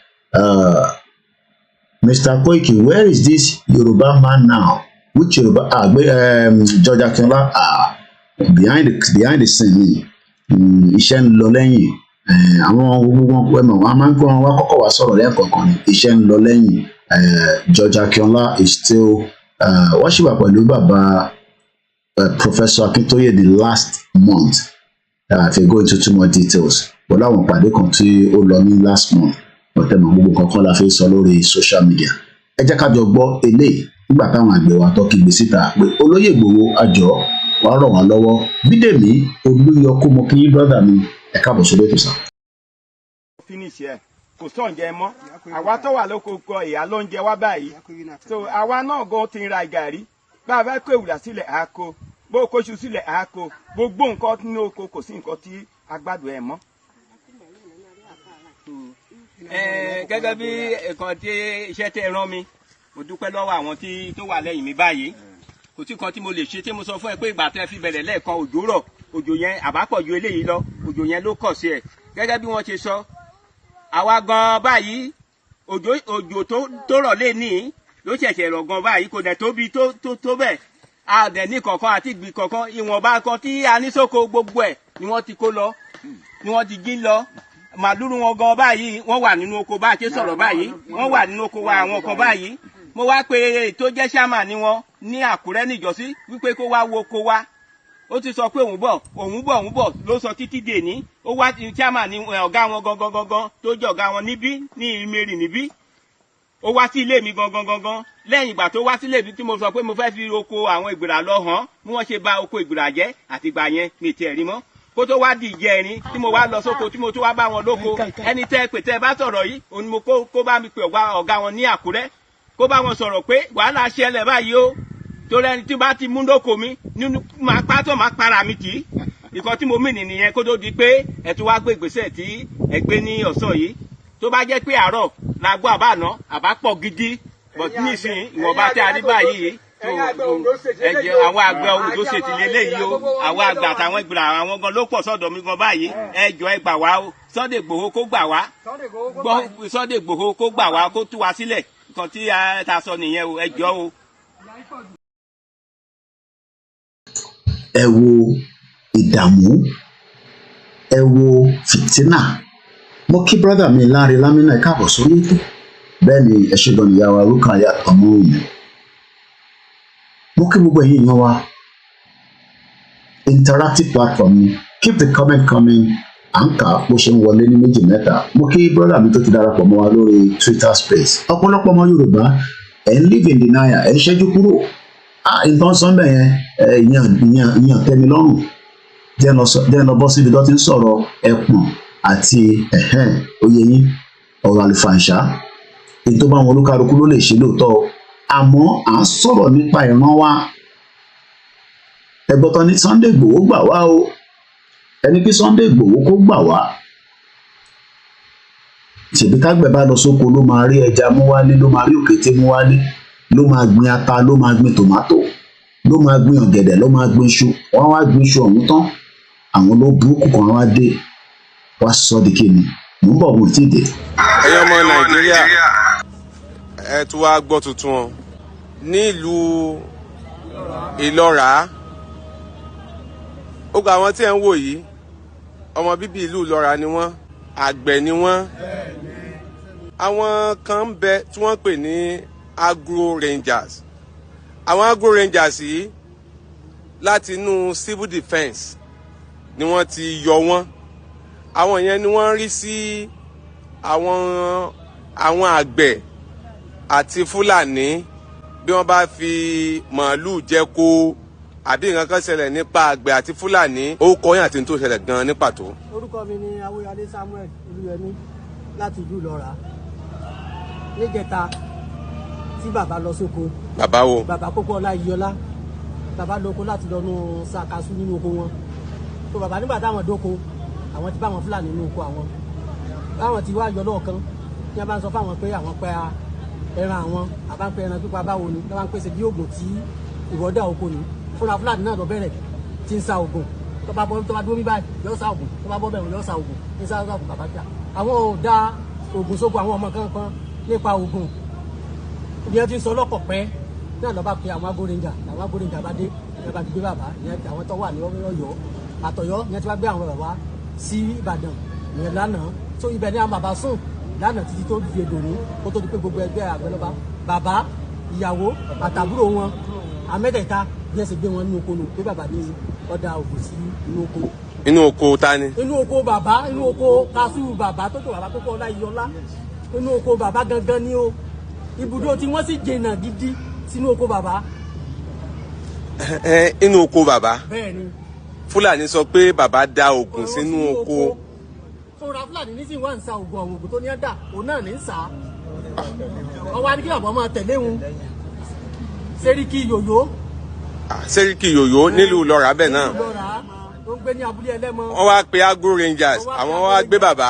Mr. Koiki, where is this Yoruba man now? Which Yoruba? George Akinola, behind the scene ni iṣẹ́ ń lọ lẹ́yìn. Àwọn gbogbo wọn máa ń kọ́ wọn wá kọ́kọ́ wá sọ̀rọ̀ lẹ́ẹ̀kọ̀ọ̀kan ni iṣẹ́ ń lọ lẹ́yìn. George Akinola is still wọ́n ṣì wà pẹ̀lú bàbá Professor Akintoye the last month. If you go into too much details, but láwọn pàdé kan tí ó lọ ní last month, but ẹ̀mọ̀ gbogbo kankan la fi sọ lórí social media. Ẹ jẹ́ ká jọ gbọ́ eléyìí nígbà táwọn àgbẹ̀ wa tó kígbe síta pé olóyè Ìgbòho àjọ wàá ràn wá lọ́wọ́. Bídèmí Olúyọkó mo kí yín brọ́dà mi ẹ káàbọ̀ sórí ètò sàn. Finish ẹ kò sọ̀njẹ mọ́ àwa tó wà lóko kọ ìyá ló ń jẹ wá báyìí so àwa náà gan ti ń ra gàrí bá a bá kó ìwúrà sílẹ̀ àákó bó kóṣù sílẹ̀ àákó gbogbo nǹkan nínú oko kò sí nǹkan tí agbádùn ẹ̀ mọ́. Gẹ́gẹ́ bí nǹkan tí iṣẹ́ tẹ́ rán mi mo dúpẹ́ lọ́wọ́ àwọn tí tó wà lẹ́yìn mi báyìí kò sí kan tí mo lè ṣe tí mo sọ fún ẹ pé ìgbà tẹ́ fi bẹ̀rẹ̀ lẹ́ẹ̀kan òjò rọ̀ òjò yẹn àbápọ̀ ju eléyìí lọ òjò yẹn ló kọ̀ sí ẹ̀ gẹ́gẹ́ bí wọ́n ṣe sọ àwa gan báyìí òjò tó rọ̀ lé ní ló ṣẹ̀ṣẹ̀ rọ̀ gan báyìí kò dẹ̀ tóbi tó bẹ́ẹ̀ a dẹ̀ ní kankan àti ìgbì kankan ìwọ̀nba kan tí a ní sóko gbogbo ẹ̀ ni wọ́n ti kó lọ ni wọ́n ti jí lọ màlúrú wọn gan báyìí wọ́n wà nínú oko bá a ṣe sọ̀rọ̀ báyìí wọ́n wà nínú oko wa àwọn kan báyìí mo wá pé tó jẹ́ ṣáàmà ni wọ́n ní Àkúrẹ́ níjọ́sí wípé kó wá wo oko wa ó ti sọ pé òun bọ̀ ló sọ títí dè ní ó wá chairman ní ọ̀gá wọn gangan tó jẹ́ ọ̀gá wọn níbí ní ìmẹ̀rì níbí ó wá sí ilé mi gangan lẹ́yìn ìgbà tó wá sí ilé mi tí mo sọ pé mo fẹ́ fi oko àwọn ìgbìrà lọ hàn bí wọ́n ṣe bà oko ìgbìrà jẹ́ àtìgbà yẹn mi tiẹ̀ rí mọ́ kó tó wá di ìjẹrin tí mo wá lọ sóko tí mo tó wá bá wọn lóko ẹni tẹ́ pè tẹ́ bá sọ̀rọ̀ yìí òun ni mo kó bá mi pè ọ̀gá wọn ní Àkúrẹ́ kó bá wọn sọ̀rọ̀ pé wàhálà ṣẹlẹ̀ báyìí o torí ẹni tí bá ti mú lóko mi nínú máa pátọ́ máa para mi kì í ìkan tí mo mì nìyẹn kó tó di pé ẹ tún wá gbé ìgbésẹ̀ tí ẹ gbé ní ọ̀sán yìí tó bá jẹ́ pé àárọ̀ la gbọ́ àbáná àbá pọ̀ gidi but nísìnyí ìwọ̀nba tí a rí báyìí ẹ̀jẹ̀ àwọn àgbẹ̀ Oǹdó ṣètì lélẹ́yìí o àwọn àgbà àtàwọn ìgbìrà àwọn gan ló pọ̀ sọ́dọ̀ mi gan báyìí ẹ jọ̀ọ́ ẹ gbà wá o Sunday Igboho kó gbà wá Sunday Igboho kó gbà wá kó tú wa sílẹ̀ nǹkan tí a sọ nìyẹn o ẹ jọ̀ọ́ o. Ẹ wo ìdààmú ẹ wo fìtínà mo kí brọ́dà mi Láre Lámínà ẹ káàbọ̀ sórí ètò bẹ́ẹ̀ ni ẹ ṣe gan ìyàwó Rúkàyà Ọmọwùmí mo kí gbogbo ẹ̀yin yan wa interactive platform ni keep the comment coming à ń kà á bó ṣe ń wọlé ní méjì mẹ́ta mo kí brọ́dà mi tó ti darapọ̀ mọ́ wa lórí Twitter space ọ̀pọ̀lọpọ̀ ọmọ Yorùbá ẹ̀ ń live in denial ẹ̀ ń ṣẹ́jú kúrò nǹkan sọ́ndà yẹn ìyàn tẹ́mi lọ́rùn jẹ́ lọ bọ́ síbi tó ti ń sọ̀rọ̀ ẹ̀pọ̀n àti oyè yín ọ̀rọ̀ àlùfàǹṣá èyí tó bá wọn olúkálukú ló lè ṣe lóòótọ́ àmọ́ à ń sọ̀rọ̀ nípa ìran wa ẹ̀gbọ́tọ̀ ní Sunday Igboho gbà wá o ẹni kí Sunday Igboho kó gbà wá ṣèbí tágbẹ̀ bá lọ sóko ló máa rí ẹja mú wálé ló máa rí òkété mú wálé ló máa gbin ata ló máa gbin tòmátò ló máa gbin ọ̀gẹ̀dẹ̀ ló máa gbin iṣu wọ́n wá gbin iṣu ọ̀hún tán àwọn ló burúkú kan wá dé wá sọ di kíni mò ń bọ̀ mo ti dé. ẹ̀yin ọmọ Nàìjíríà ẹ tún wá gbọ́ tuntun nílùú Ìlọ́ra ó gba àwọn tí ẹ ń wò yìí ọmọ bíbí ìlú Ìlọ́ra ni wọ́n àgbẹ̀ ni wọ́n àwọn kan ń bẹ tí wọ́n pè ní agro rangers àwọn agro rangers yìí láti inú civil defence ni wọ́n ti yọ wọ́n àwọn yẹn ni wọ́n rí sí àwọn àgbẹ̀ àti Fúlàní bí wọ́n bá fi màálù jẹko àbí nǹkan kan ṣẹlẹ̀ nípa àgbẹ̀ àti Fúlàní ó kọ́ yín àti ní tó ṣẹlẹ̀ gan-an ní pàtó. orúkọ mi ni Awóyalé Samuel Olúyẹmí láti ìlú Ìlọ́ra níjẹta tí bàbá lọ sóko. bàbá wo. bàbá Pópóọlá Iyọlá bàbá lóko láti lọ nu ṣàkàṣù nínú oko wọn tó bàbá nígbà táwọn dóko àwọn ti bá wọn Fúlàní nínú oko àwọn báwọn ti wá yọ lọ́ọ̀kan ní a bá ń sọ fáwọn pé àwọn pẹ́ ẹran àwọn àbá ń pẹ́ ẹran pípa báwo ni wọ́n bá ń pèsè bí oògùn tí ìwọ́dà oko ni fúnra Fúlàní náà lọ bẹ̀rẹ̀ tí ń sa oògùn tó bá dúró bí báyìí yóò sa oògùn tó bá bọ́ bẹ̀rù yóò sa oògùn ní sa oògùn bàbá jà àwọn ò da oògùn sóko àwọn ọmọ kankan nípa oògùn ìyẹn ti ń sọ lọ́pọ̀ pẹ́ náà lọ́ba pe àwọn agbórinjà bá dé ìyẹn bá ti gbé bàbá ìyẹn àwọn tó wà ní Ọ̀yọ́ àtọ̀yọ́ ìyẹn ti wá gbé àwọn bàbá sí Ìbàdàn ìyẹn lánàá tó ibẹ̀ ní àwọn bàbá sùn lánàá títí tó fi èdò ní kó tó di pé gbogbo ẹgbẹ́ àgbẹ̀lọ́ba bàbá ìyàwó àtàbúrò wọn àmẹ́tẹ̀ẹ̀ta bí ẹ ṣe gbé wọn nínú oko nù pé bàbá ní ọ̀dà òkú sí inú oko. Inú oko ta ni? Inú oko bàbá, inú oko kaṣú bàbá tó tó bàbá tó kọ́ ọlá iyọlá. Inú oko bàbá gangan ni o. Ibùdó tí wọ́n sì jìnnà gidi sínú oko bàbá. Inú oko bàbá. Bẹ́ẹ̀ni. Fúlàní sọ pé bàbá da oògùn sínú oko. Fúnra Fúlàní ní sì wá ń sa oògùn àwọn oògùn tó ní ẹ̀dá òun náà ní ń sá. Ọwọ́ adé kí bàbá máa tẹ̀lé wọn. Sẹ́ríkì yòyó. Sẹ́ríkì yòyó nílùú lọ́ra bẹ́ẹ̀ náà. Tó ń gbé ní abúlé ẹlẹ́mọ. Wọ́n wá pe agro rangers àwọn wá gbé bàbá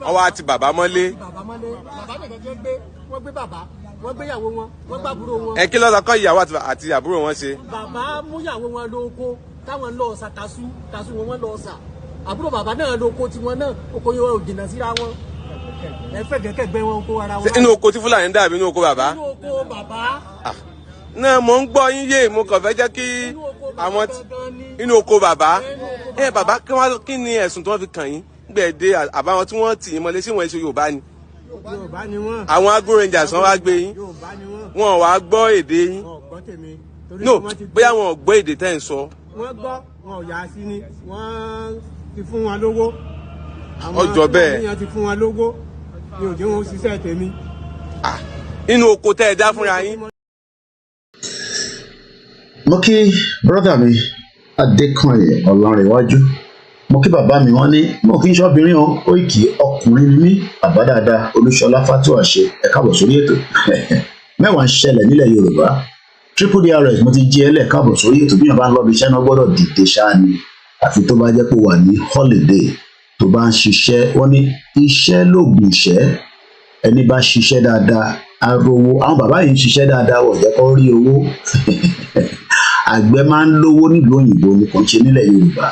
wọ́n wá ti bàbá mọ́lé. Bàbá nìkan jẹ́ gbé wọ́n gbé bàbá wọ́n gbé ìyàwó wọn wọ́n gbàbúrò wọn. Kí lọ́dọ̀ kọ́ ìyàwó àti àbúrò wọn ṣe. Bàbá mú ìyàwó wọn lóko táwọn lọ ọ̀sà kaṣú wọn lọ ọ̀sà àbúrò bàbá náà lóko tiwọn náà oko yẹn ò jìnnà síra wọn ẹ fẹ́ gẹ́gẹ́ wọn oko ara wọn. Inú oko tí Fúlàní dàbí inú oko bàbá. Inú oko bàbá. Náà mò ń gbọ́ yín yé mo kàn fẹ́ jẹ́ kí àwọn inú oko bàbá bàbá kí ni ẹ̀sùn tí wọ́n fi kàn yín gbẹ̀dẹ̀ àbáwọn tí wọ́n tì yín mọ́lé sí wọn èso Yorùbá ni. Yorùbá ni wọ́n. Àwọn agro rangers wọ́n wá gbé yín wọn ò wá gbọ́ èdè yín. No bóyá wọn ò gbọ́ èdè tẹ́ ń sọ. Wọ́n gbọ́ wọn ò yà á sí ni wọ́n ti fún wọn lówó. Ọjọ́ bẹ́ẹ̀. Àwọn èèyàn ti fún wọn lówó ni òjò wọn ṣiṣẹ́ tèmi. Inú oko tẹ́ ẹ dá fúnra yín. Mo kí brọ́dà mi Adékànyè Ọlọ́rẹ̀wájú mo kí bàbá mi wọ́n ní mo kí n ṣọ́bìnrin o Koiki ọkùnrin ni mí bàbá dáadáa Olúṣọlá Fátúàṣe ẹ káàbọ̀ sórí ètò mẹ́wàá ń ṣẹlẹ̀ nílẹ̀ Yorùbá triple DRS mo ti jí ẹlẹ́ káàbọ̀ sórí ètò bí wọ́n bá ń lọ́bi iṣẹ́ náà gbọ́dọ̀ dìde ṣáá ni àfi tó bá jẹ́ pé wà ní holiday tó bá ń ṣiṣẹ́ wọ́n ní iṣẹ́ lóògùn ìṣẹ́ ẹni bá ṣiṣẹ́ dáadáa arówó àwọn bàbá yìí ń ṣiṣẹ́ dáadáa wọ̀ jẹ́ kó rí owó àgbẹ̀ máa ń lówó nílùú òyìnbó ní kàn ṣe nílẹ̀ Yorùbá.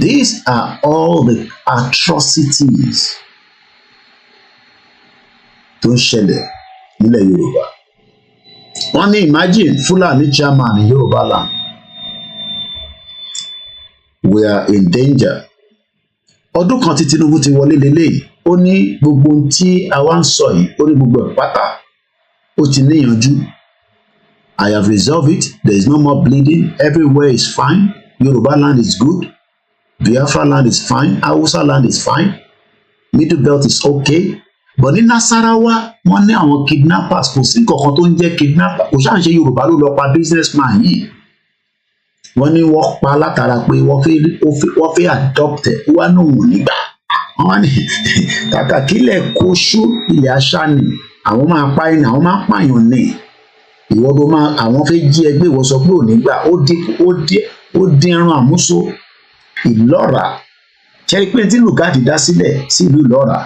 These are all the atrocities tó ń ṣẹlẹ̀ nílẹ̀ Yorùbá. Wọ́n ní imagine Fulani chairman ní Yorùbá land. We are in danger. Ọdún kan tí Tinubu ti wọlé lélẹ́yìí ó ní gbogbo ohun tí àwa ń sọ yìí ó ní gbogbo ẹ̀ pátá ó ti níyànjú. I have resolved it. There is no more bleeding. Everywhere is fine. Yoruba land is good. Biafra land is fine. Hausa land is fine. Middle belt is okay. But ní Nasarawa, wọ́n ní àwọn kidnappers kò sí nǹkan tó ń jẹ́ kidnapper. Kò ṣáà ń ṣe Yorùbá ló lọ pa businessman yìí. Wọ́n ní wọ́n pa látara pé wọ́n fẹ́ adopt ẹ̀. Wọ́n náà wò nígbà. Wọ́n ní kàkà kílẹ̀ kóṣù ilẹ̀ àṣà ni. Àwọn máa pa ẹni, àwọn máa pààyàn ní. Ìwọ tó máa àwọn fẹ́ jí ẹgbẹ́ ìwọ sọ pé ò ní gbà ó dín ẹran àmúso Ìlọ́ra ṣẹ́rí pé tí Lùgádì dá sílẹ̀ sí ìlú Ìlọ́ra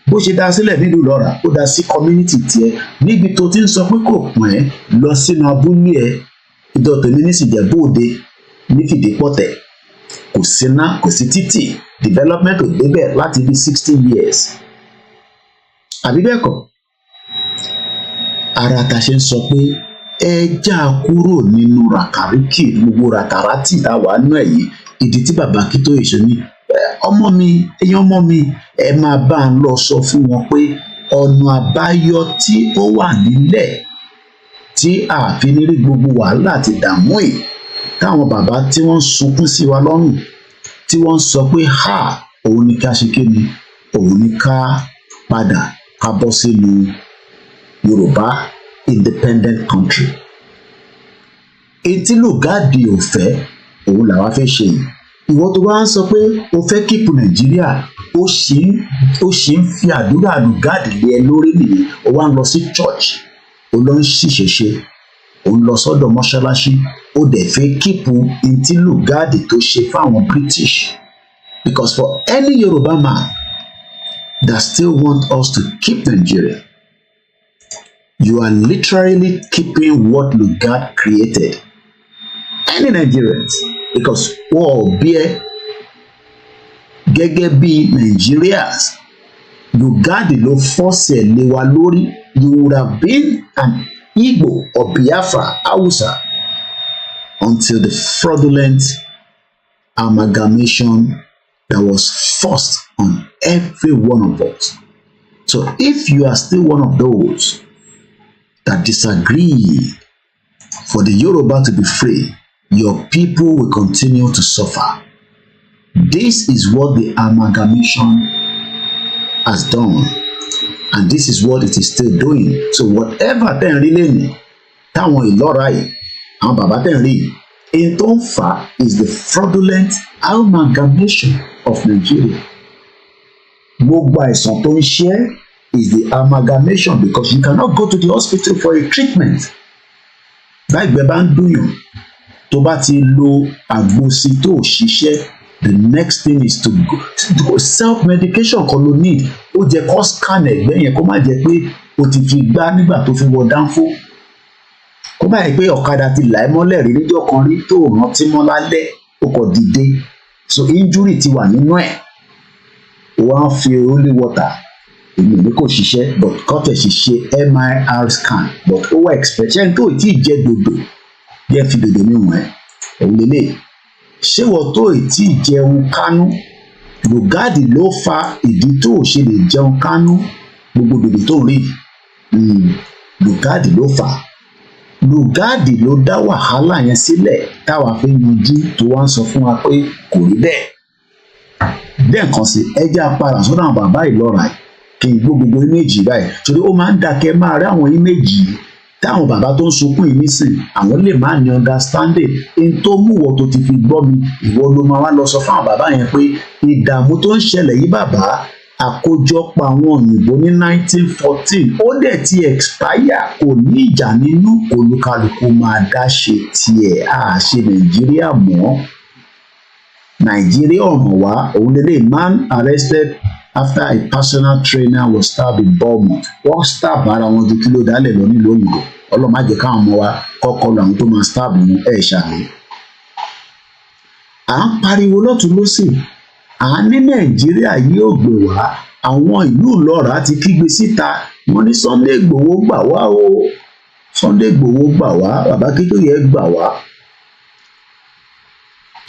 bó ṣe dá sílẹ̀ nílùú Ìlọ́ra ó dá sí community tiẹ̀ níbi tó ti ń sọ pé kò pọ́n ẹ́ lọ sínú abúlé ẹ̀ ìdọ̀tẹ̀mí ní Ìjẹ̀bú-Òde ní Fìdípọ̀tẹ̀ kò síná kò sí títì development ò débẹ̀ láti bí 60 years àbí bẹ́ẹ̀ kọ́ ara ta ṣe ń sọ pé ẹ já kúrò nínú ràkàríkì gbogbo ràkàràtì tá a wà nínú ẹ yìí ìdí tí bàbá Akíntóyè ṣe ní ọmọ mi èèyàn ọmọ mi ẹ máa bá ń lọ sọ fún wọn pé ọ̀nà àbáyọ tí ó wà nílẹ̀ tí ààfin rí gbogbo wàhálà àti ìdààmú yìí táwọn bàbá tí wọ́n ń sunkún sí wa lọ́rùn tí wọ́n ń sọ pé òun ni ká ṣe kéde òun ni ká padà ká bọ́ sínú Yorùbá independent country. Etí Lùgádì ò fẹ́ òun làwa fẹ́ ṣe yìí. Ìwọ tó bá ń sọ pé o fẹ́ kíkù Nàìjíríà ó ṣì ń fi àdúrà Lùgádì lé ẹ lórí nìyẹn o wá ń lọ sí church o lọ ń ṣìṣẹ̀ṣe o ń lọ sọ́dọ̀ mọ́ṣáláṣí o dẹ̀ fẹ́ kíkù etí Lùgádì tó ṣe fáwọn British because for any Yoruba man that still want us to keep Nigeria you are literally keeping what Lugard created. Any Nigerians, because wọ́n bí ẹ gẹ́gẹ́ bí Nigerians, Lugard ló force ẹ̀ lé wa lórí. You would have been an Igbo or Biafra Hausa until the fraudulent amalgamation that was forced on every one of us. So if you are still one of those that disagree for the Yoruba to be free, your people will continue to suffer. This is what the amalgamation has done, and this is what it is still doing. So whatever ten really táwọn ìlọ́ra yìí, àwọn bàbá ten rí, in tó ń fà is the fraudulent amalgamation of Nigeria. Gbogbo àìsàn tó ń ṣe is the amalgamation, because you cannot go to the hospital for a treatment. Láìgbẹ́ bá ń dùnyàn, tó bá ti lo àgbo sí tó ṣiṣẹ́, the next thing is to go self-medication kan ló need. Ó jẹ́ kó scan ẹ̀gbẹ́ yẹn kó má jẹ́ pé o ti fi gbá nígbà tó fi wọ dánfó. Kó má yẹ pé ọ̀kadà ti là ẹ́ mọ́lẹ̀ rí níjọ́ kan rí tó rántí mọ́ lálẹ́ ó kọ̀ dìde. So injury ti wà nínú ẹ̀. Ó wá ń fi holy water. Èmi ní kò ṣiṣẹ́, but kọ́tẹ̀ ṣiṣẹ́ MIR scan, but ó wá expectation tó tí ì jẹ́ dòdò. Yẹ fi dòdò níwọ̀n ẹ̀. Òun lélẹ̀. Ṣé wọ́n tó tí ì jẹun kánú? Lùgádì ló fa ìdí tó ṣe lè jẹun kánú. Gbogbo dòdò tó rí. Lùgádì ló fà. Lùgádì ló dá wàhálà yẹn sílẹ̀ táwa fi yanjú tó wá ń sọ fún wa pé kò rí bẹ́ẹ̀. Bẹ́ẹ̀ kan sí ẹjẹ́ apara sọ́dọ̀ àwọn bàbá ìlọ́ra yìí kí n gbọ́ gbogbo íméèjì báyìí torí ó máa ń dákẹ́ máa rí àwọn íméèjì yìí táwọn bàbá tó ń sunkún yìí nísìn àwọn lè má ní understanding in tó mú wọ tó ti fi gbọ́ mi ìwọ ló máa wá lọ sọ fún àwọn bàbá yẹn pé ìdààmú tó ń ṣẹlẹ̀ yìí bàbá àkójọpọ̀ àwọn òyìnbó ní 1914 ó dẹ̀ ti expire kò ní ìjà nínú olúkálùkù máa dá ṣe tiẹ̀ àṣẹ Nàìjíríà mọ́ Nàìjíríà ọ̀nà wá òun lélẹ̀ man arrested after a personal trainer was stabbed in Bournemouth. Wọ́n stab ara wọn ju kí ló dálẹ̀ lọ nílùú òyìnbó. Ọlọ́run má jẹ́ káwọn ọmọ wa kọ́kọ́ lọ àwọn tó máa stab ní ṣàlẹ̀. À ń pariwo lọ́tún lọ́sì. À ní Nàìjíríà yóò gbé wá. Àwọn ìlú ìlọ́ra ti kígbe síta. Wọ́n ní Sunday Igboho gbà wá o. Sunday Igboho gbà wá. Bàbá Akíntóyè gbà wá.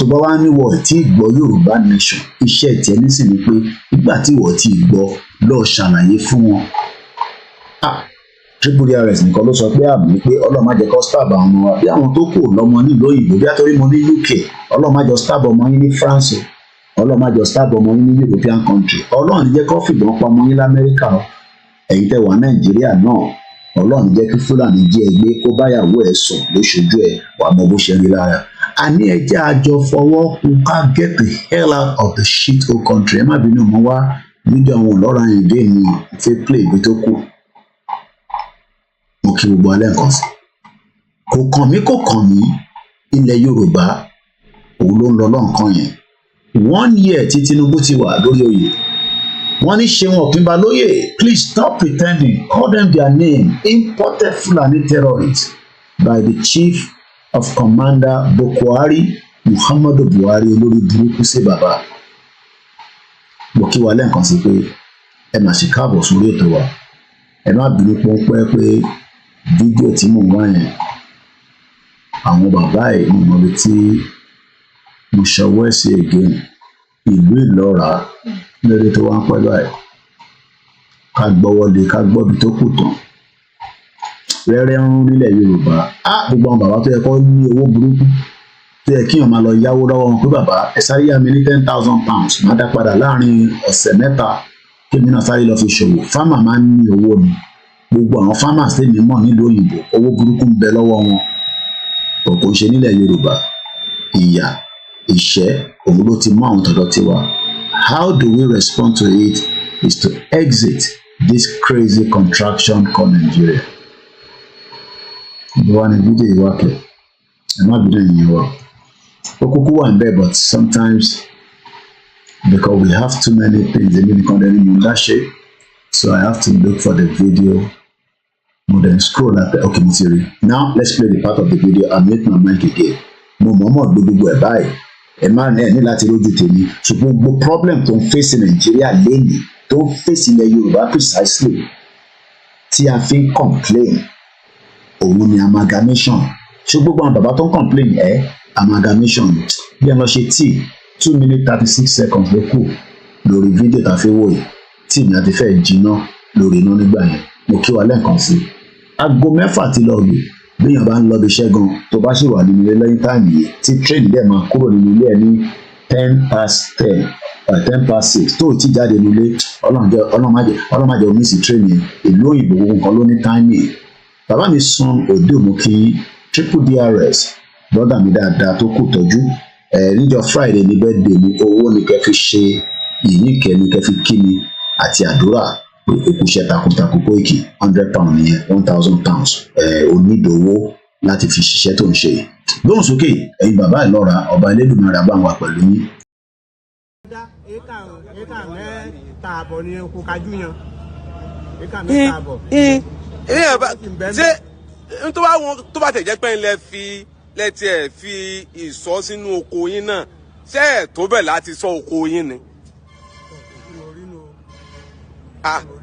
Tó bá wá ní wọ́n tí gbọ́ Yorùbá nation iṣẹ́ tiẹ̀ nísìn ni pé nígbà tí wọ́n ti gbọ́ lọ ṣàlàyé fún wọn. Triple RS nìkan ló sọ pé àmì pé Ọlọ́run má jẹ́ kó stab àwọn ọmọ wa bí àwọn tó kù lọ́mọ nílùú òyìnbó bí àtọ́rí mo ní UK Ọlọ́run má jẹ́ stab ọmọ yín ní France Ọlọ́run má jẹ́ stab ọmọ yín ní European country Ọlọ́run jẹ́ kó fìbọn pa ọmọ yín l'Amẹ́ríkà ẹ̀yin tẹ́ wà Nàìjíríà náà Ọlọ́run jẹ́ kí Fúlàní jí ẹ gbé kó báyàwó ẹ̀ sùn lóṣojú ẹ̀ wà mọ bó ṣe rí lára. A ní ẹjẹ́ àjọ fọwọ́ kú ká get the hell out of the shit hole country. Ẹ má bínú mo wá fídíò àwọn ọlọ́ra yẹn dé ní fẹ́ play ibi tó kù. Mo kí gbogbo alẹ́ nǹkan sí. Kò kàn mí ilẹ̀ Yorùbá òun ló ń lọ lọ́nkàn yẹn. 1 year tí Tinubu ti wà lórí oyè. Wọ́n ní Ṣeun Ọ̀kínbalóyè, please stop pretending, call them their name, imported Fulani terrorists by the chief of Commander Buhari, Muhammadu Buhari olórí burúkú sí bàbá. Mo kí wa lẹ́ǹkan sí pé ẹ máa ṣe káàbọ̀ sórí ètò wa. Ẹ má bínú pọ́npẹ́ pé fídíò tí mò ń wá yẹn àwọn bàbá ẹ̀ mo mọ̀ bí tí mo ṣọwọ́ ẹ̀ sí again ìlú Ìlọ́ra lórí tó wá ń pẹ́ báyìí. Ká gbọ́wọ́lé ká gbọ́bi tó kù tán. Rẹ́rẹ́ ń rún nílẹ̀ Yorùbá. Gbogbo àwọn bàbá tó yẹ kó ní owó burúkú tó yẹ kíyàn máa lọ yáwó lọ́wọ́ wọn pé bàbá ẹ sáré yá mi ní 10,000 pounds máa dá padà láàrin ọ̀sẹ̀ mẹ́ta kí èmi náà sáré lọ fi ṣòwò. Fámà máa ń ní owó ni. Gbogbo àwọn farmers tèmi mọ̀ nílùú òyìnbó owó burúkú ń bẹ lọ́wọ́ wọn. Kò ṣe nílẹ̀ Yorùbá. Ìyà ìṣẹ́ òun ló ti mú àwọn tọ̀dọ̀ tiwa. How do we respond to it is to exit this crazy contraction called Nigeria. The one in video you work it. I'm not doing you well. Okuku and there, but sometimes because we have too many things, they need to that shape. So I have to look for the video. Then scroll at the okay material. Now let's play the part of the video and make my mic again. Mo mama gbogbo ẹ báyìí. Ẹ má ní láti lójú tèmi. Ṣùgbọ́n gbogbo problem tó ń face Nigeria lẹ́yìn tó ń face ilẹ̀ Yorùbá precisely tí a fi ń complain. Òun ni amalgamation. Ṣé gbogbo àwọn bàbá tó ń complain amalgamation bí ẹ lọ ṣe tí 2 minutes 36 seconds ló kù lórí fídíò tá a fi wò yìí tí mi àti fẹ́ jiná lórí iná nígbà yẹn. Mo kí wa lẹ́ẹ̀kan sí. Aago 6 ti lọ lù béèyàn bá ń lọ bí iṣẹ́ gan tó bá ṣì wà nínú ilé lẹ́yìn táìmù yìí tí train dẹ̀ máa kúrò nínú ilé ẹ̀ ní 10:10 tó ti jáde nílé ọlọ́màjẹ omi sí train yẹn ìlú òyìnbó nǹkan ló ní táìmù yìí. Bàbá mi san òde òmùkí triple DRS brọ́dà mi dáadáa tó kù tọ́jú níjọ́ Friday ní birthday ní owó ni kẹ́ fi ṣe ìyíkẹ́ ni kẹ́ fi kí mi àti àdúrà òkúṣẹ́ takuntakun Koiki £100 nìyẹn £1,000 onídòwó láti fi ṣiṣẹ́ tó ń ṣe. Lóhùn sókè ẹ̀yin bàbá ìlọ́ra ọba Elédùmarè á bá wa pẹ̀lú yín. éka mẹ́ta àbọ̀ ni oko kájú yan éka mẹ́ta àbọ̀. ṣé tó bá tẹ̀ jẹ́ pé ńlẹ̀ lẹ́tí ẹ̀ fi ìsọ́ sínú oko yín náà ṣé ẹ̀ tó bẹ̀ láti sọ oko yín ni.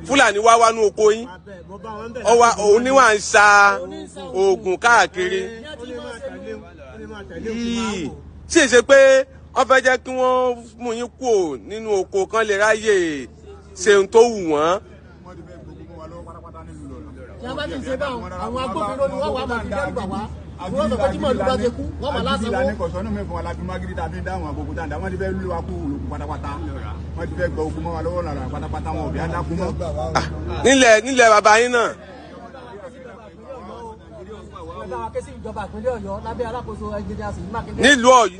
Fúlàní wá wánú oko yín òun ni wà ń sa oògùn káàkiri yìí ṣe é ṣe pé wọ́n fẹ́ jẹ́ kí wọ́n mú yín kúrò nínú oko kan lè ráyè ṣe ohun tó wù wọ́n. tí a bá ti ṣe báwọn àwọn agbófinró ni wọ́n wà máa fi dẹ́rù bà wá wọ́n sọ pé tí màlúù bá ti kú wọ́n máa lásán wọ́n. kọ̀sọ́nù mi fún wa láti mágídí tàbí dáhùn àgbègbè tàǹdà wọ́n ti fẹ́ lù wá kú olùkú pátápátá wọ́n ti fẹ́ gbọ́ ogun mọ́ wa lọ́wọ́ lára pátápátá wọn ò bí adákú mọ́. nílẹ̀ bàbá yín náà.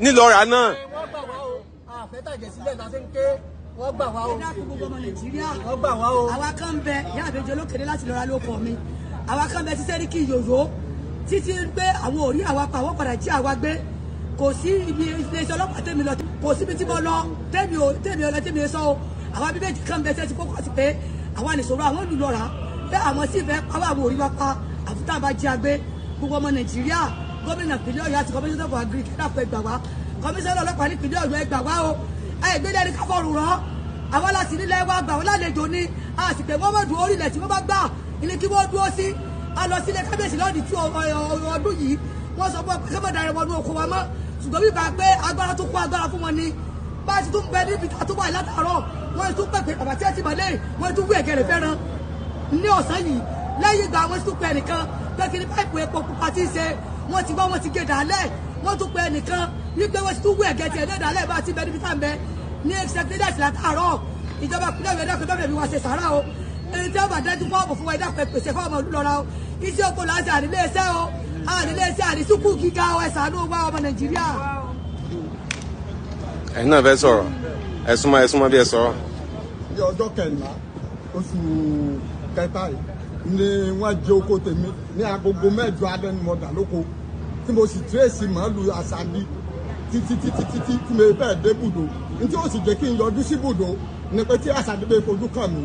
nílùú ọ̀rá náà. wọ́n gbà wá o. ẹ dákun gbogbo ọmọ Nàìjíríà. wọ́n gbà wá o. àwa kan bẹ ìyá àbẹjọ olókèrè láti lọ́ra lóko mi àwa kan bẹ títẹ́ ní kí yòyó títí pé àwọn ò rí àwa pa àwọn padà jí àwa gbé kò sí ibi iléeṣẹ́ ọlọ́pàá tèmi lọ kò síbi tí mo lọ tèmi sọ o àwa bí méjì kan bẹ tẹ́tí kókó àti pé àwa nìṣòro àwọn olùlọ́ra pé àwọn sì fẹ́ pàwọ́ àwọn ò rí wa pa àfúntà bá jí agbé gbogbo ọmọ Nàìjíríà gómìnà ìpínlẹ̀ Ọ̀yọ́ àti kọmíṣánná for agric ẹ̀dàpọ̀ ẹgbà wá kọmíṣánná ọlọ́pàá ní ìpínlẹ̀ Ọ̀yọ́ ẹgbà wá o ẹgbẹ́lẹ́ ní káfọ́ọ̀rù rán àwọn láti nílẹ̀ wá gbà wọ́n lálejò ní àsìkò wọ́n mọ̀ dùn orílẹ̀ tí wọ́n bá gbà ilé kí wọ́n dúró sí a lọ sílé kábíyèsí lọ́ọ̀dì tí ọdún yìí wọ́n sọ fún ọ pé kí wọ́n darí wọn ní oko wa mọ́ ṣùgbọ́n bí bá pé agbára tó kó agbára fún wọn ni bá a ti tún bẹ níbi tó wà látàárọ̀ wọ́n tún pẹ̀pẹ̀ bàbá tí ẹ ti mọ̀lẹ́ wọ́n tún wú ẹ̀gẹ̀rẹ̀ fẹ́ràn ní ọ̀sán yìí lẹ́yìn ìgbà wọ́n tún pẹ̀ nìkan pé kí ni páìpù epo pupa ti ṣe wọ́n ti wọ́n ti gé dàálẹ̀ wọ́n tún pẹ̀ nìkan wípé wọ́n ti tún wú ẹ̀gẹ̀ tiẹ̀ ní dàálẹ̀ bá a ti bẹ níbi tá à ń bẹ ní sẹkítẹ́rìàtì látàárọ̀ ìjọba ìpínlẹ̀ Ọ̀yọ́ ẹ̀dá pẹ̀lú mi wá ṣe sàárà o ẹni tí wọ́n bá dájú fọ́ọ̀mù fún wa ẹ̀dá pèsè fọ́ọ̀mù olùlọ́ra o iṣẹ́ oko láti àdílé-iṣẹ́ o àdílé-iṣẹ́ àdísùkú gíga o ẹ ṣàánú wa ọmọ Nàìjíríà. ẹ̀yin náà fẹ́ sọ̀rọ̀ ẹ̀sùnmọ́ bí ẹ sọ̀rọ̀. ní ọjọ́ kẹrìnlá oṣù kẹta yìí ni wọ́n jẹ oko tèmi ní agogo 8 alẹ́ ni mo dà lóko tí mo sì tírèsì màálù àṣàbí títí tí mo bẹ́ẹ̀ dé bùdó ní tí ó sì jẹ́ kí n yọjú sí bùdó ní pé tí àṣàbí bẹ́ẹ̀ fojú kàn mí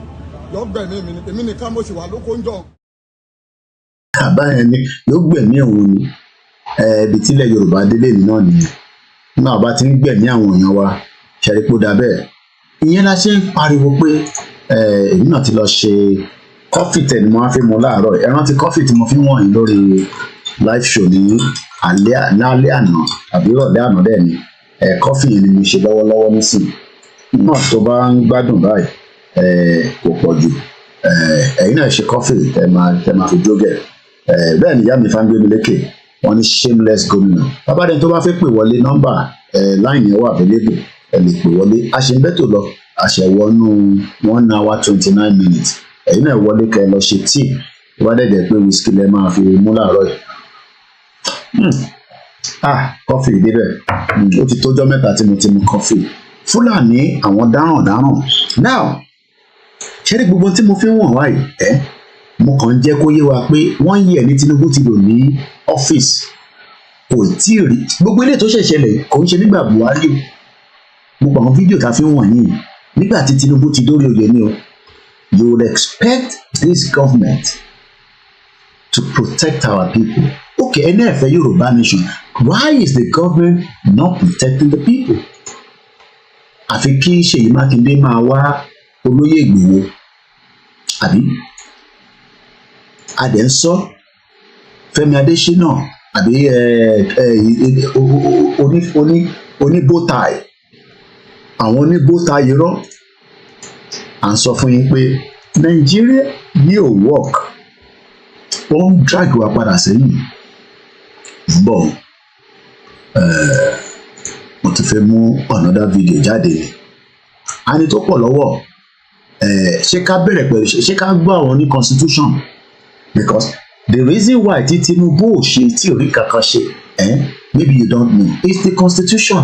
yọ gbẹ̀mí mi ni èmi nìkan mo sì wà lóko ń jọ. àbáyẹn ni yóò gbẹ̀mí òun ni ibi tílẹ̀ Yorùbá délé mi náà nìyẹn náà bá ti ń gbẹ̀mí àwọn èèyàn wa ṣẹ̀rípò dà bẹ́ẹ̀ ìyẹn la ṣe ń pariwo pé èmi náà ti lọ ṣe kọ́fì tẹ̀ ni mo máa fi mu láàárọ̀ ẹ rántí kọ́fì tí mo fi wọ̀nyí lórí live show ní alẹ́ àná àbí ìrọ̀lẹ́ àná dẹ̀ ni kọ́fì yẹn ni mo ṣe lọ́wọ́lọ́wọ́ nísìnyí náà tó bá ń gbádùn báyìí kò pọ̀ jù ẹ̀yin náà ṣe kọ́fì tẹ̀ máa fi jógẹ̀ bẹ́ẹ̀ ni ìyá mi fáńgbé mi lékè wọ́n ní shameless gómìnà bàbá dẹni tó bá fẹ́ pè wọlé nọ́mbà láìní ẹ̀wọ̀ available ẹ lè pè wọlé a ṣe ń bẹ́tò lọ àṣẹwọnú 1 hour 29 minutes ẹ̀yin náà wọlé kẹ́ lọ ṣe tíì tó bá dẹ̀dẹ̀ pé wíṣkì lẹ máa fi mú láàárọ̀ yìí kọfì débẹ̀ ó ti tójọ́ mẹ́ta tí mo ti mu kọfì Fúlàní àwọn dáràn now ṣé ní gbogbo tí mo fi ń wọ̀n wáyé mo kàn ń jẹ́ kó yé wa pé wọ́n yí ẹ̀ ní Tinubu ti lò ní ọ́fíìsì kò tí ì rí gbogbo ilé tó ṣẹ̀ṣẹ̀ lẹ̀ kò ń ṣe nígbà Buhari mo gbà wọn fídíò tá a fi ń wọ̀nyí nígbà tí Tinubu ti dórí oyè ni o you would expect this government to protect our people okay ẹni ẹ̀fẹ́ Yorùbá nation why is the government not protecting the people àfi kí Ṣèyí Mákindé máa wá olóyè Ìgbòho àbí adẹ̀ ń sọ Fẹ́mi Adésínà àbí oníbótàì àwọn oníbótàì irọ́ à ń sọ fún yín pé Nàìjíríà yóò work ó ń drag wa padà sẹ́yìn Bon, mo ti fẹ́ mú another video jáde ni. A ní tó pọ̀ lọ́wọ́. Ṣé ká bẹ̀rẹ̀ pẹ̀lú ṣé ká gbọ́ àwọn ní constitution? Because the reason why tí Tinubu ò ṣe tí orí kankan ṣe, maybe you don't know, it's the constitution.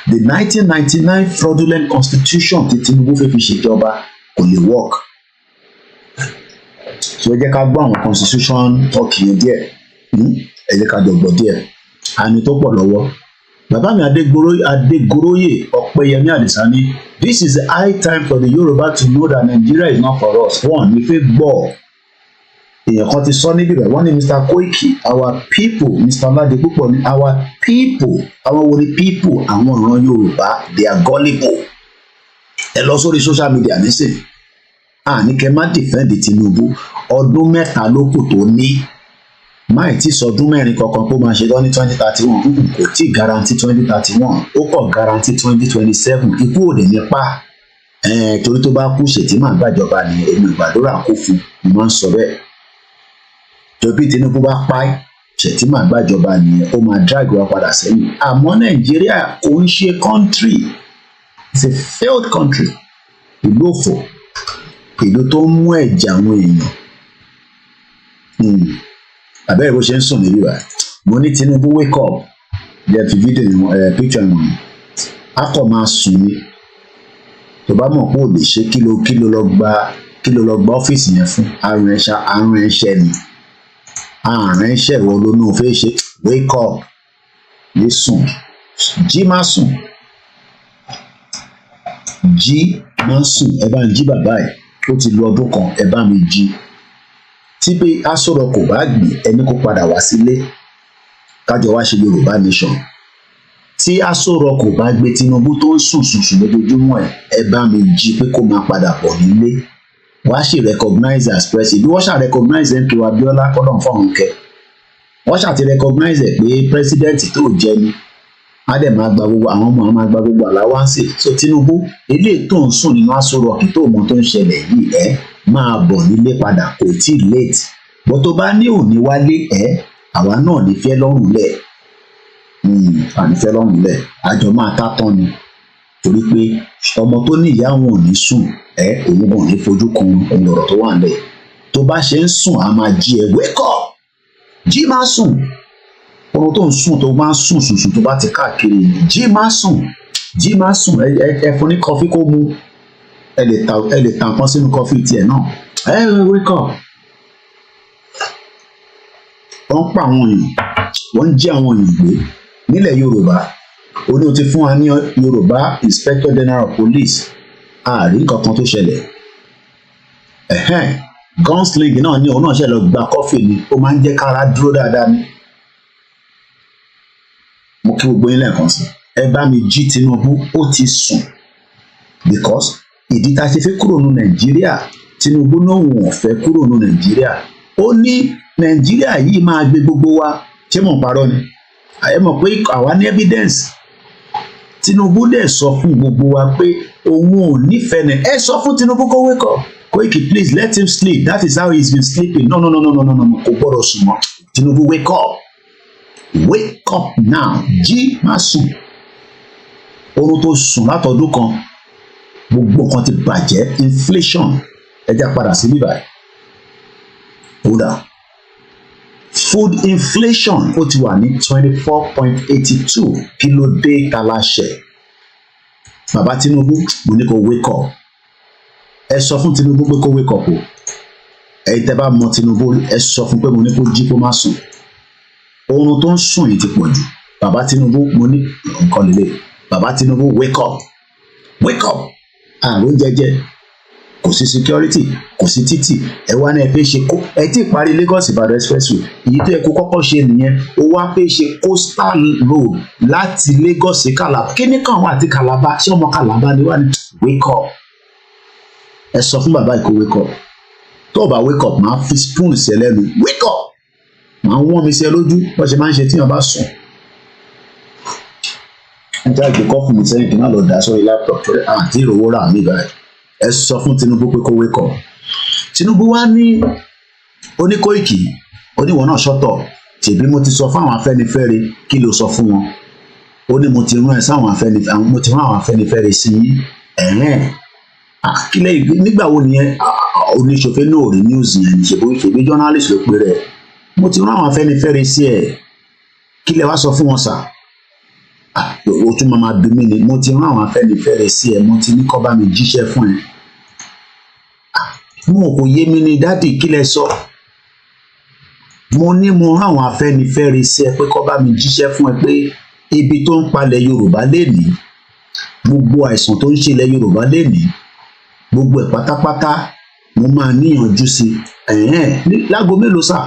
The 1999 fraudulent constitution tí Tinubu fẹ́ fi ṣèjọba kò lè work. So ẹ jẹ́ ká gbọ́ àwọn constitution talk yẹn díẹ̀. Ẹ jẹ́ ká dọ̀gbọ̀ díẹ̀. A ní tó pọ̀ lọ́wọ́. Bàbá mi Adégoróyè Ọ̀pẹ́yẹmí Àdìsá ní, this is the high time for the Yoruba to know that Nigeria is not for us. One, ní fẹ́ gbọ́. Èèyàn kan ti sọ níbí rẹ̀, wọ́n ní Mr. Koiki, our people, Mr. Lade púpọ̀ ní our people, àwọn wo ni people, àwọn ìran Yorùbá, they are gullible. Ẹ lọ sórí social media nísìn. Ní kẹ́ má defend Tinubu, ọdún mẹ́ta ló kù tó ní. Máì tí sọdún mẹ́rin kankan kó máa ṣe lọ ní 2031, kò tí guarantee 2031, ó kọ̀ guarantee 2027, ikú òde nípa. Torí tó bá kú Ṣètìmá gbàjọba ni èmi ìgbàdúrà kó fún, mo máa ń sọ bẹ́ẹ̀. Torí Tinubu bá pa Ṣètìmá gbàjọba ni ó máa drag wa padà sẹ́yìn. Àmọ́ Nàìjíríà kò ń ṣe country, it's a failed country. Ìlú òfò, ìlú tó ń mú ẹ̀jẹ̀ àwọn èèyàn. Àbẹ́rẹ́ bó ṣe ń sùn níbí wa. Mo ní Tinubu wake up. Jẹ́ fi fídíò picture wọn. Akọ̀ máa sùn ni. Tó bá mọ̀ pé ò lè ṣe kí ló lọ gba ọ́fíìsì yẹn fún. Àrùn ẹ̀ṣẹ̀ ni. Àrùn ẹ̀ṣẹ̀ wo ló ní o fẹ́ ṣe? Wake up. Lè sùn. Jí má sùn. Jí má sùn. Ẹ bá ń jí bàbá ẹ̀. Ó ti lo ọdún kan. Ẹ bá mi jí. Tí pé Asọ̀rọ̀ kò bá gbé ẹni kó padà wá sílé kájọ wá ṣe Yorùbá nation. Tí Asọ̀rọ̀ kò bá gbé Tinubu tó ń sùn lójoojúmọ́ ẹ bá mi jí pé kó máa padà bọ̀ nílé. Wá ṣe recognize as president. Bí wọ́n ṣà recognize MK Abiola kọ́dọ̀ fọ́hùn kẹ́. Wọ́n ṣà ti recognize pé president tó jẹ ni. Á dẹ̀ máa gba gbogbo àwọn ọmọ máa gba gbogbo àláwáǹsì. So Tinubu eléyìí tó ń sùn nínú Asọ̀rọ̀ kí tó mọ tó ń ṣẹlẹ̀ yìí máa bọ̀ nílé padà, kò tí late. Bó tó bá ní òní wálé àwa náà ní fẹ́ lọ́rùn lẹ̀. Àní fẹ́ lọ́rùn lẹ̀. Àjọ máa tá tán ni. Torí pé ọmọ tó ní ìyá wọn ò ní sùn òun kò ní fojú kan ohun ọ̀rọ̀ tó wà nílẹ̀. Tó bá ṣe ń sùn a máa jí ẹ wake up. Jí má sùn. Ọmọ tó ń sùn tó bá ń sùn tó bá ti káàkiri jí má sùn. Jí má sùn. Ẹ fún ní kọfí kó mu. Ẹ lè ta nǹkan sínú kọfí tiẹ̀ náà. Wake up. Wọ́n pa àwọn èèyàn, wọ́n ń jí àwọn èèyàn gbé nílẹ̀ Yorùbá. Ó ní o ti fún wa ní Yorùbá Inspector General of Police. Àárín kankan tó ṣẹlẹ̀. Gunsling náà ní òun náà ṣe lọ gba kọfí ni, ó máa ń jẹ́ kára dúró dáadáa ni. Mo kí gbogbo yín lẹ́ẹ̀kan sí. Ẹ bá mi jí Tinubu, ó ti sùn. Because ìdí tá a ṣe fẹ́ kúrò ní Nàìjíríà, Tinubu náà wọ́n fẹ́ kúrò ní Nàìjíríà. Ó ní Nàìjíríà yìí máa gbé gbogbo wa. Ṣé mò ń parọ́ ni? Ẹ mọ̀ pé àwa ní evidence. Tinubu dẹ̀ sọ fún gbogbo wa pé òun ò nífẹ̀ẹ́ ní. Ẹ sọ fún Tinubu kó wake up. Koiki, please let him sleep. That is how he's been sleeping. No. Kò gbọ́dọ̀ sùn mọ́. Tinubu wake up. Wake up now. Jí má sùn. Oorun tó sùn látọdún kan. Gbogbo nǹkan ti bàjẹ́. Inflation. Ẹ já padà sí bíbá. Hold on. Food inflation ó ti wà ní 24.82. Kí ló dé taláṣẹ? Bàbá Tinubu mo ní kó wake up. Ẹ sọ fún Tinubu pé kó wake up o. Ẹ̀yin tẹ́ bá mọ Tinubu ẹ sọ fún pé mo ní kó jí kó má sùn. Oorun tó ń sùn yìí ti pọ̀ jù. Bàbá Tinubu mo ní nǹkan lélẹ̀. Bàbá Tinubu wake up. Wake up. Àrùn jẹjẹ. Kò sí security, kò sí títì. Ẹ wá náà fẹ́ ṣe kó ẹ tí parí Lagos Ìbàdàn expressway. Èyí tó yẹ kó kọ́kọ́ ṣe nìyẹn. Ó wá fẹ́ ṣe coastal road láti Lagos sí Calabar. Kí ni kàn wá àti Calabar? Ṣé ọmọ Calabar ni wà ní wake up? Ẹ sọ fún bàbá ìkó wake up. Tó o bá wake up, máa fi spoon sí ẹ lẹ́nu. Wake up! Máa wọ́n mi sí ẹ lójú. Bó ṣe máa ń ṣe tíyàn bá sùn. Ẹ jẹ́ àgbékọ́ fún mi sẹ́yìn kí n má lọ dá sórí laptop torí àǹtí ìrówó rà mí báyìí. Ẹ sọ fún Tinubu pé kó wake up. Tinubu wá ní oníkóìkì oníwọ̀n náà ṣọ́tọ̀ Tèbí mo ti sọ fún àwọn Afẹ́nifẹ́re kí ló sọ fún wọn. Ó ní mo ti rán ẹ sáwọn Afẹ́nifẹ́re, mo ti rán àwọn Afẹ́nifẹ́re sí yín. Kílẹ̀ nígbà wo nìyẹn oníṣòfin náà rí news yẹn ṣèbí journalist ló pe rẹ̀. Mo ti rán àwọn Afẹ́nifẹ́re sí ẹ̀. Kílẹ̀ wá sọ fún wọn sà. O tún máa bí mi ni mo ti rán àwọn Afẹ́nifẹ́re sí ẹ, mo ti ní kó bá mi jíṣẹ́ fún ẹ. Mo kò yé mi ní dádì kílẹ̀ sọ. Mo ní mo rán àwọn Afẹ́nifẹ́re sí ẹ pé kó bá mi jíṣẹ́ fún ẹ pé ibi tó ń palẹ̀ Yorùbá lénìí, gbogbo àìsàn tó ń ṣẹlẹ̀ Yorùbá lénìí, gbogbo ẹ̀ pátápátá mo máa níyànjú sí. Lágo mélòó sà?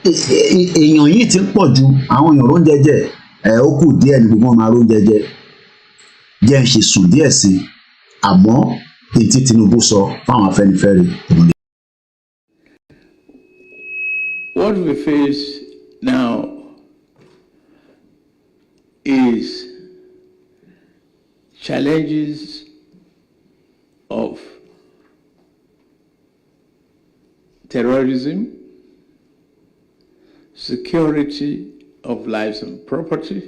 Èèyàn yìí ti ń pọ̀ ju àwọn èèyàn lóúnjẹ jẹ. Ó kù díẹ̀ ní gbogbo wọn máa lóúnjẹ jẹ. Jẹ́ ń ṣe sùn díẹ̀ sí i. Àmọ́ èyí tí Tinubu sọ fáwọn Afẹ́nifẹ́re. What we face now is challenges of terrorism, security of lives and property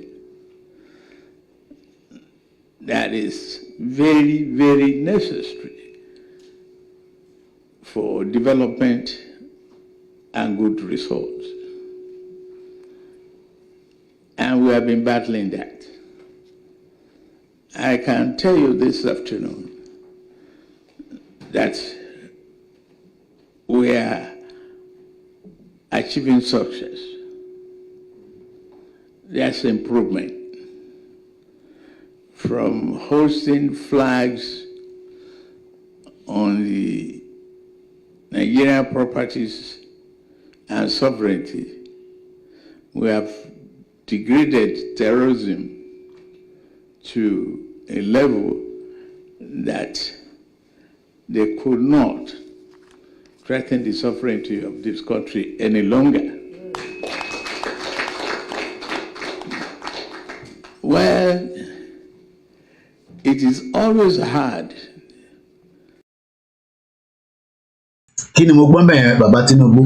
that is very, very necessary for development and good results. And we have been battling that. I can tell you this afternoon that we are achieving success. There's improvement. From hosting flags on the Nigerian properties and sovereignty, we have degraded terrorism to a level that they could not threaten the sovereignty of this country any longer. Well, it is always hard. Kí ni mo gbọ́ bẹ́ẹ̀ bàbá Tinubu?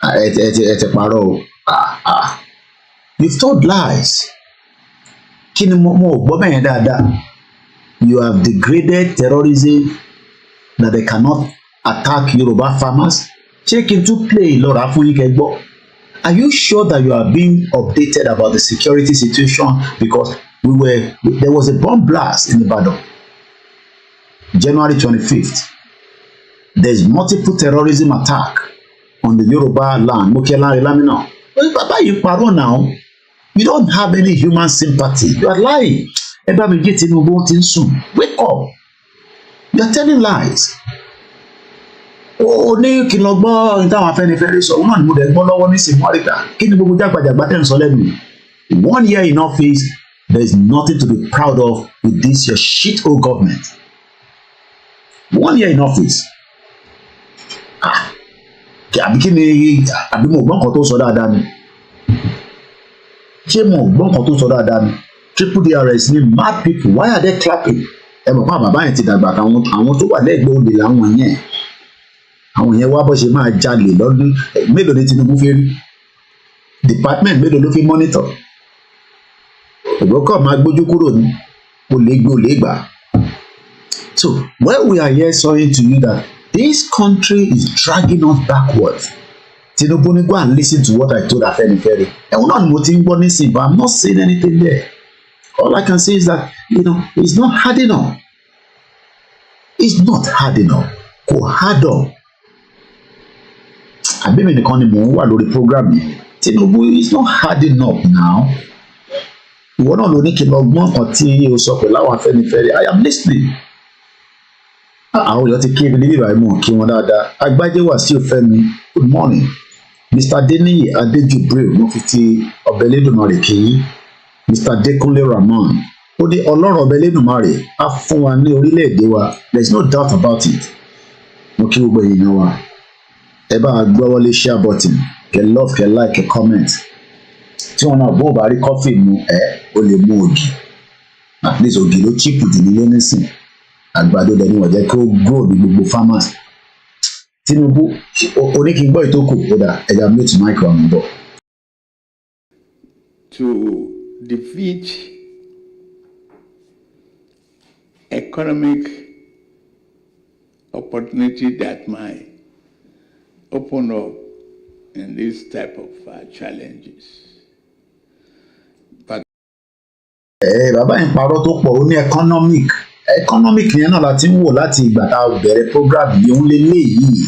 Ẹ ti parọ́ o. You've told lies. Kí ni mo gbọ́ bẹ́ẹ̀ dáadáa? You have degraded terrorism that they cannot attack Yoruba farmers. Ṣé kí n tún play lọ́ra fún yín kẹ́ gbọ́? Are you sure that you are being updated about the security situation? Because there was a bomb blast in Ibadan, January 25th. There's multiple terrorism attack on the Yoruba land. Lamina. Baba, you pardon now. You don't have any human sympathy. You are lying. Wake up. You are telling lies. Ní kí lọ gbọ́ ìtàwọn Afẹ́nifẹ́re sọ, náà ni mo dẹ̀ gbọ́ lọ́wọ́ nísìnyí wọ́n rí ká kí ni gbogbo jágbàjàgbà tẹ̀ ń sọ lẹ́nu. 1 year in office, there is nothing to be proud of with this your shit old government. 1 year in office. Àbí kí ni àbí mo gbọ́ nǹkan tó sọ dáadáa ni? Ṣé mo gbọ́ nǹkan tó sọ dáadáa ni? Triple DRS ni mad people, why are they clapping? Ẹ mọ̀ pé bàbá yẹn ti dàgbà àwọn tó wà lẹ́gbẹ̀ẹ́ òde làwọn yẹn. Àwọn yẹn wá bó ṣe máa jalè lọ́dún mélòó ní Tinubu fi rí? Department mélòó ló fi monitor? Ògbókọ̀ máa gbójú kúrò ní olè gbà. So when we are here saying to you that this country is dragging us backwards, Tinubu ni go and listen to what I told Afenifere. Ẹ̀wọ̀n náà ni mo ti ń gbọ́ nísìnyí, but I'm not saying anything there. All I can say is that, it's not hard enough. It's not hard enough. Kò hard up. Àbẹ̀mí nìkan ni mò ń wà lórí program yìí. Tinubu is not hard enough now. Ìwọ náà ló ní kí n lọ gbọ́n kan tí o sọ pẹ̀lú àwọn Afẹ́nifẹ́re. I am listening. Àwọn èèyàn ti kí ebi níbí ìbàdí mọ̀ kí wọ́n dáadáa. Agbájé Wàsíù Fẹ́mi, good morning. Mr. Adeniyi Adejubril, mo fi ti Ọbẹ̀lẹ́dùmarè kí yín. Mr. Dekunle Rahman, ó ní Ọlọ́run Ọbẹ̀lẹ́dùmarè á fún wa ní orílẹ̀-èdè wa. There is no doubt about it. Mo kí gbogbo èèyàn wa. Ẹ bá a gbọ́ wọlé share button, kẹ́ love, kẹ́ like, kẹ́ comment. Tí wọn náà bó bá rí coffee mu ó lè mú ògì. At least ògì ló cheap jù nílé nísìn. Àgbàdo dẹ̀ ni wọ́n jẹ́ kí ó grow ní gbogbo farmers. Tinubu oníkìngbọ́ ìtókù kódà ẹ̀yà mute mic ọ̀run bọ̀. to defeat economic opportunity that might open up in this type of challenges. But bàbá yẹn parọ́ tó pọ̀ ó ní economic yẹn náà láti ń wò láti ìgbà tá a bẹ̀rẹ̀ program yìí ń lélẹ̀ yìí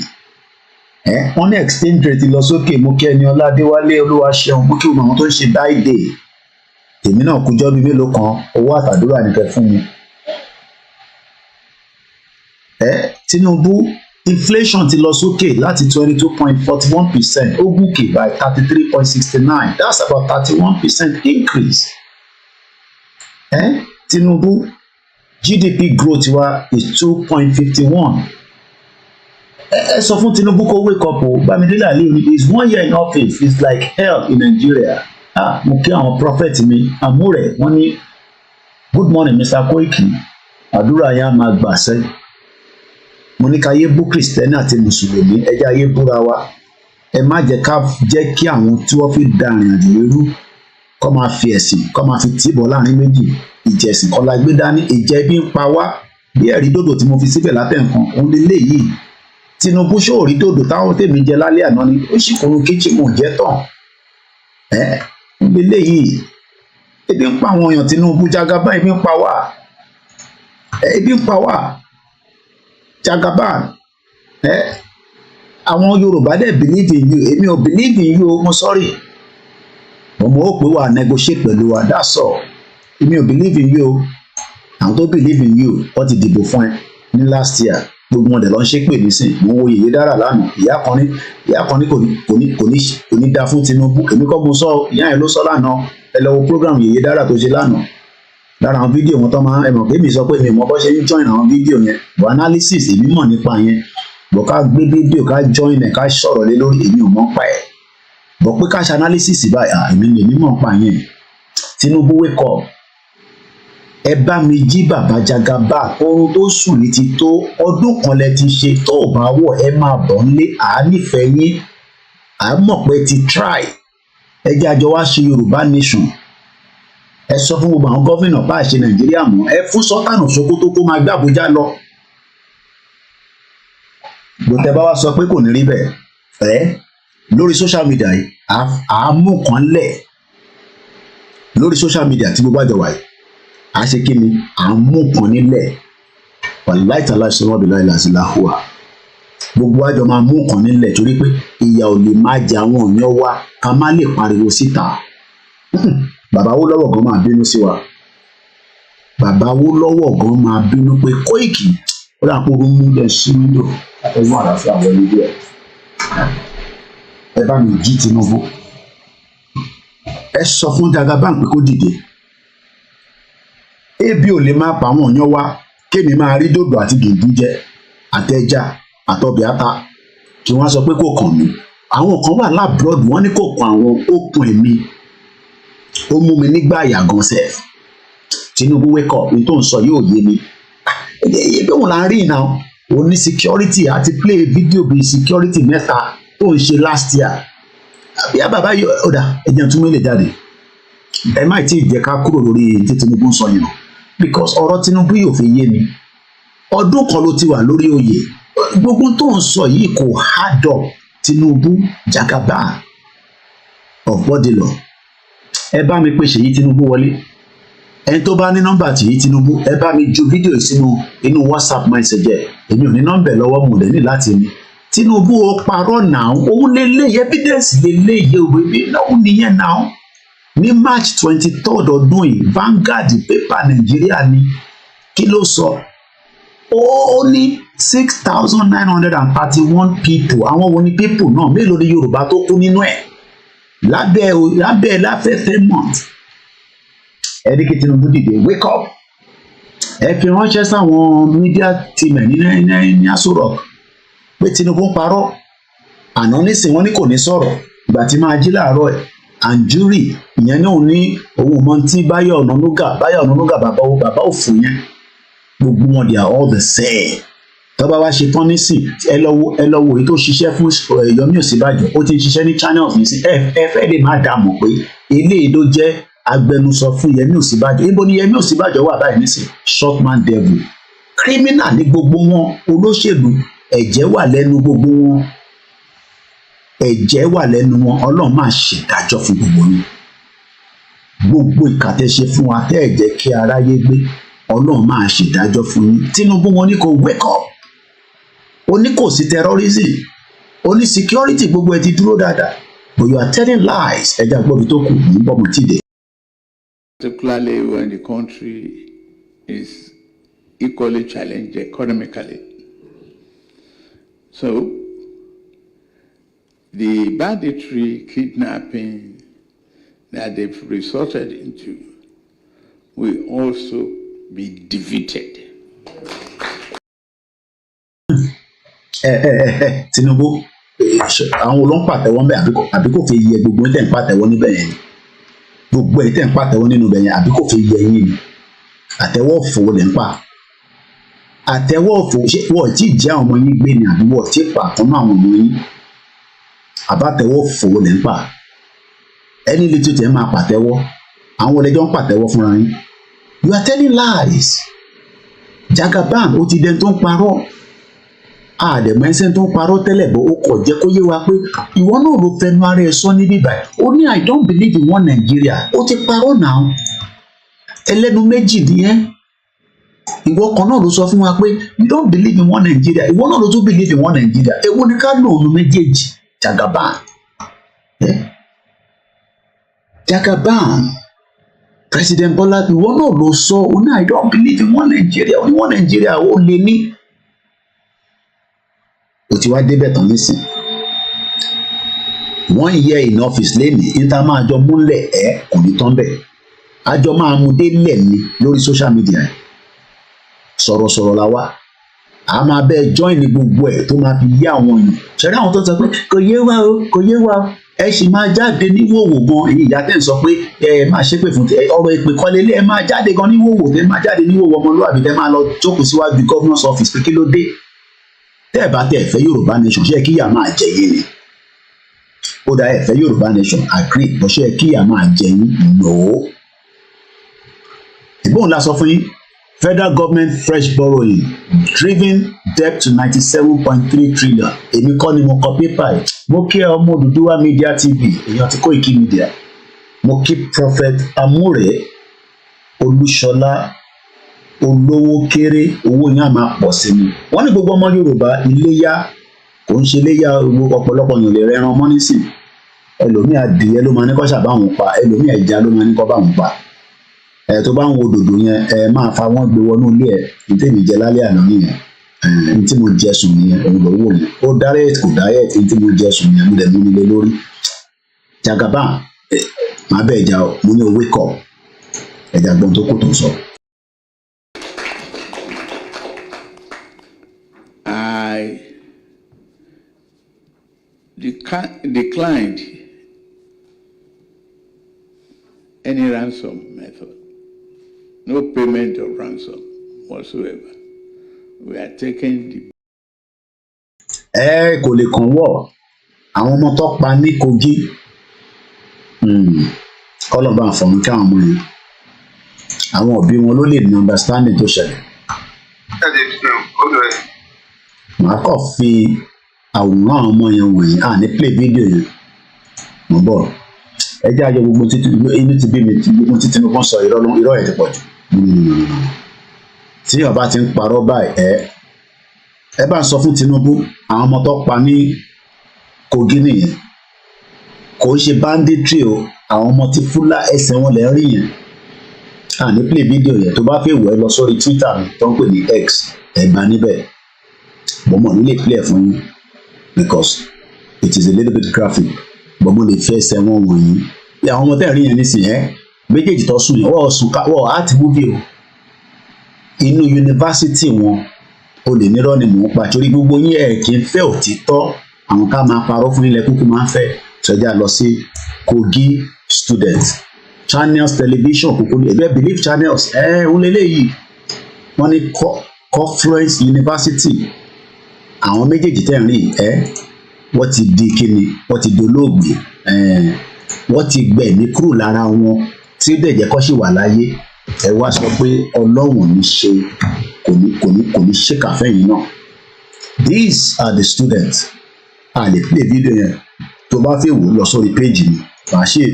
wọ́n ní exchange rate lọ sókè mú kí ẹni Ọládéwálé Olúwaṣeun mú kí àwọn tó ń ṣe dáìdè èmi náà kújọ́ bíi mélòó kan owó àtàdúrà nìkan fún mi. Tinubu inflation ti lọ sókè láti 22.41% ó gòkè by 33.69 that's about 31% increase. Tinubu GDP growth wa is 2.51. Ẹ sọ fún Tinubu kó wake up o. Bámidélé Aliyu is 1 year in office is like hell in Nigeria. Mo kí àwọn prophet mi Amúrẹ̀ wọ́n ní good morning Mr. Koiki àdúrà yẹn á máa gbà sẹ́yìn. Mo ní ká yé bú Kristẹni àti Mùsùlùmí ẹ jẹ́ ayé búra wa. Ẹ má jẹ́ ká jẹ́ kí àwọn tí wọ́n fi da ìrìn àjò irú kọ́ máa fi ẹ̀sìn kọ́ máa fi tìbọ̀ láàrin méjì ìjẹ̀sìn kan la gbé dání ìjẹ́ bí ń pa wá bí ẹ̀rí dòdò tí mo fi síbẹ̀ látẹ̀ǹkan òun lélẹ̀ yìí Tinubu ṣòrí dòdò táwọn tèmi jẹ lálẹ́ àná ni ó sì kúrú kíchìn mò ń jẹ́ tán òun lélẹ̀ yìí ebi ń pa àwọn èèyàn Tinubu Jagaban ebi ń pa wá ebi ń pa wá Jagaban àwọn Yorùbá dẹ̀ believe in you èmi ò believe in you mo sorry mo ó pé wà negotiate pẹ̀lú wa that's all èmi ò believe in you àwọn tó believe in you wọ́n ti dìbò fún ẹ ní last year gbogbo wọn dẹ̀ lọ ń ṣépè nísìn mo wo Yèyé Dára lánàá ìyá kan ní kò ní dá fún Tinubu èmi kọ́ mo sọ ìyá yẹn ló sọ lánàá ẹ lọ wo program Yèyé Dára tó ṣe lánàá lára àwọn fídíò wọn tó máa ẹ mọ̀ pé mi sọ pé mi mọ̀ bó ṣe ń join àwọn fídíò yẹn bọ̀ analysis èmi mọ̀ nípa yẹn bọ̀ ká gbé fídíò ká join ẹ̀ ká sọ̀rọ̀ lé lórí èmi ò mọ̀ pa ẹ̀ bọ̀ pé ká ṣe analysis báyìí èmi mọ̀ pa yẹn Tinubu wake up ẹ bá mi jí bàbá Jagaban oorun tó sùn ní ti tó ọdún kan lẹ ti ṣe tó ò bá wọ̀ ẹ máa bọ̀ nílé àánífẹ̀ẹ́ yín à mọ̀ pé ti try ẹ jẹ́ àjọ wá ṣe Yorùbá nation ẹ sọ fún gbogbo àwọn gómìnà bá ṣe Nàìjíríà mọ́ ẹ fún Sultan Sokoto kó máa gbé Àbújá lọ gbọ́tẹ́ bá wá sọ pé kò ní rí bẹ́ẹ̀ lórí social media yìí àámú kan lẹ̀ lórí social media tí gbogbo àjọ wà yìí a ṣe kí ni àámú kan nílẹ̀ wàláì tàlá ìṣòro ọ̀bìnrin láìláṣí láhùwà gbogbo àjọ máa mú kan nílẹ̀ torí pé ìyà ò lè máa jẹ àwọn èèyàn wa ká má lè pariwo síta bàbá Awólọ́wọ̀ gan máa bínú sí wa bàbá Awólọ́wọ̀ gan máa bínú pé Koiki ó dà pé ó mú lẹ sí nílò ẹgbọn àlàáfíà wọlé díẹ̀ ẹ bá mi jí Tinubu ẹ sọ fún Jagaban pé kó dìde ebi ò lè máa pa àwọn èèyàn wa kémi máa rí dòdò àti dòdò jẹ àtẹja àtọbẹ̀ ata kí wọ́n sọ pé kò kàn mí àwọn kan wà lábúrọ̀dù wọ́n ní kò kàn àwọn okùn ẹ̀mí ó mú mi nígbà àyàgàn sef Tinubu wake up ní tó ń sọ yóò yé mi ebi òun là ń rí iná òun ní security àti play video bíi security mẹ́ta tó ń ṣe last year àbí bàbá yóò ọ̀dà ẹ̀jẹ̀ tún mélòó jáde ẹ má tí ì jẹ́ ká kúrò lórí tí Tinubu ń sọ yìí because ọ̀rọ̀ Tinubu yóò fi yé mi ọdún kan ló ti wà lórí oyè gbogbo tó ń sọ yìí kò hard up Tinubu Jagaban of Bodilo ẹ bá mi pè Ṣèyí Tinubu wọlé ẹni tó bá ní nọ́mbà Ṣèyí Tinubu ẹ bá mi ju fídíò sínú inú WhatsApp message èmi ò ní nọ́mbà lọ́wọ́ mo dẹ̀ ní láti ní Tinubu ó parọ́ náà òun lélẹ́yìí evidence lélẹ́yìí òwe mi náà nìyẹn náà ní March 23rd ọdún yìí Vanguard pépà Nàìjíríà ni kí ló sọ ó ní 6,931 people àwọn wo ni people náà mélòó ni Yorùbá tó kú nínú ẹ̀ lábẹ́ láfẹ́fẹ́ month ẹni kí Tinubu dìde wake up ẹ fi ránṣẹ́ sáwọn media team ẹ̀ ní Aso Rock pé Tinubu ń parọ́ àná nísìnyí wọ́n ní kò ní sọ̀rọ̀ ìgbà tí máa jí láàárọ̀ ẹ̀ Anjuri ìyẹn náà ní òun mọ tí Báyọ̀ Ọ̀nànúgà bàbá òfò yẹn gbogbo wọn they are all the same tọ́ba wá ṣe tán nísìn ẹ lọ wo èyí tó ṣiṣẹ́ fún Yomi Ọ̀ṣínbàjò ó ti ń ṣiṣẹ́ ní channels nísìn ẹ fẹ́ lè má dà mọ̀ pé eléyìí ló jẹ́ agbẹnusọ fún Yẹmí Ọ̀sínbàjò. Ibo ni Yẹmí Ọ̀sínbàjò wà báyìí nísìn? Short man devil. Criminal ní gbogbo wọn, olóṣèlú, ẹ̀jẹ̀ wà lẹ́nu gbogbo wọn. Ẹ̀jẹ̀ wà lẹ́nu wọn. Ọlọ́run máa ṣèdájọ́ fún gbogbo yín. Gbogbo ìkà tẹ́ ṣe fún wa tẹ́ ẹ̀ jẹ́ kí aráyé gbé, Ọlọ́run máa ṣèdájọ́ fún yín. Tinubu wọn ní kò wake up. Ó ní kò sí terrorism. Ó ní security gbogbo ẹ ti dúró dáadáa. But you are telling lies. Ẹja gbọ́dọ̀ tó kù ní bọ́mù tíde. Particularly when the country is equally challenged economically. So, the banditry kidnapping that they've resorted into will also be defeated. Tinubu, àwọn olóń pàtẹ́wọ́ ńbẹ̀ àbí kò fi yẹ gbogbo ẹ̀ tẹ̀ ń pàtẹ́wọ́ níbẹ̀ yẹn ni? Gbogbo ẹ̀ tẹ̀ ń pàtẹ́wọ́ nínú ibẹ̀ yẹn àbí kò fi yẹ yín ni? Àtẹ́wọ́ òfò lẹ̀ ń pa. Àtẹ́wọ́ òfò ṣé wọ́n ti jẹ́ àwọn ọmọ yín gbé ni àbí wọ́n ti pa àtúnú àwọn ọmọ yín? Àbátẹ́wọ́ òfò lẹ̀ ń pa. Ẹni lè tún tẹ̀ máa pàtẹ́wọ́. Àwọn ọlẹ́jọ́ ń pàtẹ́wọ́ fúnra yín. You are telling lies. Jagaban ó ti dẹni tó ń parọ́. Àdẹ̀mọ́ ẹsẹ̀ tó ń parọ́ tẹ́lẹ̀ bọ́ ó kọ̀ jẹ́ kó yé wa pé ìwọ náà ló fẹnu ara ẹ sọ níbí báyìí. Ó ní I don't believe in one Nigeria. Ó ti parọ́ náà. Ẹlẹ́nu méjì nìyẹn. Ìwọ kan náà ló sọ fún wa pé you don't believe in one Nigeria. Ìwọ náà ló tún believe in one Nigeria. Èwo ni ká lò òun méjèèjì? Jagaban. Jagaban. President Bola ìwọ náà ló sọ ó ní I don't believe in one Nigeria. Ó ní one Nigeria ó lè ní. Ó ti wá débẹ̀ tán nísìn. 1 year in office lẹ́nìí níta máa jọ múlẹ̀ kò ní tán bẹ̀. Àjọ máa mú délẹ̀ ní lórí social media. Sọ̀rọ̀sọ̀rọ̀ la wá. A máa bẹ́ẹ̀ join ní gbogbo ẹ̀ tó máa fi yé àwọn èèyàn. Ṣẹ̀rí àwọn tó sọ pé kò yé wa o, kò yé wa o. Ẹ sì máa jáde ní wòwò gan. Èyí ìyá tẹ̀ ń sọ pé ẹ máa ṣépè fún ọ̀rọ̀ ìpè kọ́lélé ẹ máa jáde gan ní wòwò tẹ máa jáde ní wòwò ọmọlúwàbí tẹ máa lọ jókòó síwájú governor's office pé kí ló dé? Tẹ́ ẹ bá tẹ́ ẹ fẹ́ Yorùbá nation ṣé kíyà máa jẹ yín ni? Ó dá ẹ fẹ́ Yorùbá nation agree bọ́ ṣé kíyà máa jẹ yín? No. Ìbọn la sọ fún yín. Federal government fresh borrowing driven debt to 97.3 trillion. Èmi kọ́ ni mo kọ pépà yìí. Mo kí ọmọ Odùduwà Media TV èèyàn ti Koiki Media. Mo kí Prophet Amúrè Olúṣọlá olówó kéré owó yẹn á máa pọ̀ sí ni. Wọ́n ní gbogbo ọmọ Yorùbá iléyá kò ń ṣe iléyá ọ̀pọ̀lọpọ̀ yàn lè rẹran mọ́ nísìn. Ẹlòmíì adìyẹ ló máa ní kọ́ ṣàbáwọn pa, ẹlòmíì ẹja ló máa ní kọ́ báwọn pa. Tó bá ń wo dòdò yẹn máa fa wọ́n gbé wọnú ilé ẹ̀ ní tèmi jẹ lálẹ́ àná nìyẹn. Ní tí mo jẹ sùn nìyẹn òun ló wò yẹn. Ó diet kò diet ní tí mo jẹ sùn nìyẹn mo dẹ̀ mú mi lé lórí. Jagaban máa bẹ̀ ẹja mo ní o wake up ẹja gbọ́n tó kù tó sọ. I declined any ransom method. No payment of ransom whatsoever. We are taking the. Kò lè kàn wọ̀ àwọn ọmọ tó pa ní Kogi kọ́lọ̀ bá fọ̀mù kí àwọn ọmọ yẹn àwọn òbí wọn ló lè ní understanding tó ṣẹlẹ̀. Màá kàn fi àwòrán àwọn ọmọ yẹn wọ̀nyí ní play video yẹn mo bọ̀ ẹ jẹ́ àjọ gbogbo títí inú ti bí mi gbogbo títí mo kàn sọ irọ́ ẹ̀ ti pọ̀ jù. Tí ọba ti ń parọ́ báyìí ẹ bá ń sọ fún Tinubu àwọn ọmọ tó pa ní Kogi nìyẹn kò ń ṣe banditry o àwọn ọmọ tí fúlà ẹsẹ̀ wọn lè rí yẹn ní play video yẹn tó bá fẹ́ wọ̀ ẹ́ lọ sórí Twitter mi tó ń pè ní X bá níbẹ̀ mo mọ̀ nílé play fún yín because it is a little bit graphic but mo lè fẹ́ ẹsẹ̀ wọn wọ̀nyí àwọn ọmọ tẹ́ rí yẹn nísìnyẹn méjèèjì tó sùn yẹn wọ́n art movie o inú yunifásitì wọn o lè nírọ́ ni mò ń pa torí gbogbo yín kì í fẹ́ òtítọ́ àwọn ká máa parọ́ fún ilẹ̀ kúkú máa ń fẹ́ sọjá lọ sí Kogi students channels television kúkú ní ẹgbẹ́ belief channels òun lélẹ́yìí wọ́n ní Confluence University àwọn méjèèjì tẹ̀ ń rí wọ́n ti di kíni wọ́n ti dolóògbé wọ́n ti gbẹ̀mí kúrò lára wọn tí ó dẹ̀ jẹ́ kó ṣì wà láyé ẹ wá sọ pé ọlọ́run ní ṣe kò ní ṣèkà fẹ́yìn náà. These are the students. A lè play video yẹn tó bá fẹ́ wò lọ sórí péjì mi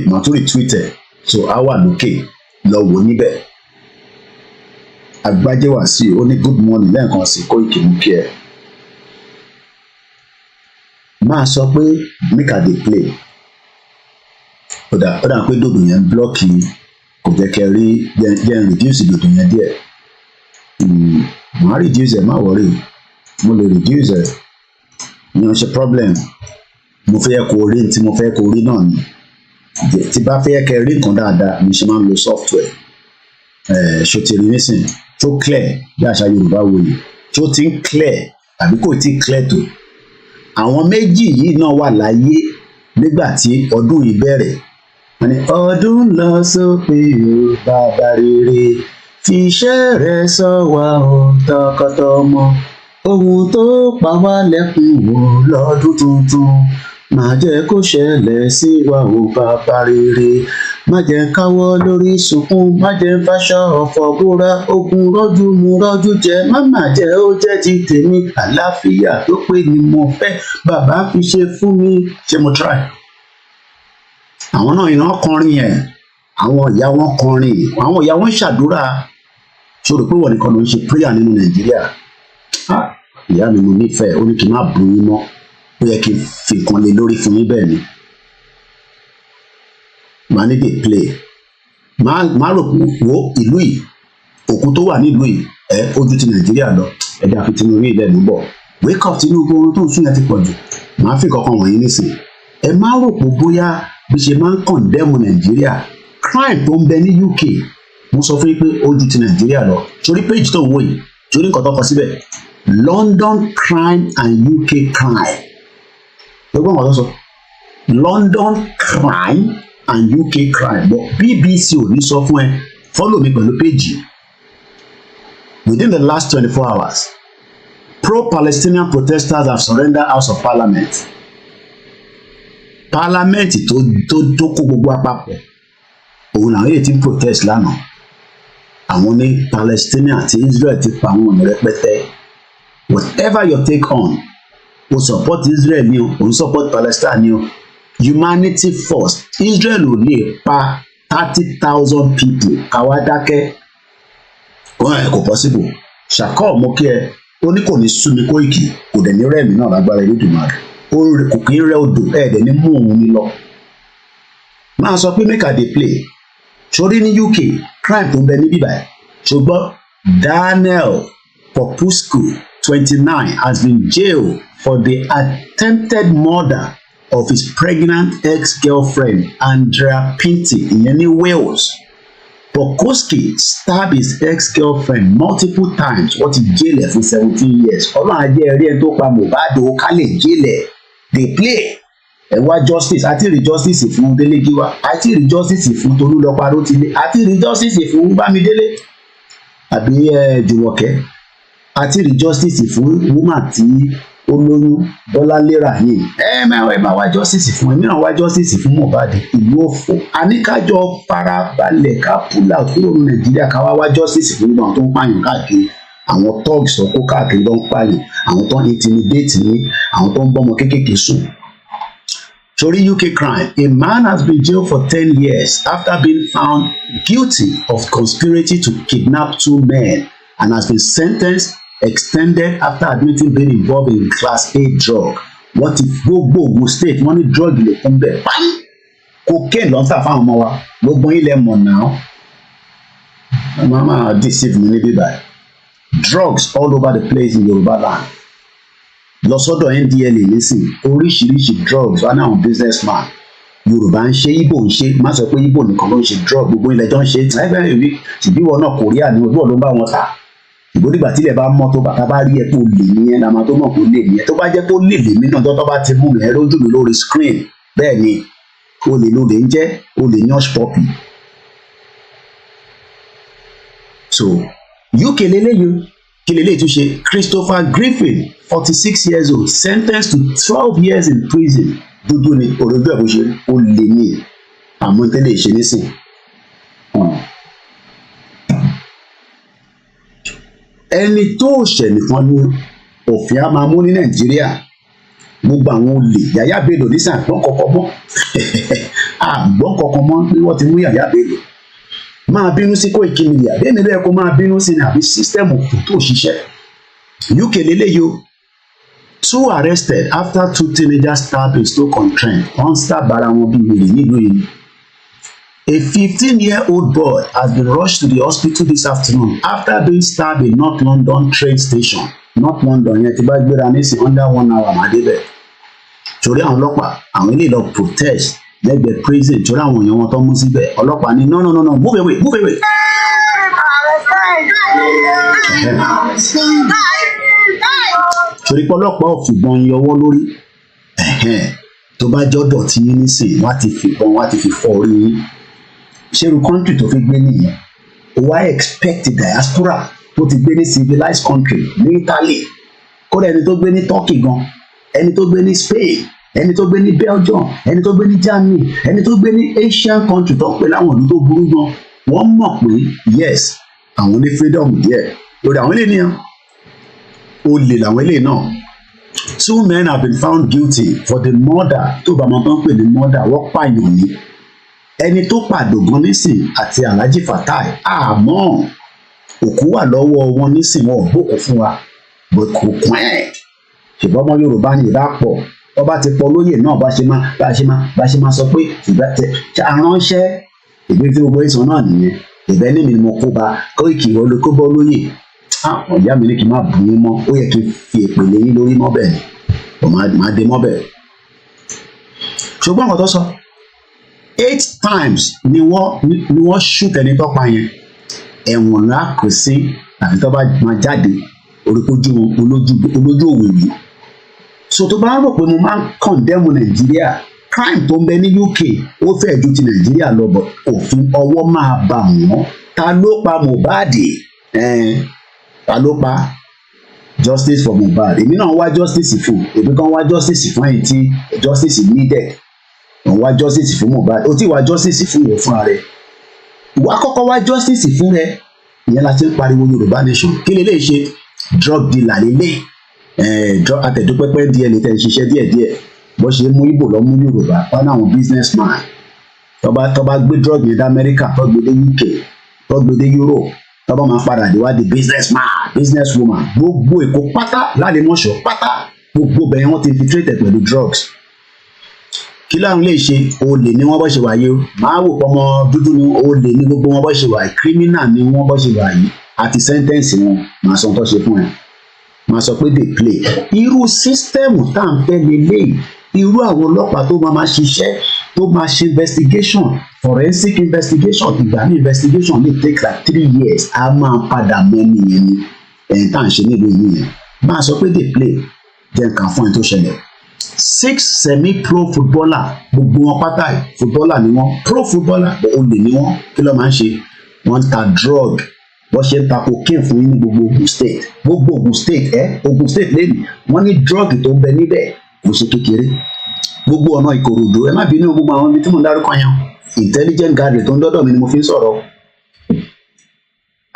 màá tún retweet ẹ̀ so á wà lókè lọ wò níbẹ̀. Agbájẹ́wà sí ó ní good morning lẹ́ẹ̀kan sí Koiki mú kí ẹ. Máa sọ pé make I dey play. Ó dà pé dòdò yẹn ń blọ́ọ̀kì kò jẹ́ kẹ́ rí jẹ́ reduce dòdò yẹn díẹ̀. Màá reduce ẹ̀ má worry mo lè reduce ẹ̀ ní ọ̀ṣẹ́ problem. Mo fẹ́ kó rí tí mo fẹ́ kó rí náà ni. Tí bá fẹ́ kẹ́ rí nǹkan dáadáa mi ṣe máa ń lo software. Ṣó ti rí nísìn tó clear bí àṣà Yorùbá wòye tó ti ń clear àbí kò tí clear tó. Àwọn méjì yìí náà wà láyé nígbà tí ọdún yìí bẹ̀rẹ̀. Wọ́n ní ọdún lọ sópin o bàbá rere fi iṣẹ́ rẹ̀ sọ wá o tọkọtọmọ ohun tó pa wá lẹ́kùn wò lọ́dún tuntun má jẹ́ kó ṣẹlẹ̀ sí wa o bàbá rere má jẹ́ káwọ́ lórí sunkún má jẹ́ fàṣọ ọ̀fọ̀ búra ogun rọ́jú mu rọ́jú jẹ má jẹ́ ó jẹ́ ti tèmi àlàáfíà tó pé ni mo fẹ́ bàbá fi ṣe fún mi ṣé mo try. Àwọn náà ìran kọrin yẹn àwọn ìyá wọn kọrin àwọn ìyá wọn ṣàdúrà ṣòro pé wọn nìkan ló ń ṣe prayer nínú Nàìjíríà. Ìyá mi mo nífẹ̀ẹ́ ó ní kí n má bú yín mọ́ ó yẹ kí n fi nǹkan lé lórí fún yín bẹ́ẹ̀ ni. Màá ní dey play màá rò wo ìlú yìí òkú tó wà nílùú yìí ojú ti Nàìjíríà lọ ẹ̀dá fi Tinubu ilẹ̀ ló bọ̀ wake up Tinubu ohun tó ń sún yẹn ti pọ̀ jù. Màá fi kankan wọ̀nyí nísìnyí ẹ má rò pé bóyá bí ṣe máa ń condemn Nàìjíríà crime tó ń bẹ ní UK mo sọ fún yín pé ojú ti Nàìjíríà lọ torí page tó ń wò yìí torí nǹkan tó kọ síbẹ̀ London crime and UK crime gbogbo àwọn tó sọ London crime and UK crime but BBC ò ní sọ fún ẹ follow mi pẹ̀lú page within the last 24 hours pro-Palestinian protesters have surrendered House of Parliament. Parliament tó kó gbogbo àpapọ̀ òun làwọn èyí tí ń protest lánàá àwọn ní Palestinian àti Israel ti pa àwọn ọ̀nà rẹpẹtẹ whatever your take on o support Israel ni o support Palestine ni o humanity first Israel ò lè pa 30,000 people káwá dákẹ́ kò possible ṣàkọ́ ọmọ kí ẹ ó ní kò ní sú mi Koiki kò dẹ̀ ní rẹ̀mí náà lágbára Olódùmarè kò kí ń rẹ odò ẹ̀ẹ́dẹ̀ ní mú òun mi lọ. Máa sọ pé make I dey play sórí ní UK crime tó ń bẹ ní bíbá ẹ̀ ṣùgbọ́n Daniel Popuscu 29 has been jailed for the attempted murder of his pregnant ex-girlfriend Andrea Pinty ìyẹn ní Wales. Popuscu stabbed his ex-girlfriend multiple times wọ́n ti jail ẹ̀ fún 17 years ọlọ́run ajé ẹ̀rí ẹ̀ tó pa Mohbad ó ká lè jail ẹ̀ dey play ẹ wá justice àti rí justice fún Délégiwá àti rí justice fún Tolúlọpọ̀ Rótìlé àti rí justice fún Bámidélé àbí Jùmọ̀kẹ́ àti rí justice fún woman tí ó lóyún Bọ́láńlé Rahim máa wá justice fún ẹ̀mí náà wá justice fún Mohbad ìlú òfò àníkájọ farabalẹ̀ ká pull out kúrò ní Nàìjíríà ká wá justice fún gbogbo àwọn tó ń pààyàn káàkiri àwọn thugs tó kó káàkiri tó ń pààyàn àwọn tó ń intimidate ní àwọn tó ń bọ́mọ kéékèèké sùn. Sorry, UK crime. A man has been jailed for 10 years after being found guilty of conspiracy to kidnap 2 men and has been sentenced extended after admitting being involved in class A drug. What if gbogbo Ogun state wọ́n ní drug lè kún bẹ́ẹ̀ pam cocaine ló ń tà fáwọn ọmọ wa gbogbo ilẹ̀ mọ̀ náà mama deceive me níbí báyìí drugs all over the place in Yoruba land. Lọ sọ́dọ̀ NDLA nísìn oríṣiríṣi drugs wọn náà businessman Yorùbá ń ṣe Igbo ń ṣe má sọ pé Igbo nìkan ló ń ṣe drug gbogbo ilẹ̀ jọ ń ṣe ẹgbẹ́ ìwé ìbíwọ náà Korea ni ojú ọ̀ ló ń bá wọn ta ìbò nígbà tílẹ̀ bá mọ́ tó bàtà bá rí ẹ tó lè nìyẹn làmà tó mọ̀ kó lè nìyẹn tó bá jẹ́ kó lè lèmi náà tó bá ti mú mi ẹ lójú mi lórí screen bẹ́ẹ̀ ni o lè lo lè ń jẹ́ o lè yan ṣpọ́pì. So UK lélẹ́yìn kí lélẹ́yìn tún ṣe Christopher Griffin 46 years old sentenced to 12 years in prison dúdú ni òròjú ẹ̀ bó ṣe ó lè ní àmọ́ tẹ́lẹ̀ ṣe nísìn ẹni tó ṣẹ̀ nìkan ni òfin á máa mú ní Nàìjíríà gbogbo àwọn olè Yàyà Bello nísìn àgbọn kọkọ mọ àgbọn kọkọ mọ pé wọ́n ti mú Yàyà Bello máa bínú sí KOIKIMEDIA bẹ́ẹ̀ ni bẹ́ẹ̀ kó máa bínú sí ní àbí sísítẹ́ẹ̀mù tó ṣiṣẹ́ UK lélẹ́yìí o 2 arrested after 2 teenagers stabbed in Stoke-on-Trent wọ́n stab ara wọn bíi wèrè nílùú yìí. A 15-year-old boy has been rushed to the hospital this afternoon after being stabbed in North London train station. North London yẹn ti bá gbéra nísìn under 1 hour máa débẹ̀. Torí àwọn ọlọ́pàá àwọn ilé lọ protest lẹ́gbẹ̀ẹ́ prison torí àwọn èèyàn wọn tó mú síbẹ̀ ọlọ́pàá ní no move away. Torí pé ọlọ́pàá ò fìbọn yọwọ́ lórí tó bá jọ́dọ̀ tí yín nísìn wọ́n ti fìbọn wọ́n ti fi fọ́ orí yín ṣerú country tó fi gbé nìyẹn wá expect diaspora tó ti gbé ní civilized country ní Italy kódà ẹni tó gbé ní Turkey gan ẹni tó gbé ní Spain ẹni tó gbé ní Belgium ẹni tó gbé ní Germany ẹni tó gbé ní Asian country tó pè láwọn ìlú tó burú gan wọ́n mọ̀ pé yes àwọn ní freedom díẹ̀ lórí àwọn ilé nìyẹn olè làwọn ilé náà. 2 men have been found guilty for the murder tó bá máa tán pè ní murder wọ́n pààyàn ní ẹni tó pàdògán nísìn àti Alhaji Fatai àmọ́ òkú wà lọ́wọ́ wọn nísìn wọn ò gbókùn fún wa bó kò kún ẹ̀ ṣùgbọ́n ọmọ Yorùbá ní ìbá pọ̀ ọba ti pọ̀ lóyè náà bá ṣe máa sọ pé ìgbà tẹ aránṣẹ́ ìgbé tí gbogbo ìsàn náà nìyẹn ìbẹ́ ní mi ni mo kó ba Koiki olùkóbọ́ lóyè ọ̀yá mi ní kí n má bù yín mọ́ ó yẹ kí n fi èpè lé yín lórí mọ́bẹ̀ ni ò máa dé mọ́bẹ̀. ṣùgbọ́n nǹkan tó sọ 8 times ni wọ́n shoot ẹni tó pa yẹn ẹ̀wọ̀n ńlá kò sí àfi tó bá máa jáde oríkojú olójú òwìwí. so tó bá rò pé mo máa ń condemn Nàìjíríà crime tó ń bẹ ní UK ó fẹ́ ju ti Nàìjíríà lọ bọ̀ òfin ọwọ́ máa bà wọ́n ta ló pa Mohbad ta ló pa justice for Mohbad èmi náà wá justice fún èmi kan wá justice fún ẹ̀yìn tí justice needed òun wá justice fún Mohbad ó ti wá justice fún ìwọ fúnra rẹ̀ ìwà kọ́kọ́ wá justice fún rẹ̀ ìyẹn la ti ń pariwo Yorùbá nation kí lè lè ṣe drug dealer lélẹ̀ drug àtẹ̀dúpẹ́pẹ́ díẹ̀ lè tẹ̀ ṣiṣẹ́ díẹ̀díẹ̀ bó ṣe mú Ìgbò lọ mú Yorùbá wọn náà wọn businessman tó bá gbé drug yẹn dé Amẹ́ríkà tó gbé dé UK tó gbé dé Europe tọ́bọ̀ máa padà dé wá di business woman gbogbo Èkó pátá lálẹ́mọ̀ṣọ́ pátá gbogbo bẹ̀yẹn wọ́n ti infiltrate pẹ̀lú drugs. kí láwọn lè ṣe olè ní wọ́n bọ́ ṣe wáyé o máa wò pọ́mọ dúdú ní olè ní gbogbo wọn bọ́ ṣe wáyé criminal ní wọ́n bọ́ ṣe wáyé àti sentence wọn máa sọ tó ṣe fún ẹ máa sọ pé they play irú sísítẹ́ẹ̀mù tá à ń fẹ́ lélẹ́yìí irú àwọn ọlọ́pàá tó máa ṣiṣẹ́ tó máa ṣe investigation forensic investigation ìgbà ní investigation lè take like 3 years a máa padà mẹ́ni yẹn ni ẹ̀yìn tá à ń ṣe nílùú yìí yẹn máa sọ pé they play jẹ́ nǹkan fún ẹ tó ṣẹlẹ̀ 6 semi-pro footballer gbogbo wọn pátá footballer ni wọ́n pro footballer olè ni wọ́n kí ló máa ń ṣe wọ́n ń ta drug bó ṣe ń ta cocaine fún yín ní gbogbo Ogun State Ogun State lẹ́nu wọ́n ní drug tó ń bẹ níbẹ̀ kò ṣe kékeré gbogbo ọ̀nà Ìkòròdú ẹ má bínú gbogbo àwọn ibi tí mo ń dárúkọ yẹn intelligent gathering tó ń dọ́dọ̀ mi ni mo fi ń sọ̀rọ̀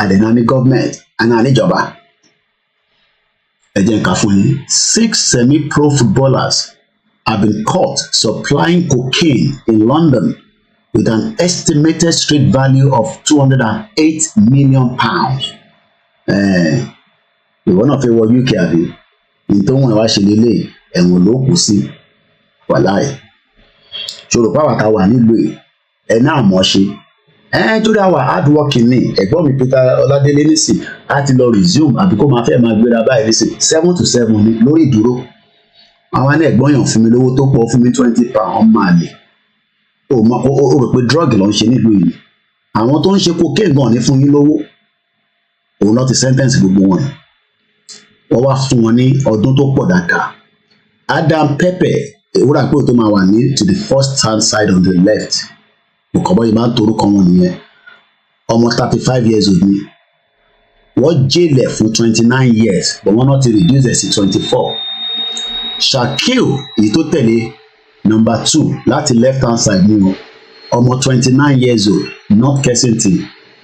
àdènà ní gọ́ọ̀mẹ̀ntì àná níjọba ẹ jẹ́ nǹkan fún yín 6 semi-pro footballers have been caught supplying cocaine in London with an estimated street value of £208 million. ìwọ náà fẹ́ wọ UK àbí ìtòhun ẹ̀ wá ṣe lélẹ̀ ẹ̀wọ̀n ló kù sí wàláì ṣòro pàwọ́ ká wà nílùú ẹ̀ náà mọ̀ ṣe torí àwa hard working ni ẹ̀gbọ́n mi Peter Ọládélé nísìn á ti lọ resume àbí kó máa fẹ́ máa gbéra báyìí nísìn 7 to 7 ni lórí ìdúró àwọn alẹ́ ẹ̀gbọ́n yàn fún mi lówó tó pọ̀ fún mi £20 máa lè o rò pé drug ló ń ṣe nílùú yìí àwọn tó ń ṣe cocaine gan ní fún yín lówó òun náà ti sentence gbogbo wọn wọ́n wá fún wọn ní ọdún tó pọ̀ dáadáa Adam Pepe ewúrà pé tó máa wà ní to the first hand side on the left òkàbọ̀ yìí máa ń torúkọ wọn nìyẹn ọmọ 35 years old ni wọ́n jẹ́lẹ̀ fún 29 years but wọ́n náà ti reduce ẹ̀ sí 24 Shakil èyí tó tẹ̀lé number 2 láti left hand side ni ọmọ 29 years old North Kensington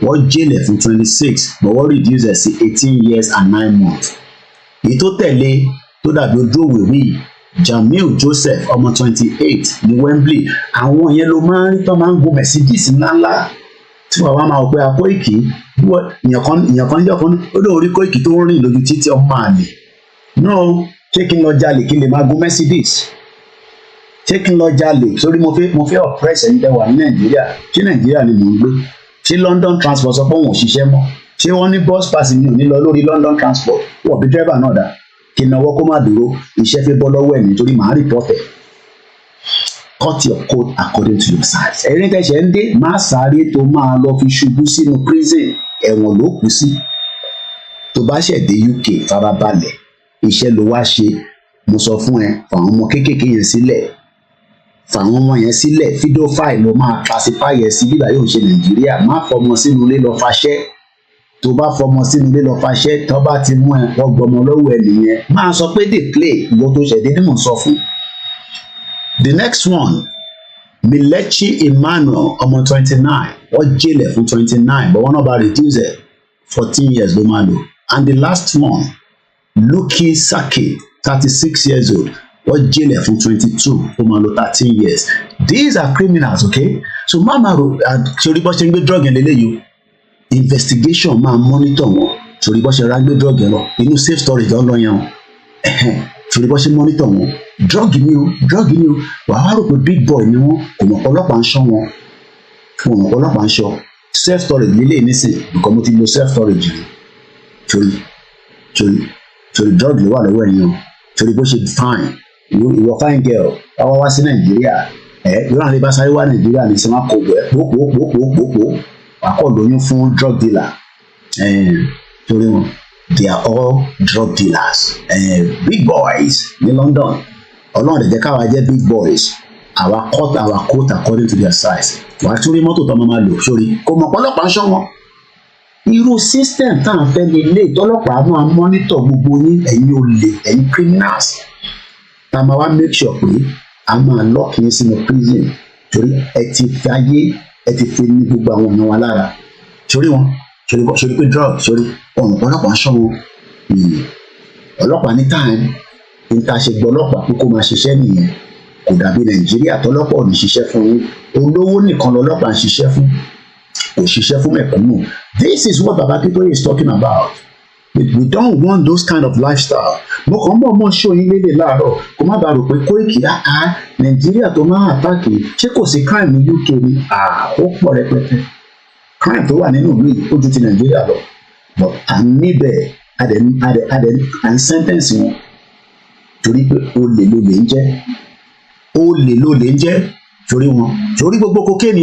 wọ́n jẹ́lẹ̀ fún 26 but wọ́n reduce ẹ̀ sí 18 years and 9 months. èyí tó tẹ̀lé tó dàbí ojú òwìwí Jamil Joseph ọmọ 28 ní Wembley. àwọn yẹn ló máa ń rí tó máa ń gun Mercedes ńláńlá tí wàá máa wọ pé Koiki èèyàn kan níjọ́ kan ó lóun rí Koiki tó ń rìn lójú títí ọmọ àlè no ṣé kí n lọ jalè kí n lè máa gun Mercedes ṣé kí n lọ jalè sórí mo fẹ́ oppress ẹni tẹ́ wà ní Nàìjíríà ṣé Nàìjíríà ni mò ń gbé ṣé London transport sọ pé òun ò ṣiṣẹ́ mọ́ ṣé wọ́n ní bus pass mi ò ní lọ lórí London transport wọ́n bí driver náà dà kí n náwó kó má dúró iṣẹ́ fẹ́ bọ́ lọ́wọ́ ẹ̀ nítorí màá report ẹ̀. Cut your coat according to your size. ẹ̀rín tẹ̀sẹ̀ ń dé má sáré tó máa lọ fi ṣubú sínú prison ẹ̀wọ̀n ló kù sí. tó bá ṣẹ̀ dé UK farabalẹ̀ iṣẹ́ ló wá ṣe mo sọ fún ẹ fàwọn ọmọ kéékèèké yẹn sílẹ̀ fàwọn ọmọ yẹn sílẹ̀ fídíò fáìlì ló máa classify yẹn sí bíbá yóò ṣe Nàìjíríà má fọmọ sínú ilé lọ faṣẹ́ tó bá fọmọ sínú ilé lọ faṣẹ́ tó bá ti mú ẹ wọ́n gbọmọ lọ́wọ́ ẹ nìyẹn máa sọ pé dey play ìwọ tó ṣẹ̀dé ní mò ń sọ fún. The next one, Milechi Emmanuel, ọmọ 29, wọ́n jẹ́lẹ̀ fún 29, but wọ́n náà bá reduce it 14 years ló máa lò. And the last one, Luki Saki, 36 years old, wọ́n jẹ́lẹ̀ fún 22, ó máa lò 13 years. These are criminals, okay? So mama sori bó ṣe ń gbé drug yẹn lélẹ́yìí, investigation máa monitor wọn, sori bó ṣe ra gbé drug yẹn lọ, inú safe storage lọ́nà yẹn o. Sori bó ṣe monitor wọn. Drug ni o wàá rò pé big boy ni wọn kò mọ̀ ọlọ́pàá ń ṣọ́ wọn kò mọ̀ ọlọ́pàá ń ṣọ́ self storage nílé nísìn nǹkan mo ti lo self storage rí torí drug ló wà lọ́wọ́ ẹ̀yìn o torí bó ṣe fine ìwọ fine girl wá sí Nàìjíríà ìwọ àwọn ibà sáré wá Nàìjíríà ní sinmi kò gbẹ pòpòpòpòpò wàá kọ́ lóyún fún drug dealer torí wọn. They are all drug dealers big boys ní London. Ọlọ́run lè jẹ́ káwa jẹ́ big boys àwa cut our coat according to their size. wàá tún rí mọ́tò tó máa lò sórí kò mọ̀ pọ́lọ́pàá ń ṣọ́ wọn. irú system tá à ń fẹ́ ní ilé ìtọ́lọ́pàá máa monitor gbogbo yín ẹ̀yin olè ẹ̀yin criminals tá a máa wá make sure pé a máa lock yín sínú prison torí ẹ ti fi ní gbogbo àwọn èèyàn wa lára sórí wọn sórí pé drug sórí ọ̀nà ọlọ́pàá ń ṣọ́ wọn. ọlọ́pàá ní time níta ṣe gbọ́ ọlọ́pàá pé kó máa ṣiṣẹ́ nìyẹn kò dàbí Nàìjíríà tọ́lọ́pàá ò ní ṣiṣẹ́ fún yín olówó nìkan lọ́lọ́pàá ń ṣiṣẹ́ fún kò ṣiṣẹ́ fún mẹ̀kúnnù. This is what Baba Akintoye is talking about. We don't want those kind of lifestyle. mo kàn ń bọ̀ ṣó yín lédè láàárọ̀ kó má bàa rò pé Koiki Nàìjíríà tó máa àtàkì ṣé kò sí crime ní UK ni ó pọ̀ rẹpẹtẹ crime tó wà nínú ìlú yìí ó ju ti Nàìjíríà lọ but à ń níbẹ̀ à ń sentence wọn torí pé olè ló lè ń jẹ́ torí wọn torí gbogbo cocaine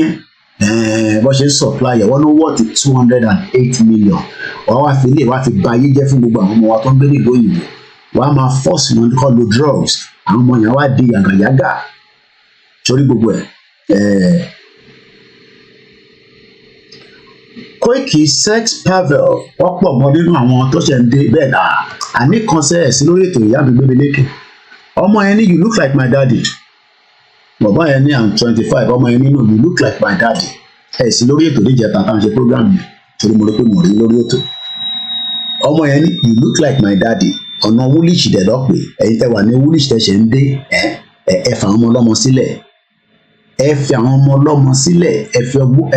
yẹn bó ṣe ń supply ẹ̀ wọ́n ní wọ́ọ̀tì 208 million wọ́n wá fi lè wá fi ba ayé jẹ́ fún gbogbo àwọn ọmọ wa tó ń gbé nílùú òyìnbó wọ́n á máa force wọn kọ́ lo drugs àwọn ọmọ yẹn wá di yàgàyàgà torí gbogbo ẹ̀. Koiki sex pavel ọ̀pọ̀ mọ́ nínú àwọn tó ṣẹ̀ ń dé bẹ́ẹ̀ náà àní kan sẹ́ẹ̀ sí lórí ètò ìyá mi gbé mi lékè ọmọ yẹn ní you look like my daddy bàbá yẹn ní I'm 25 ọmọ yẹn nínú you look like my daddy ẹ̀ sí lórí ètò ìjẹta táwọn ṣe program yẹn torí mo rí pé mo rí lórí ètò ọmọ yẹn ní you look like my daddy ọ̀nà woolwich dẹ̀ lọ́pẹ́ ẹ̀yin tẹ́ wà ní woolwich tẹ́ ṣe ń dé ẹ fà àwọn ọmọ ọlọ́mọ sílẹ̀ ẹ fi àwọn ọmọ ọlọ́mọ sílẹ̀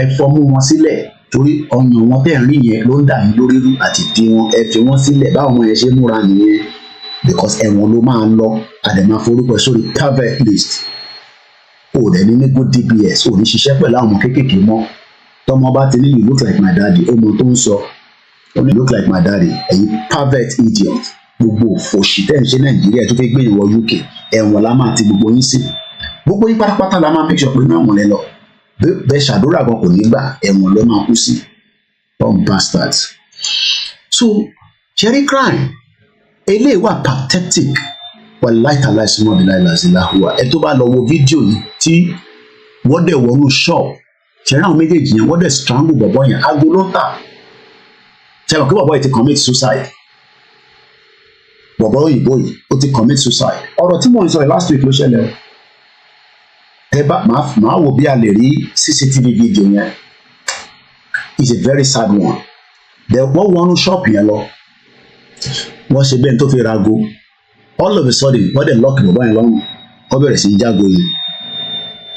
ẹ fọmú wọn sílẹ̀ torí ọyàn wọn tẹ̀ ń rí yẹn ló ń dà yín lórí rú àti tí wọn ẹ fi wọn sílẹ̀ báwọn ọmọ yẹn ṣe múra nìyẹn because ẹ̀wọ̀n ló máa ń lọ àdèmà forúkọ sórí private list ò dẹ̀ ní good DBS ò ní ṣiṣẹ́ pẹ̀lú àwọn ọmọ kéékèèké mọ́ tọmọ bá ti ní you look like my daddy ó mọ tó ń sọ ó ní look like my daddy ẹ̀yin private idiot gbogbo òfòṣì tẹ̀ ń ṣe Nàìjíríà tó fẹ́ gbé ìwọ UK ẹ̀wọ̀n la máa ti gbogbo yín sí gbogbo yín pátápátá la máa make sure pé náà wọ̀n lẹ lọ bẹ́ẹ̀ ṣàdúrà gan kò ní gbà ẹ̀wọ̀n ló máa kú sí all bastards. So ṣẹ́rí crime eléyìí wà pathetic wà láìtàláì súnmọ́ bí láìláìláìláhùwà ẹ tó bá lọ wo fídíò yìí tí wọ́n dẹ̀ wọnú shop ṣẹ́rí àwọn méjèèjì yẹn wọ́n dẹ̀ strangle bọ̀bọ̀ yẹn aago ló ń tà ṣẹ́rí kí bọ̀bọ̀ yìí ti commit suicide bọ̀bọ̀ òyìnbó yìí ó ti commit suicide ọ̀rọ̀ tí mo ń sọ yìí last week ló ṣẹlẹ̀ màá wò bí a lè rí CCTV video yẹn. It's a very sad one. Wọ́n wọnú ṣọ́ọ̀pù yẹn lọ, wọ́n ṣe bẹ́ẹ̀ tó fi rago, all of a sudden wọ́n dẹ̀ lọ́ọ̀kì bàbá yẹn lọ́rùn, wọ́n bẹ̀rẹ̀ sí í jágo yìí.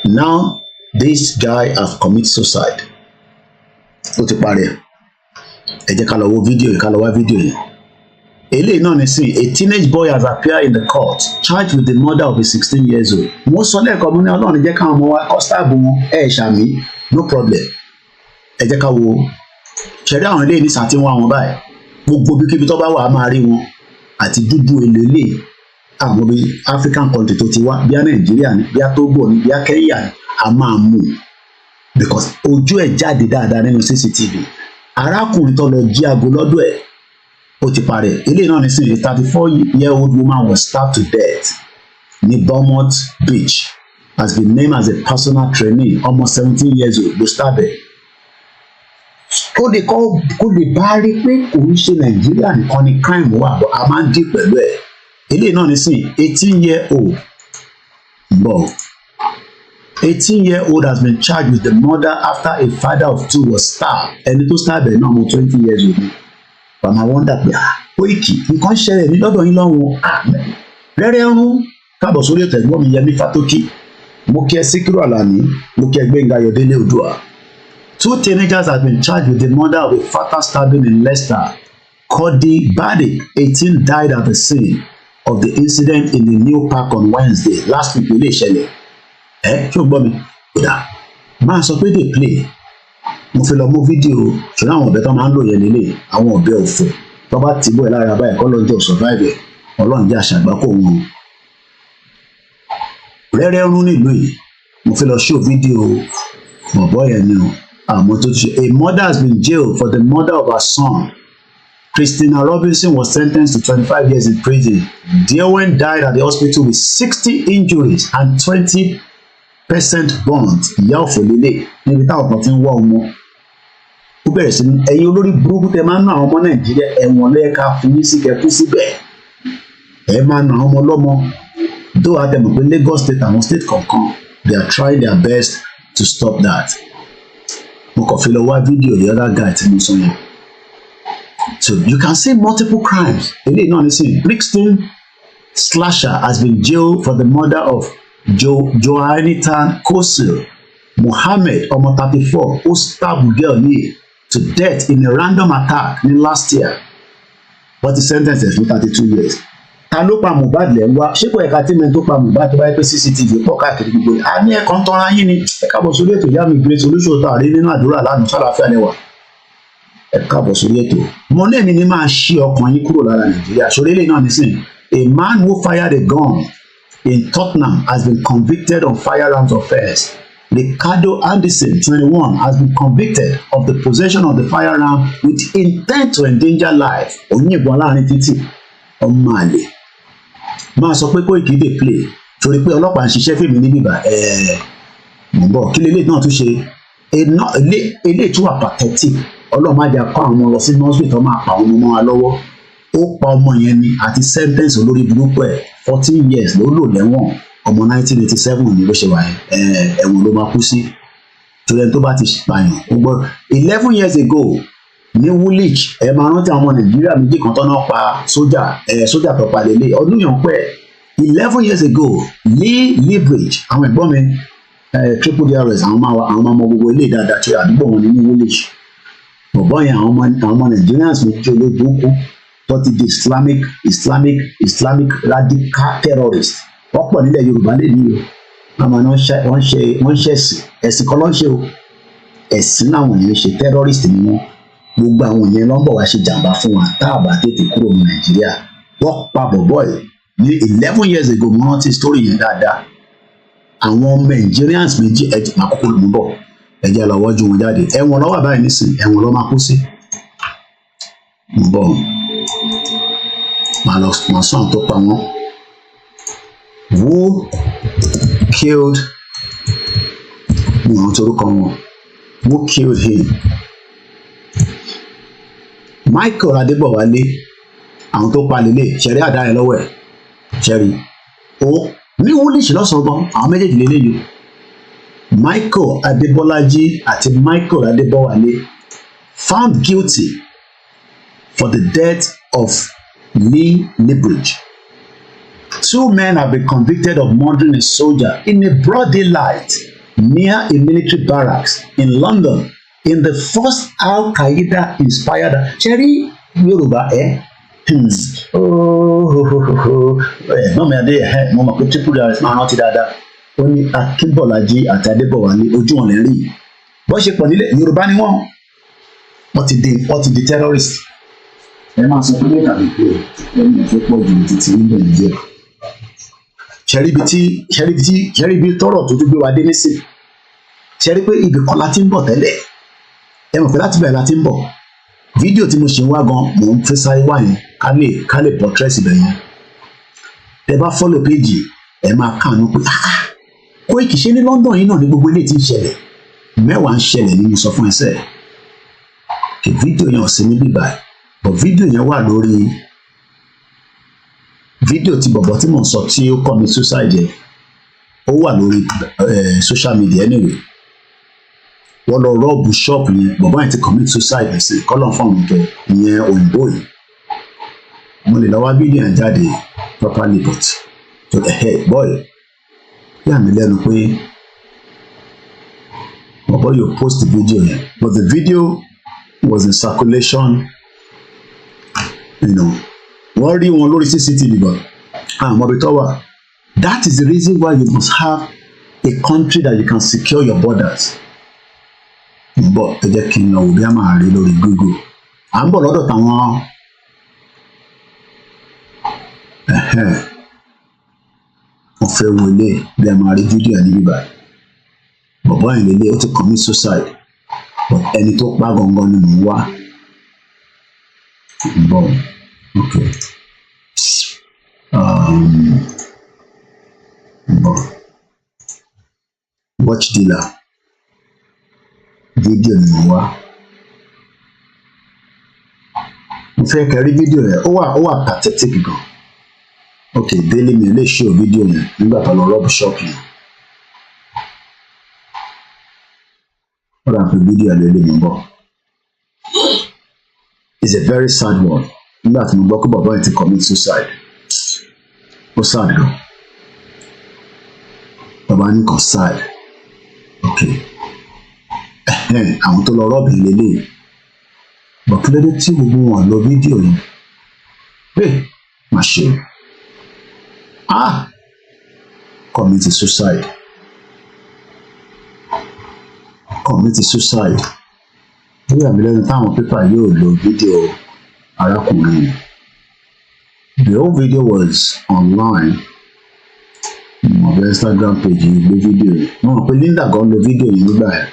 Now this guy has committed suicide. Ó ti parí ẹ̀. Ẹ jẹ́ ká lọ wo fídíò yìí, ká lọ wá fídíò yìí. Eléyìí náà ní sí, a teenage boy has appeared in the court charged with the murder of a 16 years old. Mo sọ lẹ́ẹ̀kan mo ní Ọlọ́run jẹ́ káwọn ọmọ wa kọ́stáàbù wọn ṣàmì, no problem. Ẹ jẹ́ ká wo ṣẹ̀rí àwọn ilé ní sàtìwọ́n àwọn báyìí, gbogbo bíkíbi tó bá wà á máa rí wọn, àti dúdú elélé àwọn bíi African country tó ti wá, bí i Nàìjíríà ni, bí i Togo ni, bí i Kenya ni, a máa mú un because ojú ẹ̀ jáde dáadáa nínú CCTV. Arákùnrin tó lọ jí aago lọ́dọ̀ ẹ̀ ó ti parẹ́. Eléyìí náà ní sí, a 34-year-old woman was stabbed to death ní Beaumont Beach, has been named as a personal trainee, almost 17 years old ló stab ẹ̀. Kó lè bá rí pé kò ń ṣe Nàìjíríà nìkan ni crime wà, bọ́ a máa ń dì pẹ̀lú ẹ̀. Eléyìí náà ní sí, 18-year-old bọ̀. 18-year-old has been charged with the murder after a father of two was stabbed. Ẹni tó stab ẹ̀ náà mo 20 years old. But I wonder pé Koiki nǹkan ṣẹlẹ̀ ní lọ́dọ̀ yín lọ́wọ́ rẹ́rẹ́ rún káàbọ̀ sórí ètò ẹ̀gbọ́n mi Yẹmí Fátókì, mo kí ẹ Síkírù Àlàní, mo kí ẹ Gbénga Ayọ̀délé Oòduà. 2 teenagers have been charged with the murder of a fatal stabbing in Leicester. Cody Baddick, 18, died at the scene of the incident in the New Park on Wednesday. Last week ilé ìṣẹ̀lẹ̀. Ṣé o gbọ́ mi? Kódà máa sọ pé dey play. Mo fi lọ mú fídíò ṣùgbọ́n àwọn ọ̀bẹ tó máa ń lò yẹn nílé, àwọn ọ̀bẹ òfò tó bá ti bọ́ ẹ̀ lára báyìí kọ́ lọ́jọ́ survive ẹ̀, Ọlọ́run jẹ́ àṣàgbákò wọn. Rẹ́rẹ́ rún nílùú yìí, mo fi lọ show fídíò bọ̀bọ́ yẹn ni o. Àmọ́ tó ti ṣe, a mother has been jailed for the murder of her son. Christina Robinson was sentenced to 25 years in prison. Dearwen died at the hospital with 60 injuries and 20% burns. Ìyá òfò lélẹ̀ níbi táwọn kan ti ń wá ọmọ. Ó bẹ̀rẹ̀ sí ní ẹ̀yin olórí burúkú tẹ máa ń ná àwọn ọmọ Nàìjíríà, ẹ̀wọ̀n lẹ́ẹ̀ka fún yín sí kẹkú síbẹ̀. Ẹ máa ná àwọn ọmọ lọ́mọ. Though a dẹ̀ mọ̀ pé Lagos state àwọn state kọ̀ọ̀kan, they are trying their best to stop that. Mo kàn fi lọ wá fídíò the other guy tí mo sọ yẹn. So you can see multiple crimes. Eléyìí náà ní sìn, Brixton slasher has been jailed for the murder of Joanita Kosil Mohammed, ọmọ 34, who stabbed girl ní to death in a random attack ní last year. But the sentence is for 32 years. Ta ló pa Mohbad lẹ́ ń wá? Ṣé kò ẹ̀ka tí mẹ́rin tó pa Mohbad tó bá yẹ pé CCTV pọ̀ káàkiri gbogbo? A ní ẹ̀kan tọ́ra yín ni. Ẹ káàbọ̀ sórí ètò ìyá mi Grace Olúṣòótọ́ àrí nínú àdúrà lánàá sálàáfíà lẹ́wà. Ẹ káàbọ̀ sórí ètò. Mo ní èmi ní máa ṣí ọkàn yín kúrò lára Nàìjíríà. Ṣorílẹ̀ náà nísìnyí. A man who fired a gun in Tottenham has been convicted on firearms offence. Ricardo Anderson, 21, has been convicted of the possession of the firearm with intent to endanger life. Oníyìnbọn láàrin títì, ọmọ àlè. Máa sọ pé Koiki dey play torí pé ọlọ́pàá ń ṣiṣẹ́ fèmí ní bíbá mọ̀ bọ̀ kí lélẹ̀ náà tún ṣe eléyìí tún wà pathetic. Ọlọ́run má jà kọ́ àwọn ọmọ lọ sí nursery tó máa pa àwọn ọmọ wa lọ́wọ́. Ó pa ọmọ yẹn ni àti sentence olórí burúkú ẹ̀ 14 years ló lò lẹ́wọ̀n. Ọmọ 1987 ni ló ṣe wà ẹ̀wọ̀n ló máa kú sí torí ẹni tó bá ti pààyàn ó gbọ́. 11 years ago ní Woolwich ẹ máa rántí àwọn ọmọ Nàìjíríà méjì kan tó náà pa sójà tó pa lélẹ̀ ọdún yàn pẹ́. 11 years ago Lee Leverage àwọn ẹ̀gbọ́n mi triple DRS àwọn máa mọ gbogbo ilé dáadáa tí àdúgbò wọn ní Woolwich. Bọ̀bọ́ yẹn àwọn ọmọ Nigerians méjì ológun kú tó ti di Islamic radical terrorist. Wọ́n pọ̀ nílẹ̀ Yorùbá lè ní o àmọ́ wọ́n ṣe ẹ̀sìn kan ló ń ṣe o ẹ̀sìn làwọn yẹn ṣe terrorist ni wọ́n. Gbogbo àwọn yẹn ló ń bọ̀ wá ṣe jàǹbá fún wa tá a bá tètè kúrò ní Nàìjíríà. Wọ́n pa bọ̀bọ́ yìí ní 11 years ago. Mo rántí story yẹn dáadáa. Àwọn Nigerians méjì àkókò ló ń bọ̀ ẹ̀jẹ̀ lọ wọ́jú wọn jáde. Ẹ̀wọ̀n ló wà báyìí nísìnyí, ẹ̀wọ̀n ló máa kú sí. Mo bọ̀ màá sọ àwọn tó pa wọ́n. Who killed who killed him? Michael Adébọ̀wálé, àwọn tó pa lélẹ̀ ṣẹ̀rí àdá yẹn lọ́wọ́ ẹ̀ ṣẹ̀rí ó ní Woolwich lọ́sàn-án gan àwọn méjèèjì lélẹ̀ yìí Michael Adebolaji àti Michael Adebowale found guilty for the death of Lee Libridge. 2 men have been convicted of murdering a soldier in a broad daylight near a military barracks in London in the first Al-Qaeda inspired Cherry Yoruba mọ̀mí adé mo mọ̀ pé triple rs máa rántí dáadáa ó ní Akínbọ̀lájí àti Adébọ̀wálé ojú wọn lè rí bó ṣe pọ̀ nílẹ̀ Yorùbá ni wọ́n ti di terrorist ẹ máa sọ pé ní ìkàwé pé ẹni ẹ̀fẹ́ pọ̀ jù títí níbẹ̀ nìjẹ́ ṣẹ́rí bí tọ́rọ̀ tó tún gbé wa dé nísìn ṣẹ́rí pé ibì kan la ti ń bọ̀ tẹ́lẹ̀ ẹ mọ̀ pé láti bẹ̀rẹ̀ la ti ń bọ̀ fídíò tí mo ṣe ń wá gan mò ń fẹ́ sáré wá yẹn ká lè portrait ibẹ̀ yẹn tẹ bá follow page ẹ máa kànú pé Koiki ṣe ní London yìí náà ní gbogbo ilé tí ń ṣẹlẹ̀ mẹ́wàá ń ṣẹlẹ̀ ní mo sọ fún ẹsẹ̀ kí fídíò yẹn ò sí níbí báyìí but fídíò yẹn wà lórí fídíò tí bọ̀bọ̀ tí mò ń sọ tí ó commit suicide yẹn ó wà lórí social media anyway wọ́n lọ rọ́ọ̀bù ṣọ́ọ̀bù yẹn bọ̀bọ̀ yẹn ti commit suicide sí kọ́lọ̀ fún mi kẹ ìyẹn òyìnbó yìí mo lè lọ wá fídíò yẹn jáde properly but to the head boy yà mí lẹ́nu pé bọ̀bọ̀ yóò post the video yẹn but the video was in circulation wọ́n rí wọn lórí CCTV but àmọ́ bí tó wà that is the reason why you must have a country that you can secure your borders. Bọ̀ ẹ jẹ́ kí n lọ wò bí a máa rí lórí Google à ń bọ̀ lọ́dọ̀ táwọn wọ́n fẹ́ wọlé bí a máa rí fídíò ní bíbá bọ̀bọ̀ yẹn lélẹ̀ ó ti commit suicide but ẹni tó pa gangan ni mò ń wá bọ̀ ok bọ̀ watch dealer fídíò ni mo wá mo fẹ́ kẹ́ rí fídíò yẹn ó wà pathetic gan ok daily mi lè show fídíò yẹn nígbà tó lọ rọ́ọ̀bù ṣọ́ọ̀kì yẹn ó rà pé fídíò yẹn lè mú bọ̀ it's a very sad one nígbà tí mo gbọ́ pé bàbá yẹn ti commit suicide ó sad gan bàbá ní kan sad ok àwọn tó lọ rọ́ọ̀bì lélẹ̀ bọ̀kúlẹ́dé tí gbogbo wọn lọ fídíò yẹn má ṣe commit suicide lórí àmì lẹ́nu táwọn pépà yóò lo fídíò arákùnrin the whole video was online ọ̀bẹ Instagram page yìí gbé fídíò yìí wọ́n mọ̀ pé Linda gan lo fídíò yìí nígbà yẹn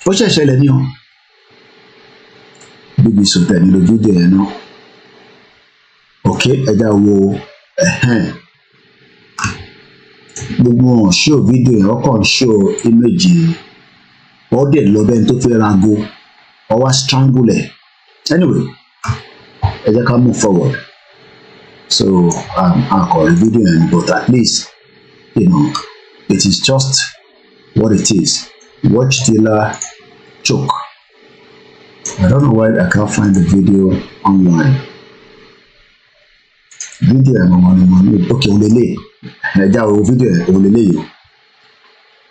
ó ṣẹ̀ṣẹ̀lẹ̀ ní o bíbí sọtẹ̀ nílò fídíò yẹn náà ok ẹja wo gbogbo wọn ṣó fídíò yẹn ọkọ̀ ṣó íméjì ọdẹ lọ bẹ́ẹ̀ tó fẹ́ rago ọwá strangle ẹ̀ anyway ẹ jẹ́ ká move forward so àkọ̀rẹ́ fídíò yẹn but at least it is just what it is. Watch dealer choke. I don't know why I can't find the video online. Video okay olele ẹ já wo video olele yìí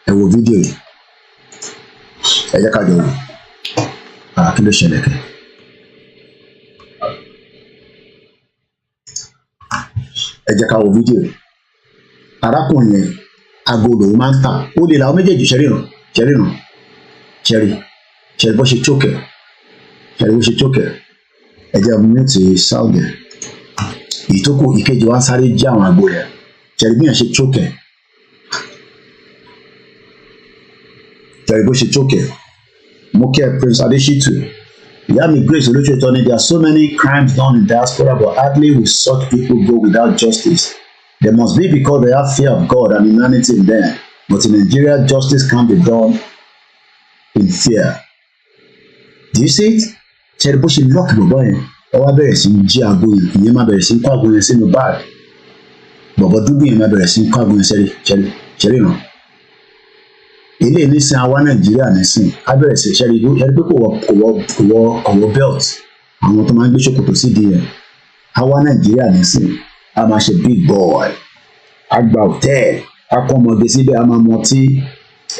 ẹ wo video yìí ẹ jẹ́ ká jọ wò kí ló ṣẹlẹ̀ kẹ́ ẹ jẹ́ ká wo video yìí arákùnrin yẹn agolo máa ń tà ó lè làwọn méjèèjì ṣẹ́rí bó ṣe chókè ẹ jẹ́ mẹ́tì sáwùdẹ̀ ìtókù ìkejì wá sáré jẹ́ àwọn àgbo yẹn ṣẹ́rí bí yẹn ṣe chókè bó ṣe chókè mo kí ẹ Prince Adeshitu ìyá mi Grace Olóṣètò ni there are so many crimes done in diaspora but hardly will such people go without justice. There must be because they have fear of God and humanity in them. But in Nigeria, justice can't be done in fear. Do you see it? Ṣé bó ṣe lọ́ọ̀kì bọ̀bọ̀ yẹn ọwọ́ bẹ̀rẹ̀ sí jí aago yẹn ìyẹn máa bẹ̀rẹ̀ sí kó aago yẹn sínú báàgì bọ̀bọ̀ dúdú yẹn máa bẹ̀rẹ̀ sí kó aago yẹn ṣẹ́rí ràn ilé nísìn àwa Nàìjíríà nísìn abẹ́rẹ́ sí ṣẹ́rí pé kò wọ belt àwọn tó máa ń gbé ṣòkòtò sídìí ẹ̀ àwa Nàìjíríà nísìn a máa ṣe big boy àgbà hòtẹ́ẹ̀lì akọ́mọdé síbẹ̀ a máa mọ tí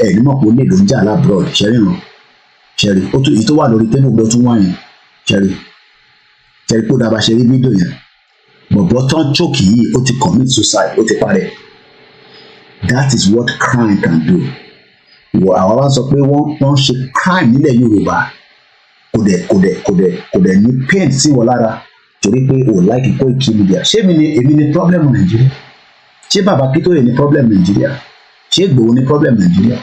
ẹ̀ nímọ̀ pé ó lè ló ń jà lábroad ṣẹ́rí hàn ṣẹ́rí ó tún èyí tó wà lórí tébù ló tún wà yẹn ṣẹ́rí pé ó dábàá ṣe rí fídíò yẹn bọ̀bọ̀ tán chókì yìí ó ti commit suicide ó ti parẹ́ that is what crime can do àwọn wá sọ pé wọ́n ṣe crime nílẹ̀ Yorùbá kò dẹ̀ ní pain sí wọn lára torí pé o like KOIKIMEDIA ṣé èmi ni problem Nàìjíríà ṣé bàbá Akíntóyè ní problem Nàìjíríà ṣé Ìgbòho ní problem Nàìjíríà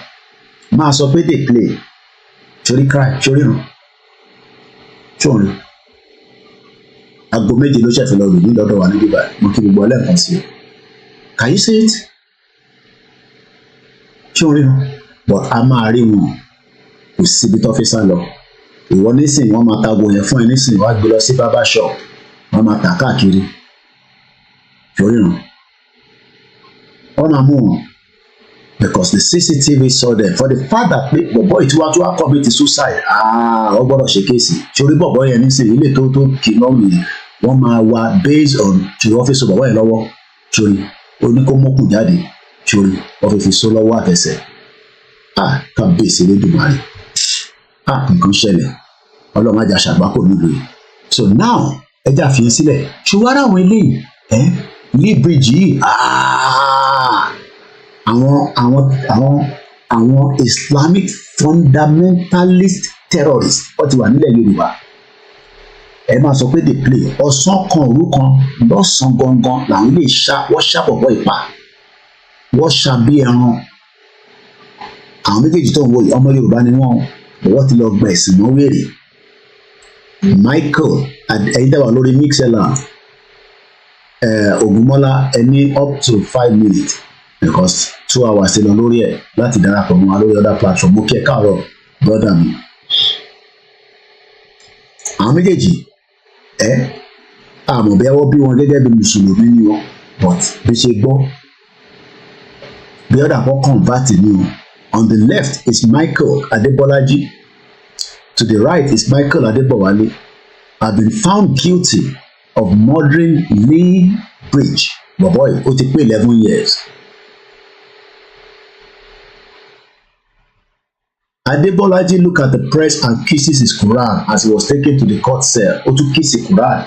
máa sọ pé dey play torí crime torí ràn tóun aago méje ló ṣẹ̀fẹ̀ lọ rò ní lọ́dọ̀ wa ní bíbá mo kí gbogbo ọlẹ́ẹ̀kan sí i can you see it ṣé o rí wọn but a máa rí wọn kò síbi tó fi sá lọ ìwọ nísìnyí wọ́n máa tago yẹn fún ẹ nísìnyí wàá gbé lọ sí barber shop wọ́n máa tà káàkiri ṣé o rí wọn wọ́n máa mú wọn because the CCTV saw them for the fact that pé bọ̀bọ̀ ìtiwájú commit suicide ọ gbọ́dọ̀ ṣe kéèsì ṣorí bọ̀bọ̀ yẹn nísìnyí ilé tó kì lọ́rùn yẹn wọ́n máa wá based on ṣòro ọ́fíìsì bọ̀bọ̀ yẹn lọ́wọ́ ṣorí oníkómọ́kù jáde ṣorí ọ́fíìsì sọ lọ́wọ́ àtẹsẹ̀ kábíyèsí lẹ́dùnmáre nǹkan ṣẹlẹ̀ ọlọ́run ajá ṣàgbákò nílùú yìí so now ẹjẹ́ àfihàn sílẹ̀ ṣùgbọ́n ara àwọn eléyìí ní bíríjì yìí àwọn Islamic fundamentalist terrorists wọ́n ti wà nílẹ̀ Yorùbá ẹ máa sọ pé dey play ọ̀sán kan òru kan lọ́sàn gangan làwọn ilé wọ́n ṣàbọ̀bọ̀ ìpa wọ́n ṣàbí ẹran àwọn méjèèjì tó ń wọ ọmọ Yorùbá ni wọ́n ti lọ gba ẹ̀sìn mọ́ wèrè Michael ẹ̀yin dáwà lórí mixella Ògúnmọ́lá ẹni up to 5 minutes because 2 hours ti lọ lórí ẹ̀ láti darapọ̀ mọ́ wa lórí other platform mo kí ẹ káàárọ̀ brother mi àwọn méjèèjì àmọ́ bí wọ́n bí wọn gẹ́gẹ́ bí mùsùlùmí ni wọn but bí ṣe gbọ́ bí ọ̀dà kan convert ni wọn on the left is Michael Adebolaji to the right is Michael Adebowale have been found guilty of murdering Lee Bridge boy ó ti pé 11 years. Adebolaji look at the press and kisses his Quran as he was taken to the court cell. Ó tún kiss the Quran.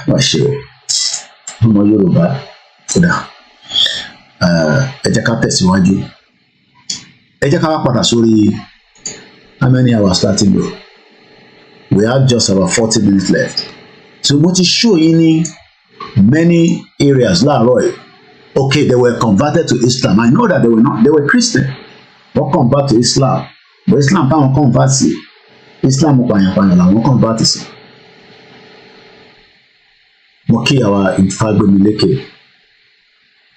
Má ṣe o. Ọmọ Yorùbá. Kódà. Ẹ jẹ́ ká tẹ̀síwájú. Ẹ jẹ́ ká wá padà sórí how many hours starting though? We have just about 40 minutes left. So mo ti show yín ní many areas láàárọ̀ yìí. Okay, they were converted to Islam. I know that they were Christian. Wọ́n convert to Islam. But Islam táwọn convert sí. Islam pàyànpàyàn làwọn convert sí. Mo kí àwa Ìfagbemilékè.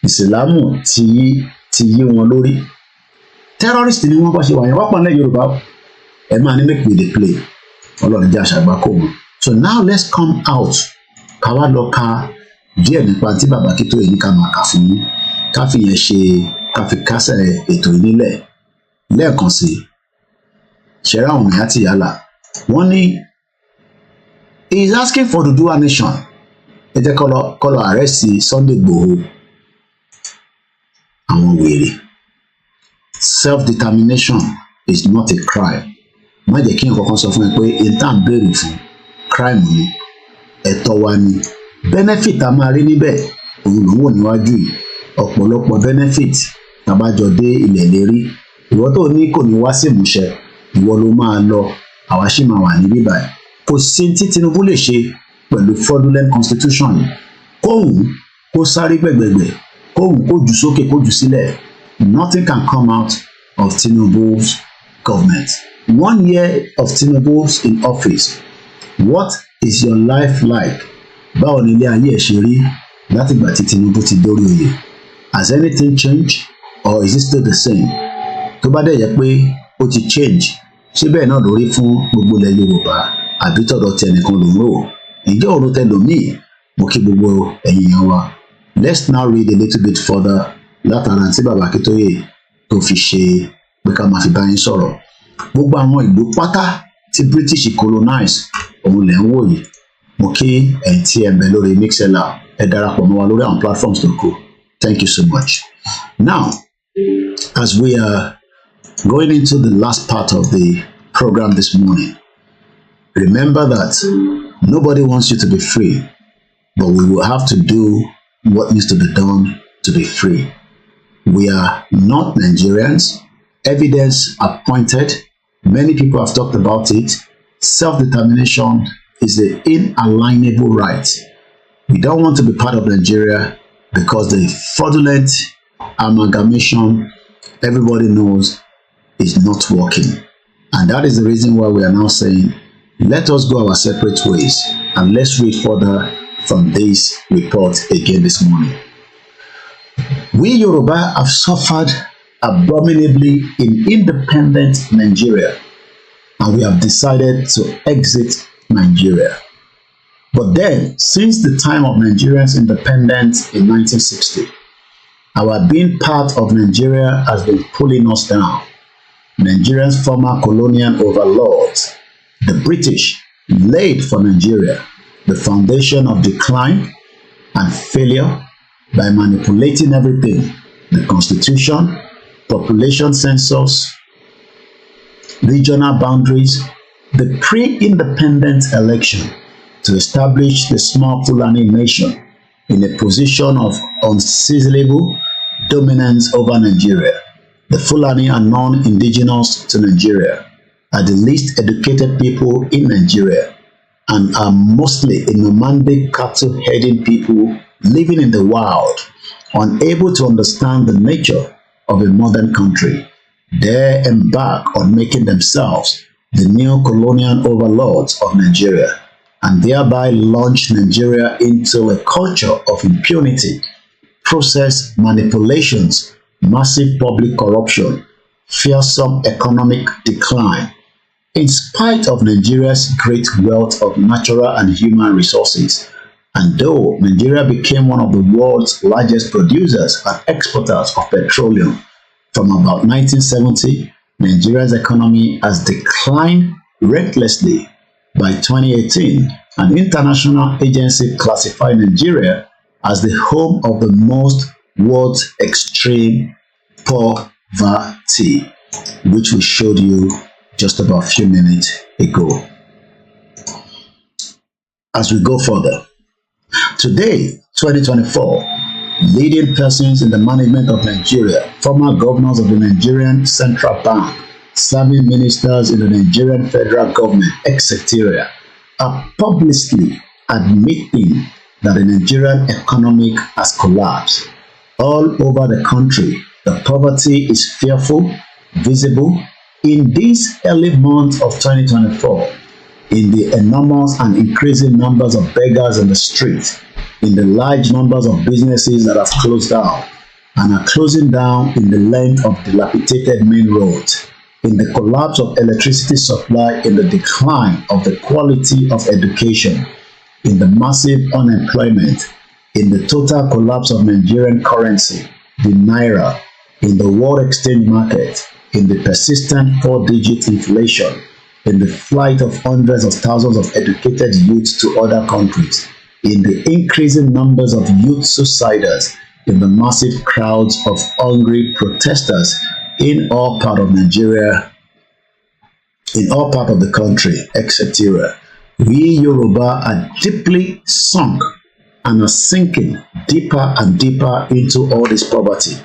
Ìsìlámù ti yí wọn lórí. Terrorist ni wọ́n bá ṣe wà yẹn. Wọ́n pọ̀ nílẹ̀ Yorùbá. Ẹ máa ní make we dey play. Ọlọ́run jẹ́ àṣàgbákò wọn. So now let's come out. Ká wá lọ ka díẹ̀ nípa tí bàbá Akíntóyè ní ká máa kà fún yín ká fi yẹn ṣe ká fi kásẹ̀ ètò yìí nílẹ̀ lẹ́ẹ̀kan sí i ṣẹ̀rá àwọn ìyá ti yálà wọ́n ní he is asking for Oduduwa nation ẹ jẹ́ kọ́lọ̀ arrest Sunday Igboho àwọn wèrè self-determination is not a crime má jẹ́ kí n kankan sọ fún ẹ pé intan béèrè fún crime ni ẹ̀tọ́ wa ni benefit a máa rí níbẹ̀ òun ló ń wò níwájú yìí ọ̀pọ̀lọpọ̀ benefit tàbájọ dé ilẹ̀ lérí ìwọ tó ní kò ní wá sí ìmúṣẹ ìwọ ló máa lọ àwa sì máa wà ní bíbá ẹ̀ kò sí tí Tinubu lè ṣe pẹ̀lú fraudulent constitution yìí kóhùn kó sáré gbẹ̀gbẹ̀gbẹ̀ kóhùn kó jù sókè kó jù sílẹ̀ nothing can come out of Tinubu's government 1 year of Tinubu's in office what is your life like? Báwo ni ilé ayé ẹ̀ ṣe rí látìgbà tí Tinubu ti dórí oyè? Has anything changed or is it still the same? Tó bá dẹ̀ yẹ pé ó ti change ṣé bẹ́ẹ̀ náà lórí fún gbogbo ilẹ̀ Yorùbá àbí tọ̀dọ̀ tí ẹnìkan ló ń rò? Ǹjẹ́ òun tẹlòmíì? Mo kí gbogbo ẹ̀yin yẹn wa. Let's now read a little bit further látara tí bàbá Akintoye tó fi ṣe pé ká máa fi bá yín sọ̀rọ̀. Gbogbo àwọn ìlú pátá tí British colonize òun lẹ̀ ń wò yìí. Mo kí ẹ̀yin tí ẹ ń bẹ lórí Mixlr, ẹ darapọ̀ mọ́ wa lórí àwọn platforms tó kù. Thank you so much. Now, as we are going into the last part of the program this morning, remember that nobody wants you to be free, but we will have to do what needs to be done to be free. We are not Nigerians. Evidence are pointed. Many people have talked about it. Self-determination is the inalienable right. We don't want to be part of Nigeria because the fraudulent amalgamation everybody knows is not working. And that is the reason why we are now saying, let us go our separate ways, and let's read further from this report again this morning. We Yoruba have suffered abominably in independent Nigeria, and we have decided to exit Nigeria. But then, since the time of Nigeria's independence in 1960, our being part of Nigeria has been pulling us down. Nigeria's former colonial overlords, the British, laid for Nigeria the foundation of decline and failure by manipulating everything: the constitution, population census, regional boundaries, the pre-independence election to establish the small Fulani nation in a position of unseasonable dominance over Nigeria. The Fulani are non-indigenous to Nigeria, are the least educated people in Nigeria, and are mostly a nomadic cattle-herding people living in the wild, unable to understand the nature of a modern country. They embark on making themselves the new colonial overlords of Nigeria, and thereby launch Nigeria into a culture of impunity, process manipulations, massive public corruption, fearsome economic decline. In spite of Nigeria's great wealth of natural and human resources, and though Nigeria became one of the world's largest producers and exporters of petroleum from about 1970, Nigeria's economy has declined relentlessly. By 2018, an international agency classified Nigeria as the home of the most world's extreme poverty, which we showed you just about a few minutes ago. As we go further, today, 2024, leading persons in the management of Nigeria, former governors of the Nigerian Central Bank, serving ministers in the Nigerian federal government, etc., are publicly admitting that the Nigerian economy has collapsed. All over the country, the poverty is fearful, visible. In these early months of 2024, in the enormous and increasing numbers of beggars in the streets, in the large numbers of businesses that have closed down and are closing down in the length of dilapidated main roads, in the collapse of electricity supply, in the decline of the quality of education, in the massive unemployment, in the total collapse of Nigerian currency, the naira, in the world exchange market, in the persistent 4-digit inflation, in the flight of hundreds of thousands of educated youths to other countries, in the increasing numbers of youth suicides, in the massive crowds of hungry protesters in all parts of Nigeria, in all parts of the country, etc. We Yoruba are deeply sunk and are sinking deeper and deeper into all this poverty.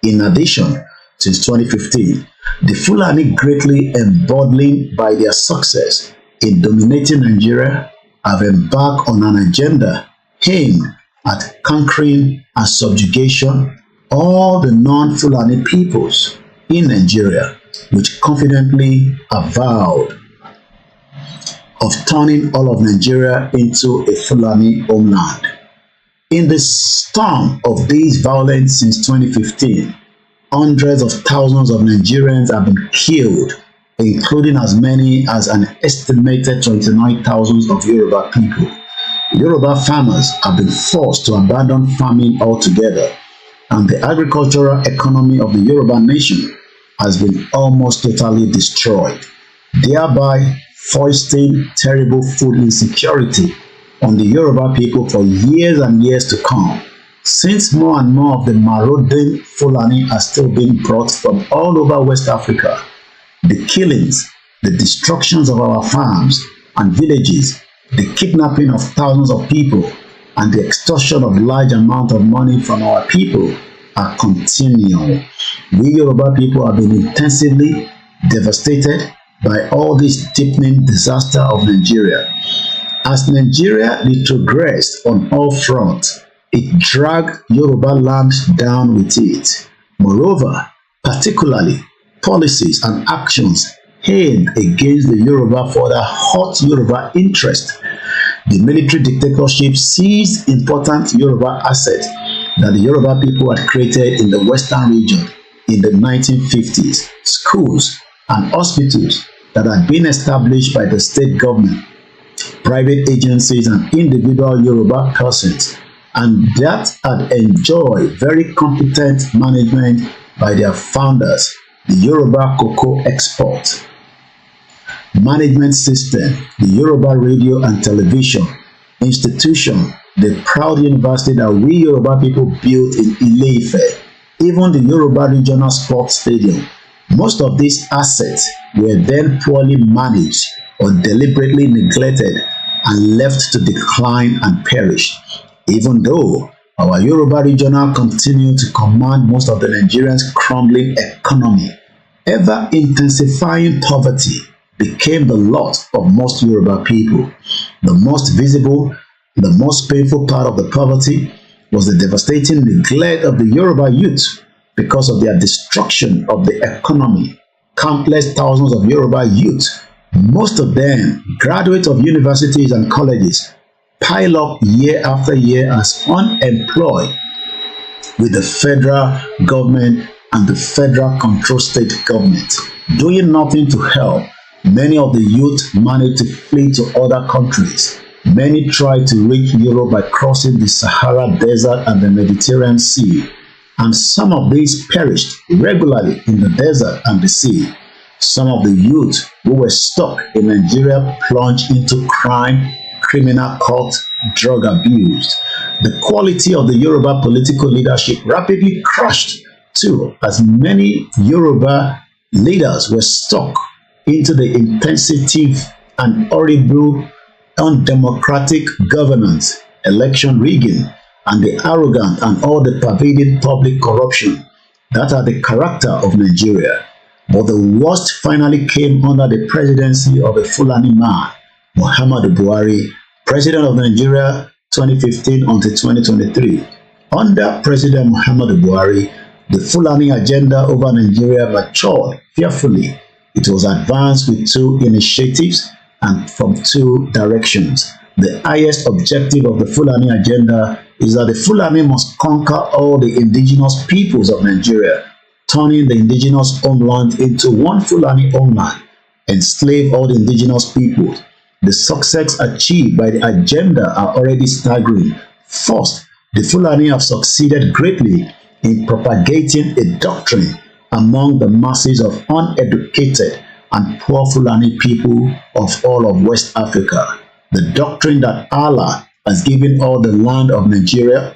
In addition, since 2015, the Fulani, greatly emboldened by their success in dominating Nigeria, have embarked on an agenda aimed at conquering and subjugation all the non-Fulani peoples in Nigeria, which confidently avowed of turning all of Nigeria into a Fulani homeland. In the storm of this violence since 2015, hundreds of thousands of Nigerians have been killed, including as many as an estimated 29,000 of Yoruba people. Yoruba farmers have been forced to abandon farming altogether. and the agricultural economy of the Yoruba nation has been almost totally destroyed, thereby foisting terrible food insecurity on the Yoruba people for years and years to come, since more and more of the marauding Fulani are still being brought from all over West Africa. The killings, the destructions of our farms and villages, the kidnapping of thousands of people, and the extortion of large amounts of money from our people are continuing. We Yoruba people have been intensively devastated by all this deepening disaster of Nigeria. As Nigeria retrogressed on all fronts, it dragged Yoruba land down with it. Moreover, particularly, policies and actions aimed against the Yoruba further hurt Yoruba interest. The military dictatorship seized important Yoruba assets that the Yoruba people had created in the western region in the 1950s, schools and hospitals that had been established by the state government, private agencies and individual Yoruba persons, and that had enjoyed very competent management by their founders, the Yoruba Cocoa Export Management System, the Yoruba Radio and Television Institution, the proud university that we Yoruba people built in Ile-Ife, even the Yoruba Regional Sports Stadium. Most of these assets were then poorly managed or deliberately neglected and left to decline and perish, even though our Yoruba Regional continued to command most of the Nigerians' crumbling economy. Ever-intensifying poverty became the lot of most Yoruba people. The most visible, the most painful part of the poverty was the devastating neglect of the Yoruba youth because of their destruction of the economy. Countless thousands of Yoruba youth, most of them graduates of universities and colleges, pile up year after year as unemployed, with the federal government and the federal control state government doing nothing to help. Many of the youth managed to flee to other countries. Many tried to reach Europe by crossing the Sahara Desert and the Mediterranean Sea, and some of these perished regularly in the desert and the sea. Some of the youth who were stuck in Nigeria plunged into crime, criminal cult, drug abuse. The quality of the Yoruba political leadership rapidly crashed too, as many Yoruba leaders were stuck into the intensive and horrible undemocratic governance, election rigging, and the arrogant and all the pervading public corruption that are the character of Nigeria. But the worst finally came under the presidency of a Fulani man, Muhammadu Buhari, President of Nigeria 2015 until 2023. Under President Muhammadu Buhari, the Fulani agenda over Nigeria matured fearfully. It was advanced with two initiatives and from two directions. The highest objective of the Fulani agenda is that the Fulani must conquer all the indigenous peoples of Nigeria, turning the indigenous homeland into one Fulani homeland, enslave all the indigenous peoples. The success achieved by the agenda are already staggering. First, the Fulani have succeeded greatly in propagating a doctrine among the masses of uneducated and poor Fulani people of all of West Africa. The doctrine that Allah has given all the land of Nigeria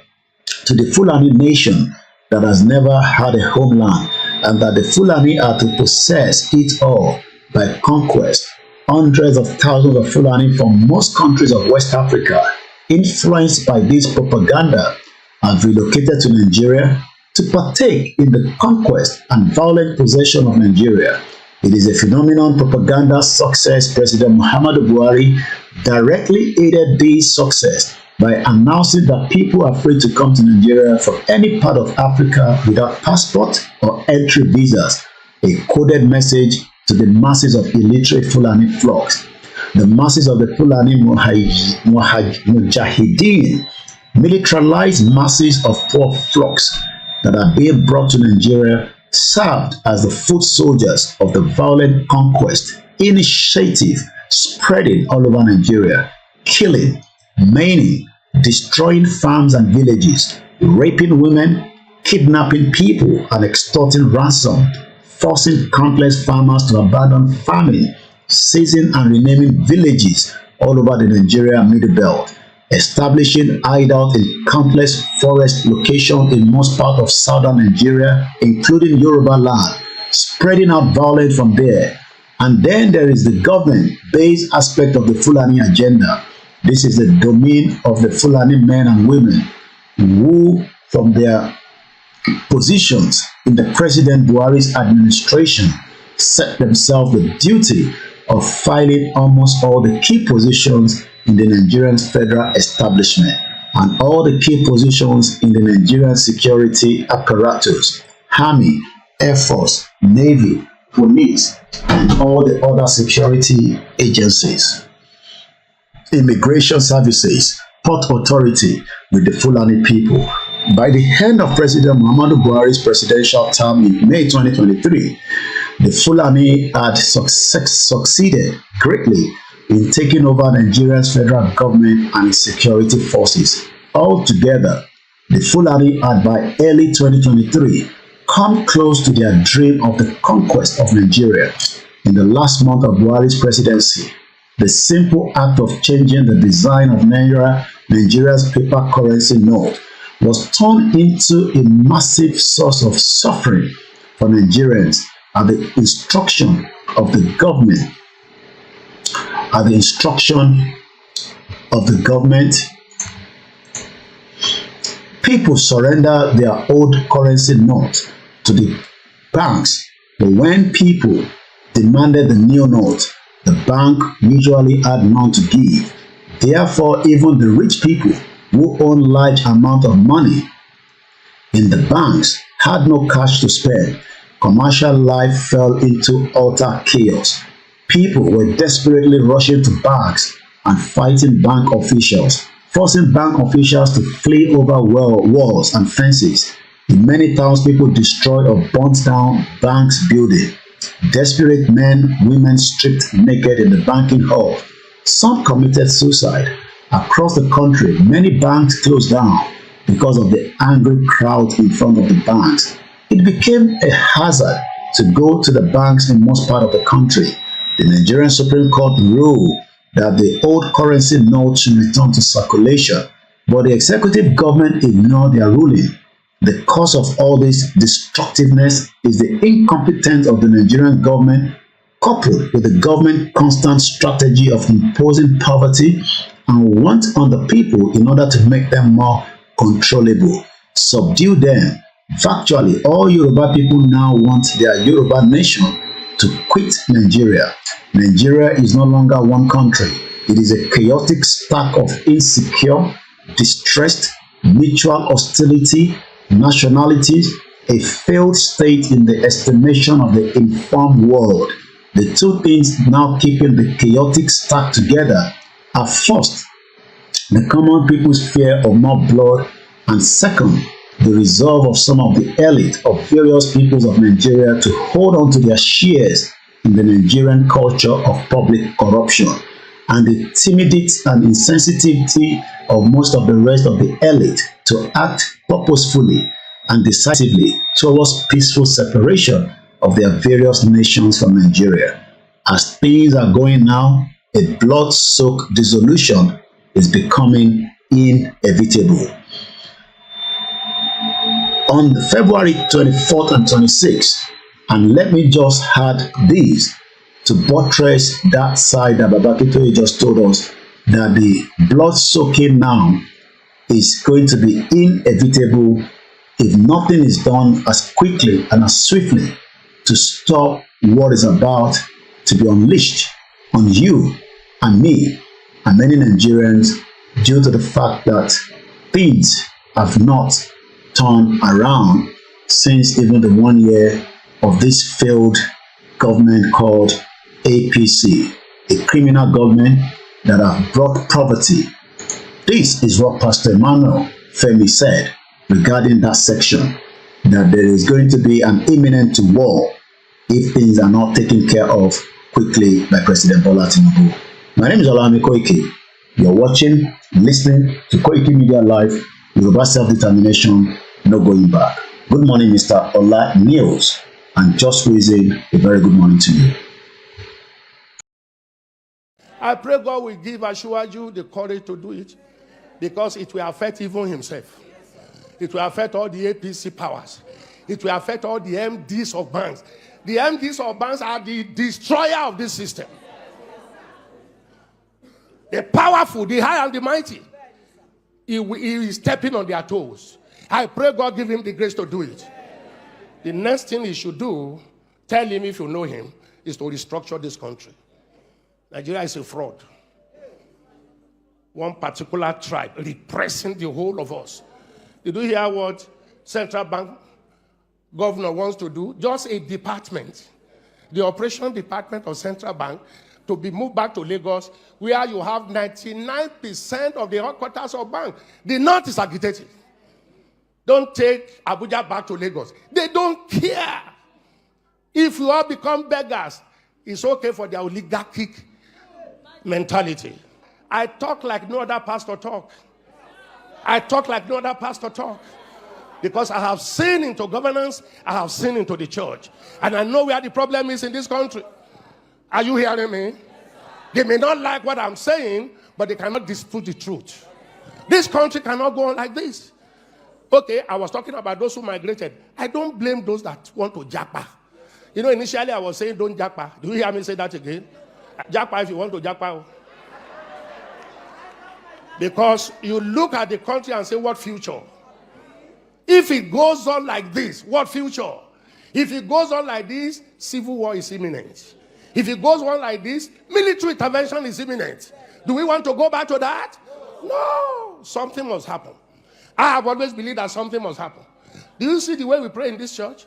to the Fulani nation that has never had a homeland, and that the Fulani are to possess it all by conquest. Hundreds of thousands of Fulani from most countries of West Africa, influenced by this propaganda, have relocated to Nigeria to partake in the conquest and violent possession of Nigeria. It is a phenomenon propaganda success. President Muhammadu Buhari directly aided this success by announcing that people are free to come to Nigeria from any part of Africa without passport or entry visas, a coded message to the masses of illiterate Fulani flocks. The masses of the Fulani Mujahideen, militarized masses of poor flocks that are being brought to Nigeria, served as the foot soldiers of the violent conquest initiative spreading all over Nigeria, killing, maiming, destroying farms and villages, raping women, kidnapping people and extorting ransom, forcing countless farmers to abandon farming, seizing and renaming villages all over the Nigeria Middle Belt, establishing hideouts in countless forest locations in most parts of southern Nigeria, including Yoruba land, spreading out violence from there. And then there is the government-based aspect of the Fulani agenda. This is the domain of the Fulani men and women who, from their positions in the President Buhari's administration, set themselves the duty of filing almost all the key positions in the Nigerian federal establishment and all the key positions in the Nigerian security apparatus, Army, Air Force, Navy, Police, and all the other security agencies, immigration services, port authority with the Fulani people. By the end of President Muhammadu Buhari's presidential term in May 2023, the Fulani had succeeded greatly in taking over Nigeria's federal government and its security forces. Altogether, the Fulani had by early 2023 come close to their dream of the conquest of Nigeria. In the last month of Buhari's presidency, the simple act of changing the design of Nigeria's paper currency note was turned into a massive source of suffering for Nigerians at the instruction of the government. People surrender their old currency note to the banks, but when people demanded the new note, the bank usually had none to give. Therefore, even the rich people who own large amount of money in the banks had no cash to spend. Commercial life fell into utter chaos. People were desperately rushing to banks and fighting bank officials, forcing bank officials to flee over walls and fences. In many towns, people destroyed or burnt down banks' buildings. Desperate men, women stripped naked in the banking hall. Some committed suicide. Across the country, many banks closed down because of the angry crowd in front of the banks. It became a hazard to go to the banks in most parts of the country. The Nigerian Supreme Court ruled that the old currency note should return to circulation, but the executive government ignored their ruling. The cause of all this destructiveness is the incompetence of the Nigerian government, coupled with the government's constant strategy of imposing poverty and want on the people in order to make them more controllable, subdue them. Virtually all Yoruba people now want their Yoruba nation to quit Nigeria. Nigeria is no longer one country. It is a chaotic stack of insecure, distressed, mutual hostility, nationalities, a failed state in the estimation of the informed world. The two things now keeping the chaotic stack together are first, the common people's fear of more blood, and second, the resolve of some of the elite of various peoples of Nigeria to hold on to their shares in the Nigerian culture of public corruption, and the timidity and insensitivity of most of the rest of the elite to act purposefully and decisively towards peaceful separation of their various nations from Nigeria. As things are going now, a blood-soaked dissolution is becoming inevitable. On February 24th and 26th, and let me just add this to buttress that side that Baba Akintoye just told us, that the blood-soaking now is going to be inevitable if nothing is done as quickly and as swiftly to stop what is about to be unleashed on you and me and many Nigerians, due to the fact that things have not turned around since even the 1 year of this failed government called APC, a criminal government that have brought poverty. This is what Pastor Emmanuel Femi said regarding that section, that there is going to be an imminent war if things are not taken care of quickly by President Bola Tinubu. My name is Oluwole Koiki. You're watching, listening to Koiki Media Live, Yoruba Self-Determination, no going back. Good morning, Mr. Ola Niels, and just raising a very good morning to you. I pray God will give Asiwaju the courage to do it, because it will affect even himself. It will affect all the APC powers. It will affect all the MDs of banks. The MDs of banks are the destroyer of this system. The powerful, the high and the mighty. He is stepping on their toes. I pray God give him the grace to do it. The next thing he should do, tell him if you know him, is to restructure this country. Nigeria is a fraud. One particular tribe repressing the whole of us. Did you hear what Central Bank governor wants to do? Just a department, the operation department of Central Bank, to be moved back to Lagos, where you have 99% of the headquarters of bank. The North is agitated. Don't take Abuja back to Lagos. They don't care. If you all become beggars, it's okay for their oligarchic mentality. I talk like no other pastor talk. I talk like no other pastor talk. Because I have seen into governance, I have seen into the church. And I know where the problem is in this country. Are you hearing me? They may not like what I'm saying, but they cannot dispute the truth. This country cannot go on like this. Okay, I was talking about those who migrated. I don't blame those that want to japa. You know, initially I was saying don't japa. Do you hear me say that again? Japa if you want to japa. Because you look at the country and say, what future? If it goes on like this, what future? If it goes on like this, civil war is imminent. If it goes on like this, military intervention is imminent. Do we want to go back to that? No. Something must happen. I have always believed that something must happen. Do you see the way we pray in this church?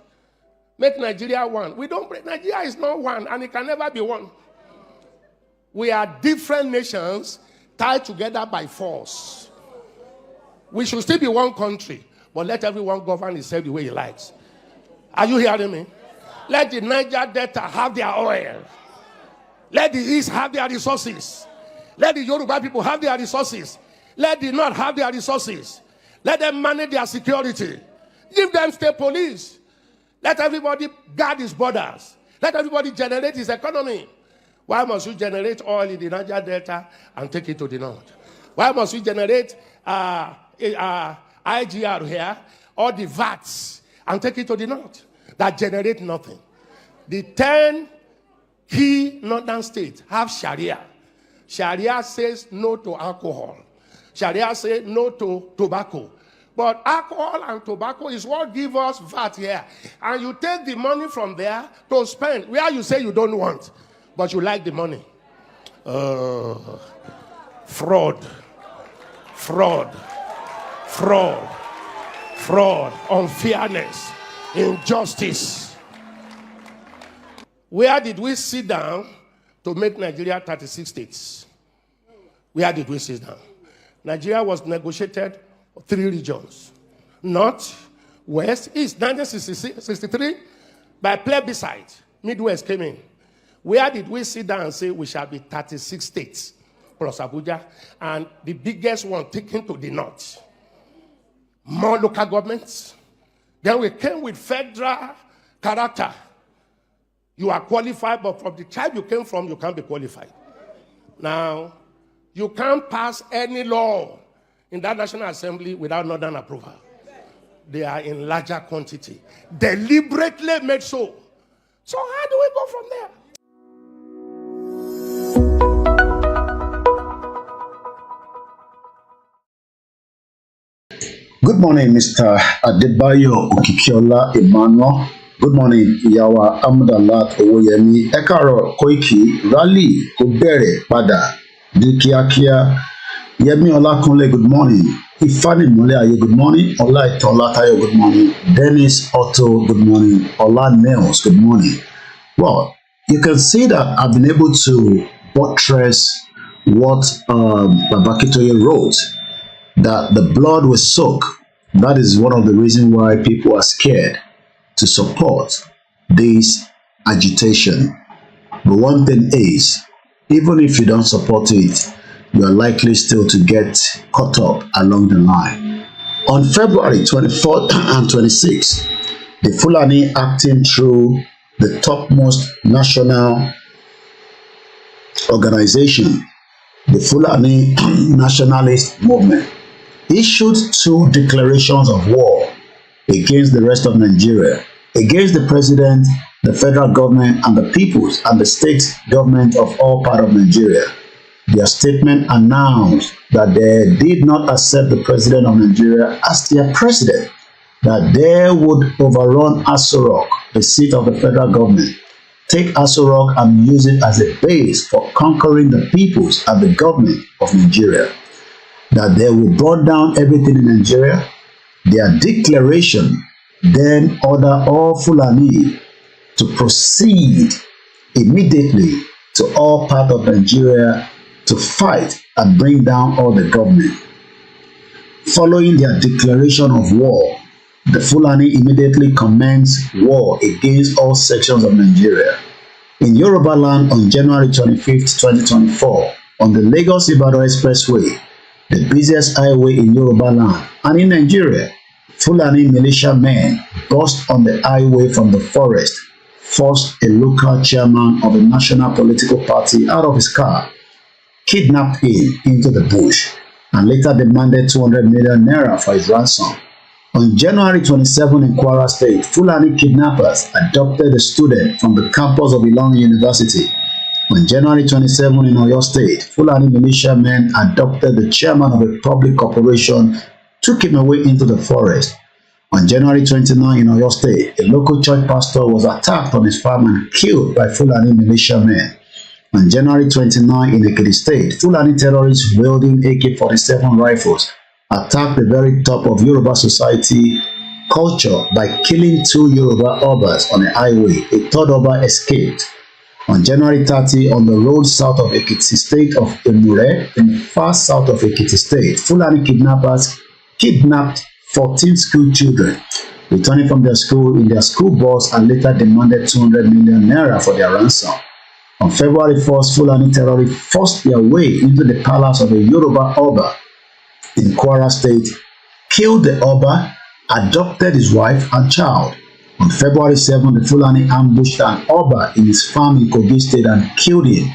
Make Nigeria one. We don't pray. Nigeria is not one, and it can never be one. We are different nations tied together by force. We should still be one country, but let everyone govern itself the way he likes. Are you hearing me? Let the Niger Delta have their oil. Let the East have their resources. Let the Yoruba people have their resources. Let the North have their resources. Let them manage their security. Give them state police. Let everybody guard his borders. Let everybody generate his economy. Why must you generate oil in the Niger Delta and take it to the North? Why must we generate IGR here, or the VATs, and take it to the North? That generate nothing. The 10 key northern states have Sharia. Sharia says no to alcohol. Sharia says no to tobacco. But alcohol and tobacco is what give us VAT here. And you take the money from there to spend where you say you don't want, but you like the money. Fraud. Fraud. Fraud. Fraud. Unfairness. Injustice. Where did we sit down to make Nigeria 36 states? Where did we sit down? Nigeria was negotiated 3 regions. North, West, East. 1963, by plebiscite, Midwest came in. Where did we sit down and say we shall be 36 states plus Abuja, and the biggest one taken to the North? More local governments. Then we came with federal character. You are qualified, but from the tribe you came from, you can't be qualified. Now, you can't pass any law in that National Assembly without Northern approval. They are in larger quantity. Deliberately made so. So how do we go from there? Good morning, Mr. Adebayo Okikiola Emmanuel. Good morning, Iyawa Amudalat Owoyemi. Ẹ káàárọ̀ Koiki rally kò bẹ̀rẹ̀ padà ní kíákíá. Yemi Olakunle, good morning. Ifanimole Aye, good morning. Olaitola Tayo, good morning. Dennis Otto, good morning. Ola Nails, good morning. Well, you can see that I've been able to buttress what Baba Akintoye wrote, that the blood will soak. That is one of the reasons why people are scared to support this agitation. But one thing is, even if you don't support it, you are likely still to get caught up along the line. On February 24th and 26th, the Fulani, acting through the topmost national organization, the Fulani Nationalist Movement, issued 2 declarations of war against the rest of Nigeria, against the president, the federal government, and the peoples and the state government of all parts of Nigeria. Their statement announced that they did not accept the president of Nigeria as their president, that they would overrun Aso Rock, the seat of the federal government, take Aso Rock and use it as a base for conquering the peoples and the government of Nigeria, that they will burn down everything in Nigeria. Their declaration then ordered all Fulani to proceed immediately to all parts of Nigeria to fight and bring down all the government. Following their declaration of war, the Fulani immediately commenced war against all sections of Nigeria. In Yoruba land on January 25th, 2024, on the Lagos-Ibadan Expressway, the busiest highway in Yoruba land and in Nigeria, Fulani militia men burst on the highway from the forest, forced a local chairman of a national political party out of his car, kidnapped him into the bush, and later demanded 200 million naira for his ransom. On January 27 in Kwara State, Fulani kidnappers abducted a student from the campus of Ilorin University. On January 27 in Oyo State, Fulani militia men abducted the chairman of a public corporation, took him away into the forest. On January 29 in Oyo State, a local church pastor was attacked on his farm and killed by Fulani militia men. On January 29 in Ekiti State, Fulani terrorists wielding AK-47 rifles attacked the very top of Yoruba society culture by killing 2 Yoruba Obas on a highway. A third Oba escaped. On January 30, on the road south of Ekiti State of Emure, in the far south of Ekiti State, Fulani kidnappers kidnapped 14 school children, returning from their school in their school bus, and later demanded 200 million naira for their ransom. On February 1st, Fulani terrorists forced their way into the palace of a Yoruba Oba in Kwara State, killed the Oba, adopted his wife and child. On February 7, the Fulani ambushed an Oba in his farm in Kogi State and killed him.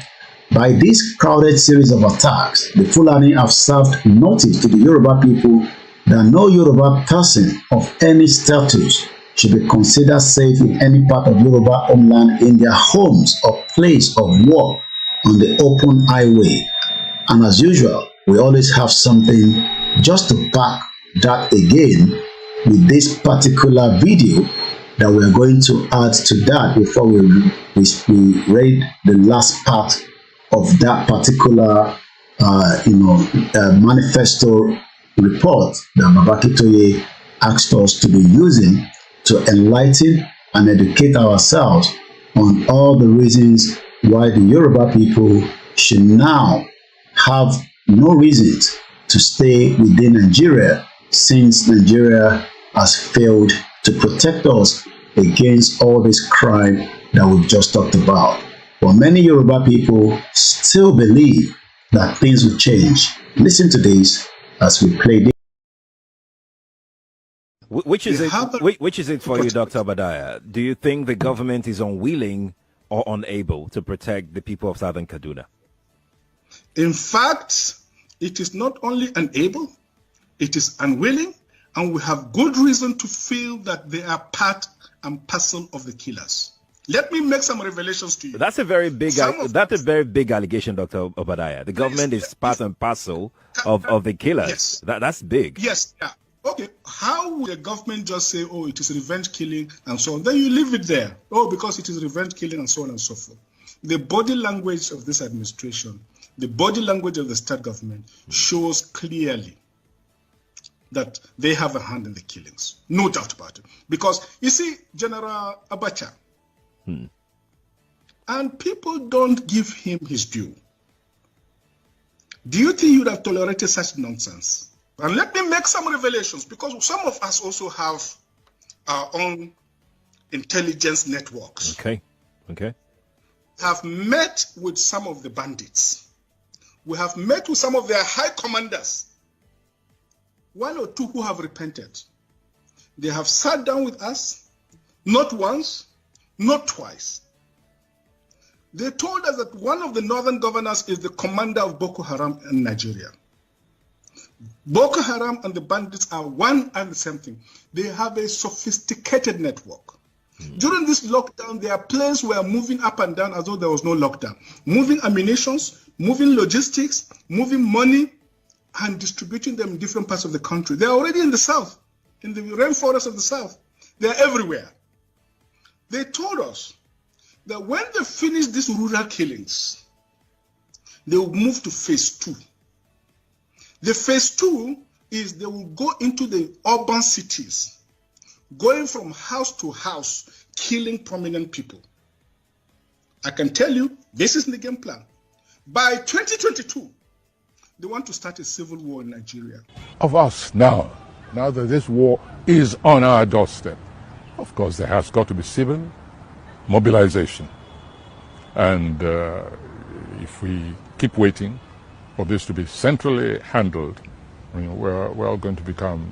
By this crowded series of attacks, the Fulani have served notice to the Yoruba people that no Yoruba person of any status should be considered safe in any part of Yoruba homeland, in their homes or place of work, on the open highway. And as usual, we always have something just to back that again with this particular video that we are going to add to that before we read the last part of that particular manifesto report that Baba Akintoye asked us to be using to enlighten and educate ourselves on all the reasons why the Yoruba people should now have no reasons to stay within Nigeria, since Nigeria has failed to protect us against all this crime that we've just talked about. But many Yoruba people still believe that things will change. Listen to this as we play this. Which is it for you, Dr. Obadiah? Do you think the government is unwilling or unable to protect the people of Southern Kaduna? In fact, it is not only unable, it is unwilling, and we have good reason to feel that they are part and parcel of the killers. Let me make some revelations to you. That's a very big allegation, Dr. Obadiah. The government is part and parcel of the killers. Yes. That's big. Yes. Yeah. Okay. How will the government just say, oh, it is revenge killing and so on? Then you leave it there. Oh, because it is revenge killing and so on and so forth. The body language of this administration, the body language of the state government shows clearly that they have a hand in the killings. No doubt about it. Because, you see, General Abacha, and people don't give him his due. Do you think you would have tolerated such nonsense? And let me make some revelations, because some of us also have our own intelligence networks. Okay. Have met with some of the bandits. We have met with some of their high commanders. one or two who have repented. They have sat down with us, not once, not twice. They told us that one of the northern governors is the commander of Boko Haram in Nigeria. Boko Haram and the bandits are one and the same thing. They have a sophisticated network. During this lockdown, their planes were moving up and down as though there was no lockdown. Moving ammunitions, moving logistics, moving money, and distributing them in different parts of the country. They're already in the south, in the rainforest of the south. They're everywhere. They told us that when they finish these rural killings, they will move to phase 2. The phase 2 is they will go into the urban cities, going from house to house, killing prominent people. I can tell you, this is the game plan. By 2022, they want to start a civil war in Nigeria. Of us now that this war is on our doorstep, of course there has got to be civil mobilization. And if we keep waiting for this to be centrally handled, we're all going to become,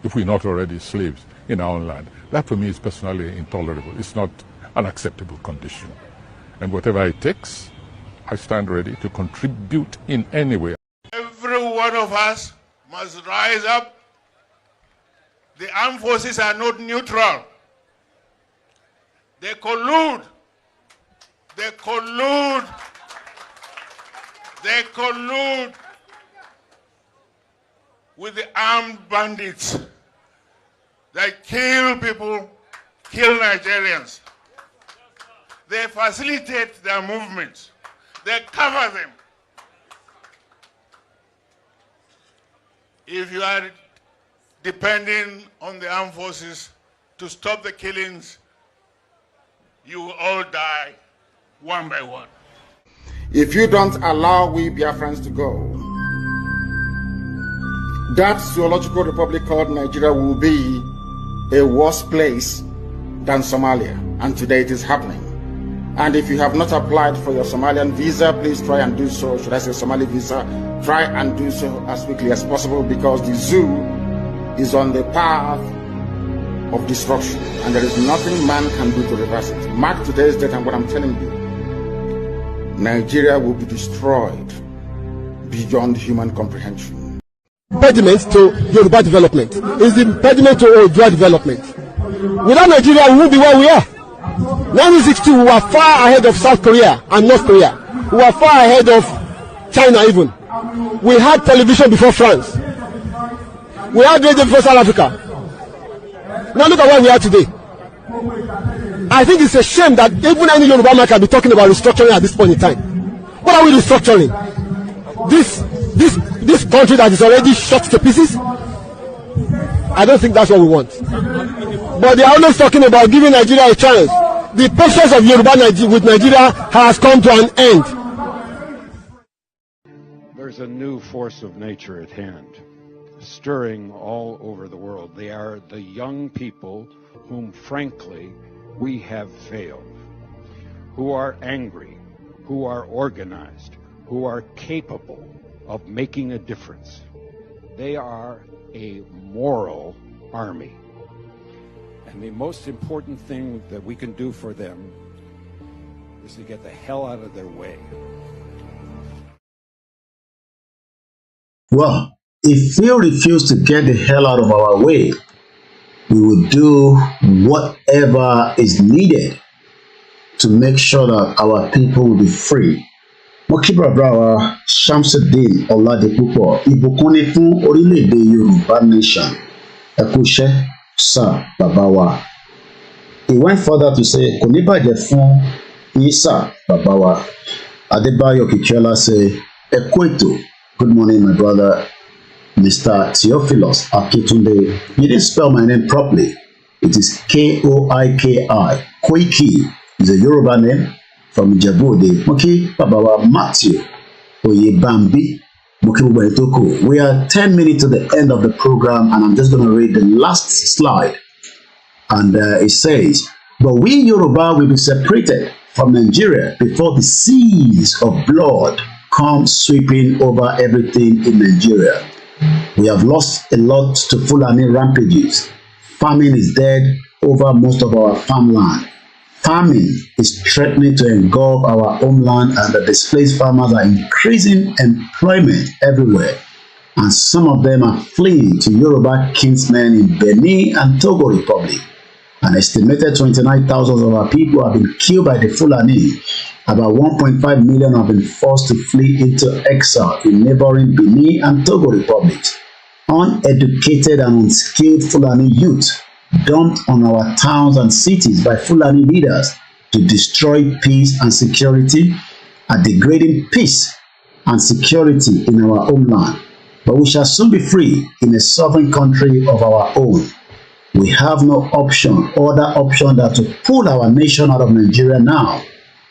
if we're not already, slaves in our own land. That for me is personally intolerable. It's not an acceptable condition. And whatever it takes, I stand ready to contribute in any way. Every one of us must rise up. The armed forces are not neutral. They collude. They collude. They collude with the armed bandits. They kill people, kill Nigerians. They facilitate their movements. They cover them. If you are depending on the armed forces to stop the killings, you will all die one by one. If you don't allow we Biafrans to go, that zoological republic called Nigeria will be a worse place than Somalia, and today it is happening. And if you have not applied for your Somalian visa, please try and do so. Should I say Somali visa? Try and do so as quickly as possible, because the zoo is on the path of destruction, and there is nothing man can do to reverse it. Mark today's date and what I'm telling you. Nigeria will be destroyed beyond human comprehension. Impediment to Yoruba development is the impediment to Odua development. Without Nigeria, we won't be where we are. 1962, we were far ahead of South Korea and North Korea. We were far ahead of China even. We had television before France. We had radio before South Africa. Now look at where we are today. I think it's a shame that even any Yoruba man can be talking about restructuring at this point in time. What are we restructuring? This country that is already shot to pieces? I don't think that's what we want. But they are always talking about giving Nigeria a chance. The patience of Yoruba with Nigeria has come to an end. There's a new force of nature at hand, stirring all over the world. They are the young people whom, frankly, we have failed, who are angry, who are organized, who are capable of making a difference. They are a moral army. And the most important thing that we can do for them is to get the hell out of their way. Well, if we refuse to get the hell out of our way, we will do whatever is needed to make sure that our people will be free. Mo kí bàbá wa Shamsuddin Oladipupo, ìbùkún ni fún orílẹ̀-èdè Yorùbá nation. Ẹ kú iṣẹ́, sir, bàbá wa. He went further to say, kò ní bàjẹ́ fún yín, sir, bàbá wa. Adebayo Kikiola say, ẹ kú ètò. Good morning, my brother, Mr. Theophilus Akitunde. You didn't spell my name properly. It is Koiki. Koiki is a Yoruba name from Ijebu-Ode. Moki Babawa Matthew Oyebambi. Moki Bubaitoko. We are 10 minutes to the end of the program, and I'm just going to read the last slide. And it says, but we Yoruba will be separated from Nigeria before the seas of blood come sweeping over everything in Nigeria. We have lost a lot to Fulani rampages. Famine is dead over most of our farmland. Famine is threatening to engulf our homeland, and the displaced farmers are increasing employment everywhere. And some of them are fleeing to Yoruba kinsmen in Benin and Togo Republic. An estimated 29,000 of our people have been killed by the Fulani. About 1.5 million have been forced to flee into exile in neighboring Benin and Togo republics. Uneducated and unskilled Fulani youth dumped on our towns and cities by Fulani leaders to destroy peace and security, are degrading peace and security in our homeland. But we shall soon be free in a sovereign country of our own. We have no other option than to pull our nation out of Nigeria now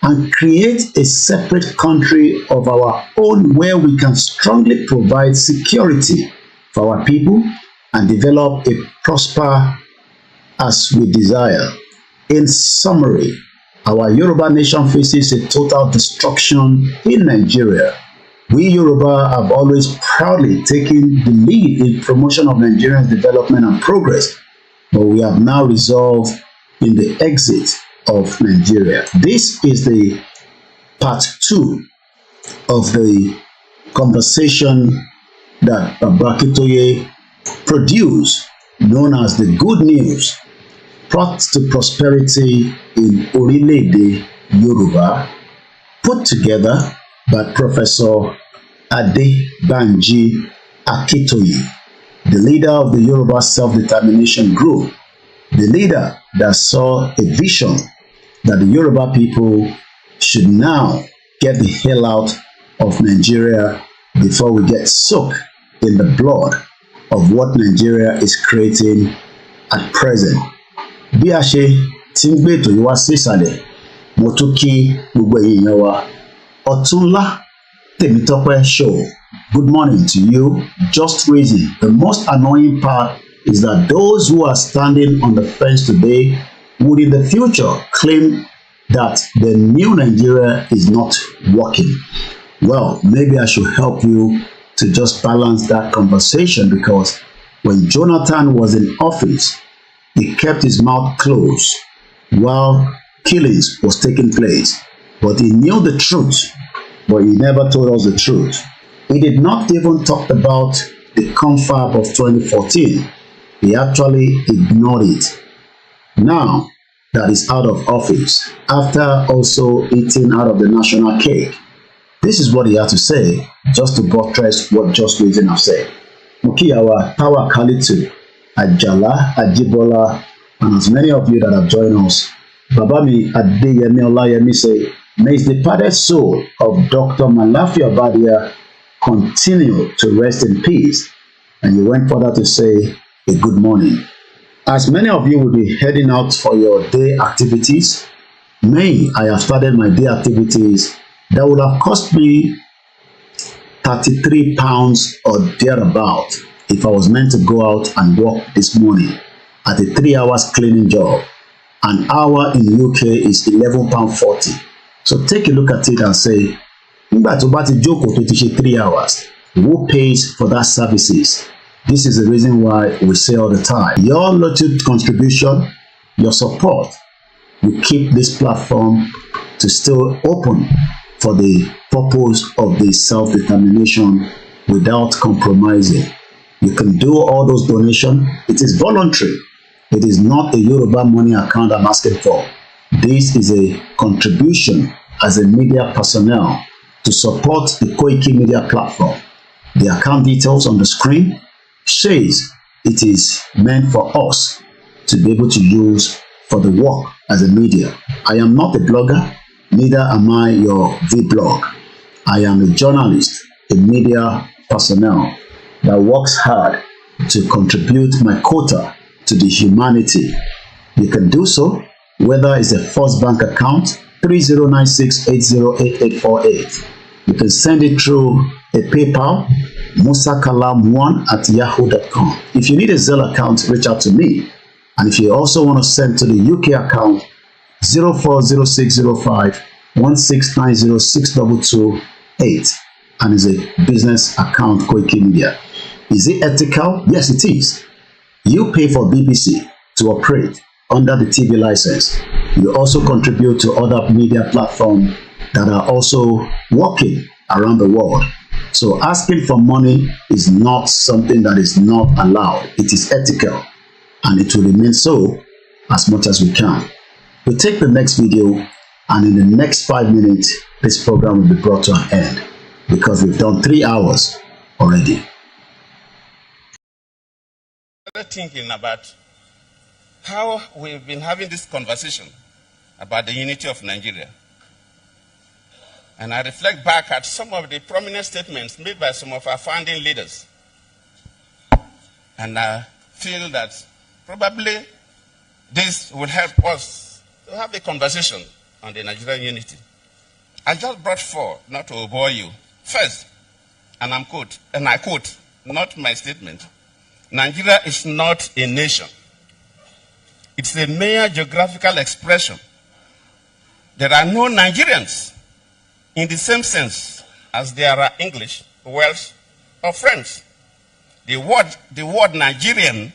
and create a separate country of our own where we can strongly provide security for our people and develop a prosper as we desire. In summary, our Yoruba nation faces a total destruction in Nigeria. We Yoruba have always proudly taken the lead in promotion of Nigeria's development and progress, but we have now resolved in the exit of Nigeria. This is the part 2 of the conversation that AKINTOYE produced, known as the Good News, Path to Prosperity in ORILEEDE Yoruba, put together by Professor ADEBANJI AKINTOYE, the leader of the Yoruba Self-Determination Group, the leader that saw a vision that the Yoruba people should now get the hell out of Nigeria before we get soaked in the blood of what Nigeria is creating at present. Bí a ṣe tí ń gbé ètò yìí wá sí ìsàlẹ̀, mo tún kí gbogbo èèyàn wa. Ọ̀túnlá Tèmítọ́pẹ́ show. Good morning to you. Just reason. The most annoying part is that those who are standing on the fence today would in the future claim that the new Nigeria is not working. Well, maybe I should help you to just balance that conversation, because when Jonathan was in office, he kept his mouth closed while killings was taking place. But he knew the truth, but he never told us the truth. He did not even talk about the confab of 2014. He actually ignored it. Now that he's out of office, after also eating out of the national cake, this is what he had to say, just to buttress what Just Reason have said. Mukiyawa, Power Kalitu, Ajala, Ajibola, and as many of you that have joined us, Babami Adeyemi Olayemi say, may his departed soul of Dr. Malafi Abadia continue to rest in peace. And you went further to say a good morning. As many of you will be heading out for your day activities, I have started my day activities that would have cost me 33 pounds or thereabout if I was meant to go out and work this morning at a 3 hours cleaning job. An hour in the UK is £11.40. So take a look at it and say, nígbà tó bá ti jókòó tó ti ṣe 3 hours, who pays for that services? This is the reason why we say all the time, your little contribution, your support will keep this platform to still open for the purpose of the self-determination without compromising. You can do all those donations. It is voluntary. It is not a Yoruba money account I'm asking for. This is a contribution as a media personnel to support the Koiki Media platform. The account details on the screen says it is meant for us to be able to use for the work as a media. I am not a blogger, neither am I your vlog. I am a journalist, a media personnel that works hard to contribute my quota to the humanity. You can do so whether it's a First Bank account 3096808848. You can send it through a PayPal, musakalam1@yahoo.com. If you need a Zelle account, reach out to me. And if you also want to send to the UK account, 04060516906228, and is a business account, Koiki Media. Is it ethical? Yes, it is. You pay for BBC to operate under the TV license. You also contribute to other media platforms that are also working around the world. So asking for money is not something that is not allowed. It is ethical, and it will remain so as much as we can. We'll take the next video, and in the next 5 minutes, this program will be brought to an end because we've done 3 hours already. Thinking about how we've been having this conversation about the unity of Nigeria. And I reflect back at some of the prominent statements made by some of our founding leaders. And I feel that probably this will help us to have a conversation on the Nigerian unity. I just brought 4, not to bore you. First, and I quote, not my statement, Nigeria is not a nation. It's a mere geographical expression. There are no Nigerians in the same sense as there are English, Welsh, or French. The word Nigerian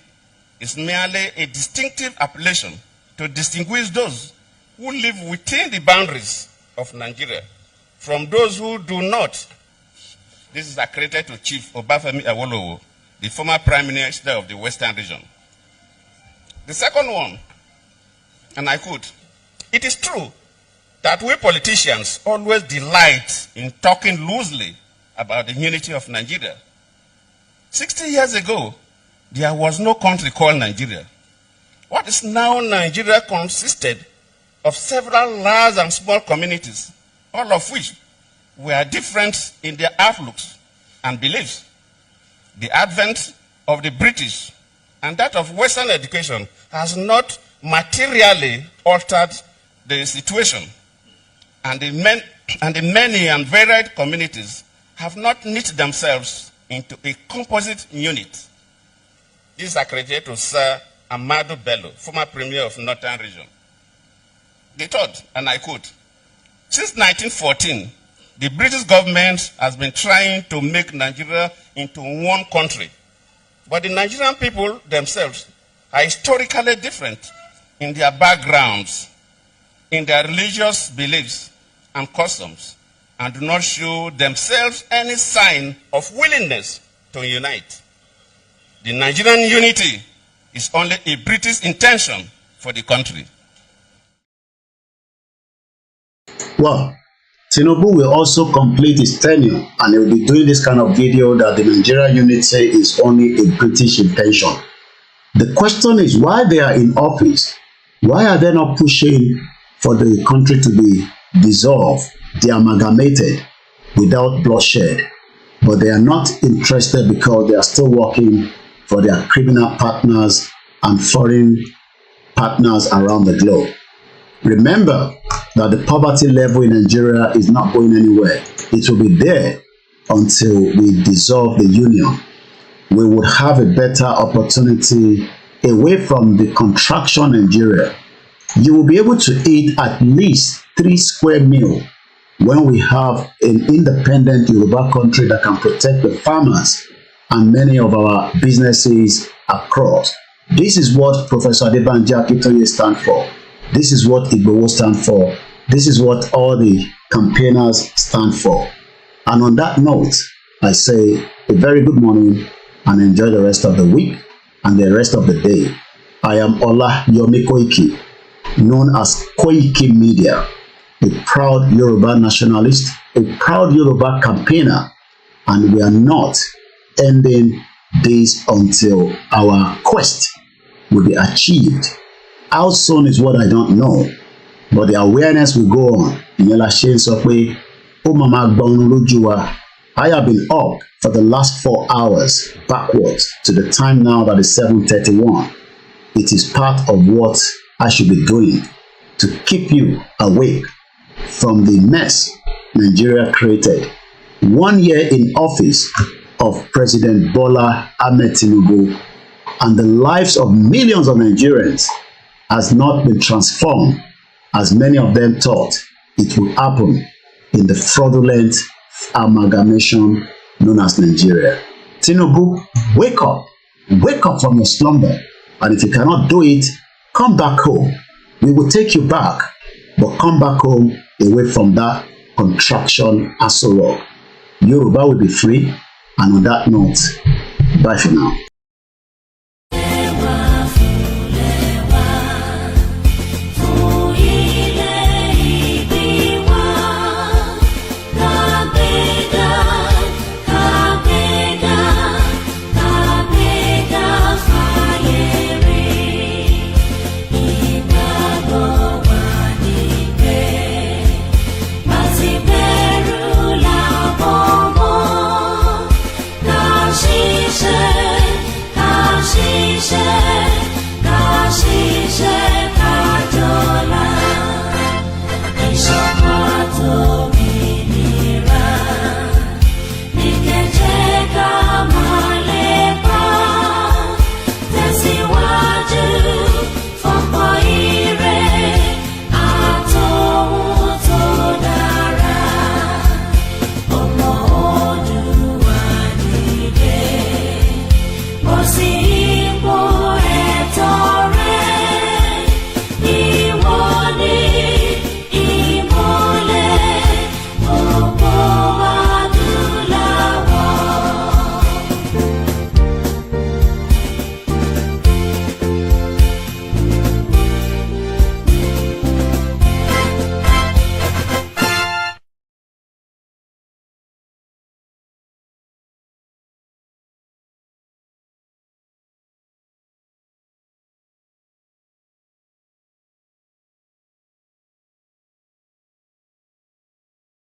is merely a distinctive appellation to distinguish those who live within the boundaries of Nigeria from those who do not. This is accredited to Chief Obafemi Awolowo, the former Prime Minister of the Western region. The second one, and I quote, it is true that we politicians always delight in talking loosely about the unity of Nigeria. 60 years ago, there was no country called Nigeria. What is now Nigeria consisted of several large and small communities, all of which were different in their outlooks and beliefs. The advent of the British and that of Western education has not materially altered the situation, and the many and varied communities have not knit themselves into a composite unit. This is accredited to Sir Ahmadu Bello, former Premier of Northern Region. The third, and I quote, since 1914, the British government has been trying to make Nigeria into one country. But the Nigerian people themselves are historically different in their backgrounds, in their religious beliefs and customs, and do not show themselves any sign of willingness to unite. The Nigerian unity is only a British intention for the country. Well, Tinubu will also complete his tenure, and he will be doing this kind of video that the Nigerian unity is only a British intention. The question is why they are in office. Why are they not pushing for the country to be dissolved, de-amalgamated without bloodshed? But they are not interested because they are still working for their criminal partners and foreign partners around the globe. Remember that the poverty level in Nigeria is not going anywhere. It will be there until we dissolve the union. We would have a better opportunity away from the contraction Nigeria. You will be able to eat at least 3 square meals when we have an independent Yoruba country that can protect the farmers and many of our businesses across. This is what Professor ADEBANJI AKINTOYE stand for. This is what Igbowo stand for. This is what all the campaigners stand for. And on that note, I say a very good morning and enjoy the rest of the week and the rest of the day. I am Oluwole Koiki, known as KOIKIMEDIA, a proud Yoruba nationalist, a proud Yoruba campaigner, and we are not ending this until our quest will be achieved. How soon is what I don't know, but the awareness will go on. I have been up for the last 4 hours backwards to the time now that is 7:31. It is part of what I should be doing to keep you awake from the mess Nigeria created. 1 year in office of President Bola Ahmed Tinubu, and the lives of millions of Nigerians has not been transformed as many of them thought it would happen in the fraudulent amalgamation known as Nigeria. Tinubu, wake up. Wake up from your slumber. And if you cannot do it, come back home. We will take you back, but come back home away from that contraction Aso Rock. Yoruba will be free. And on that note, bye for now.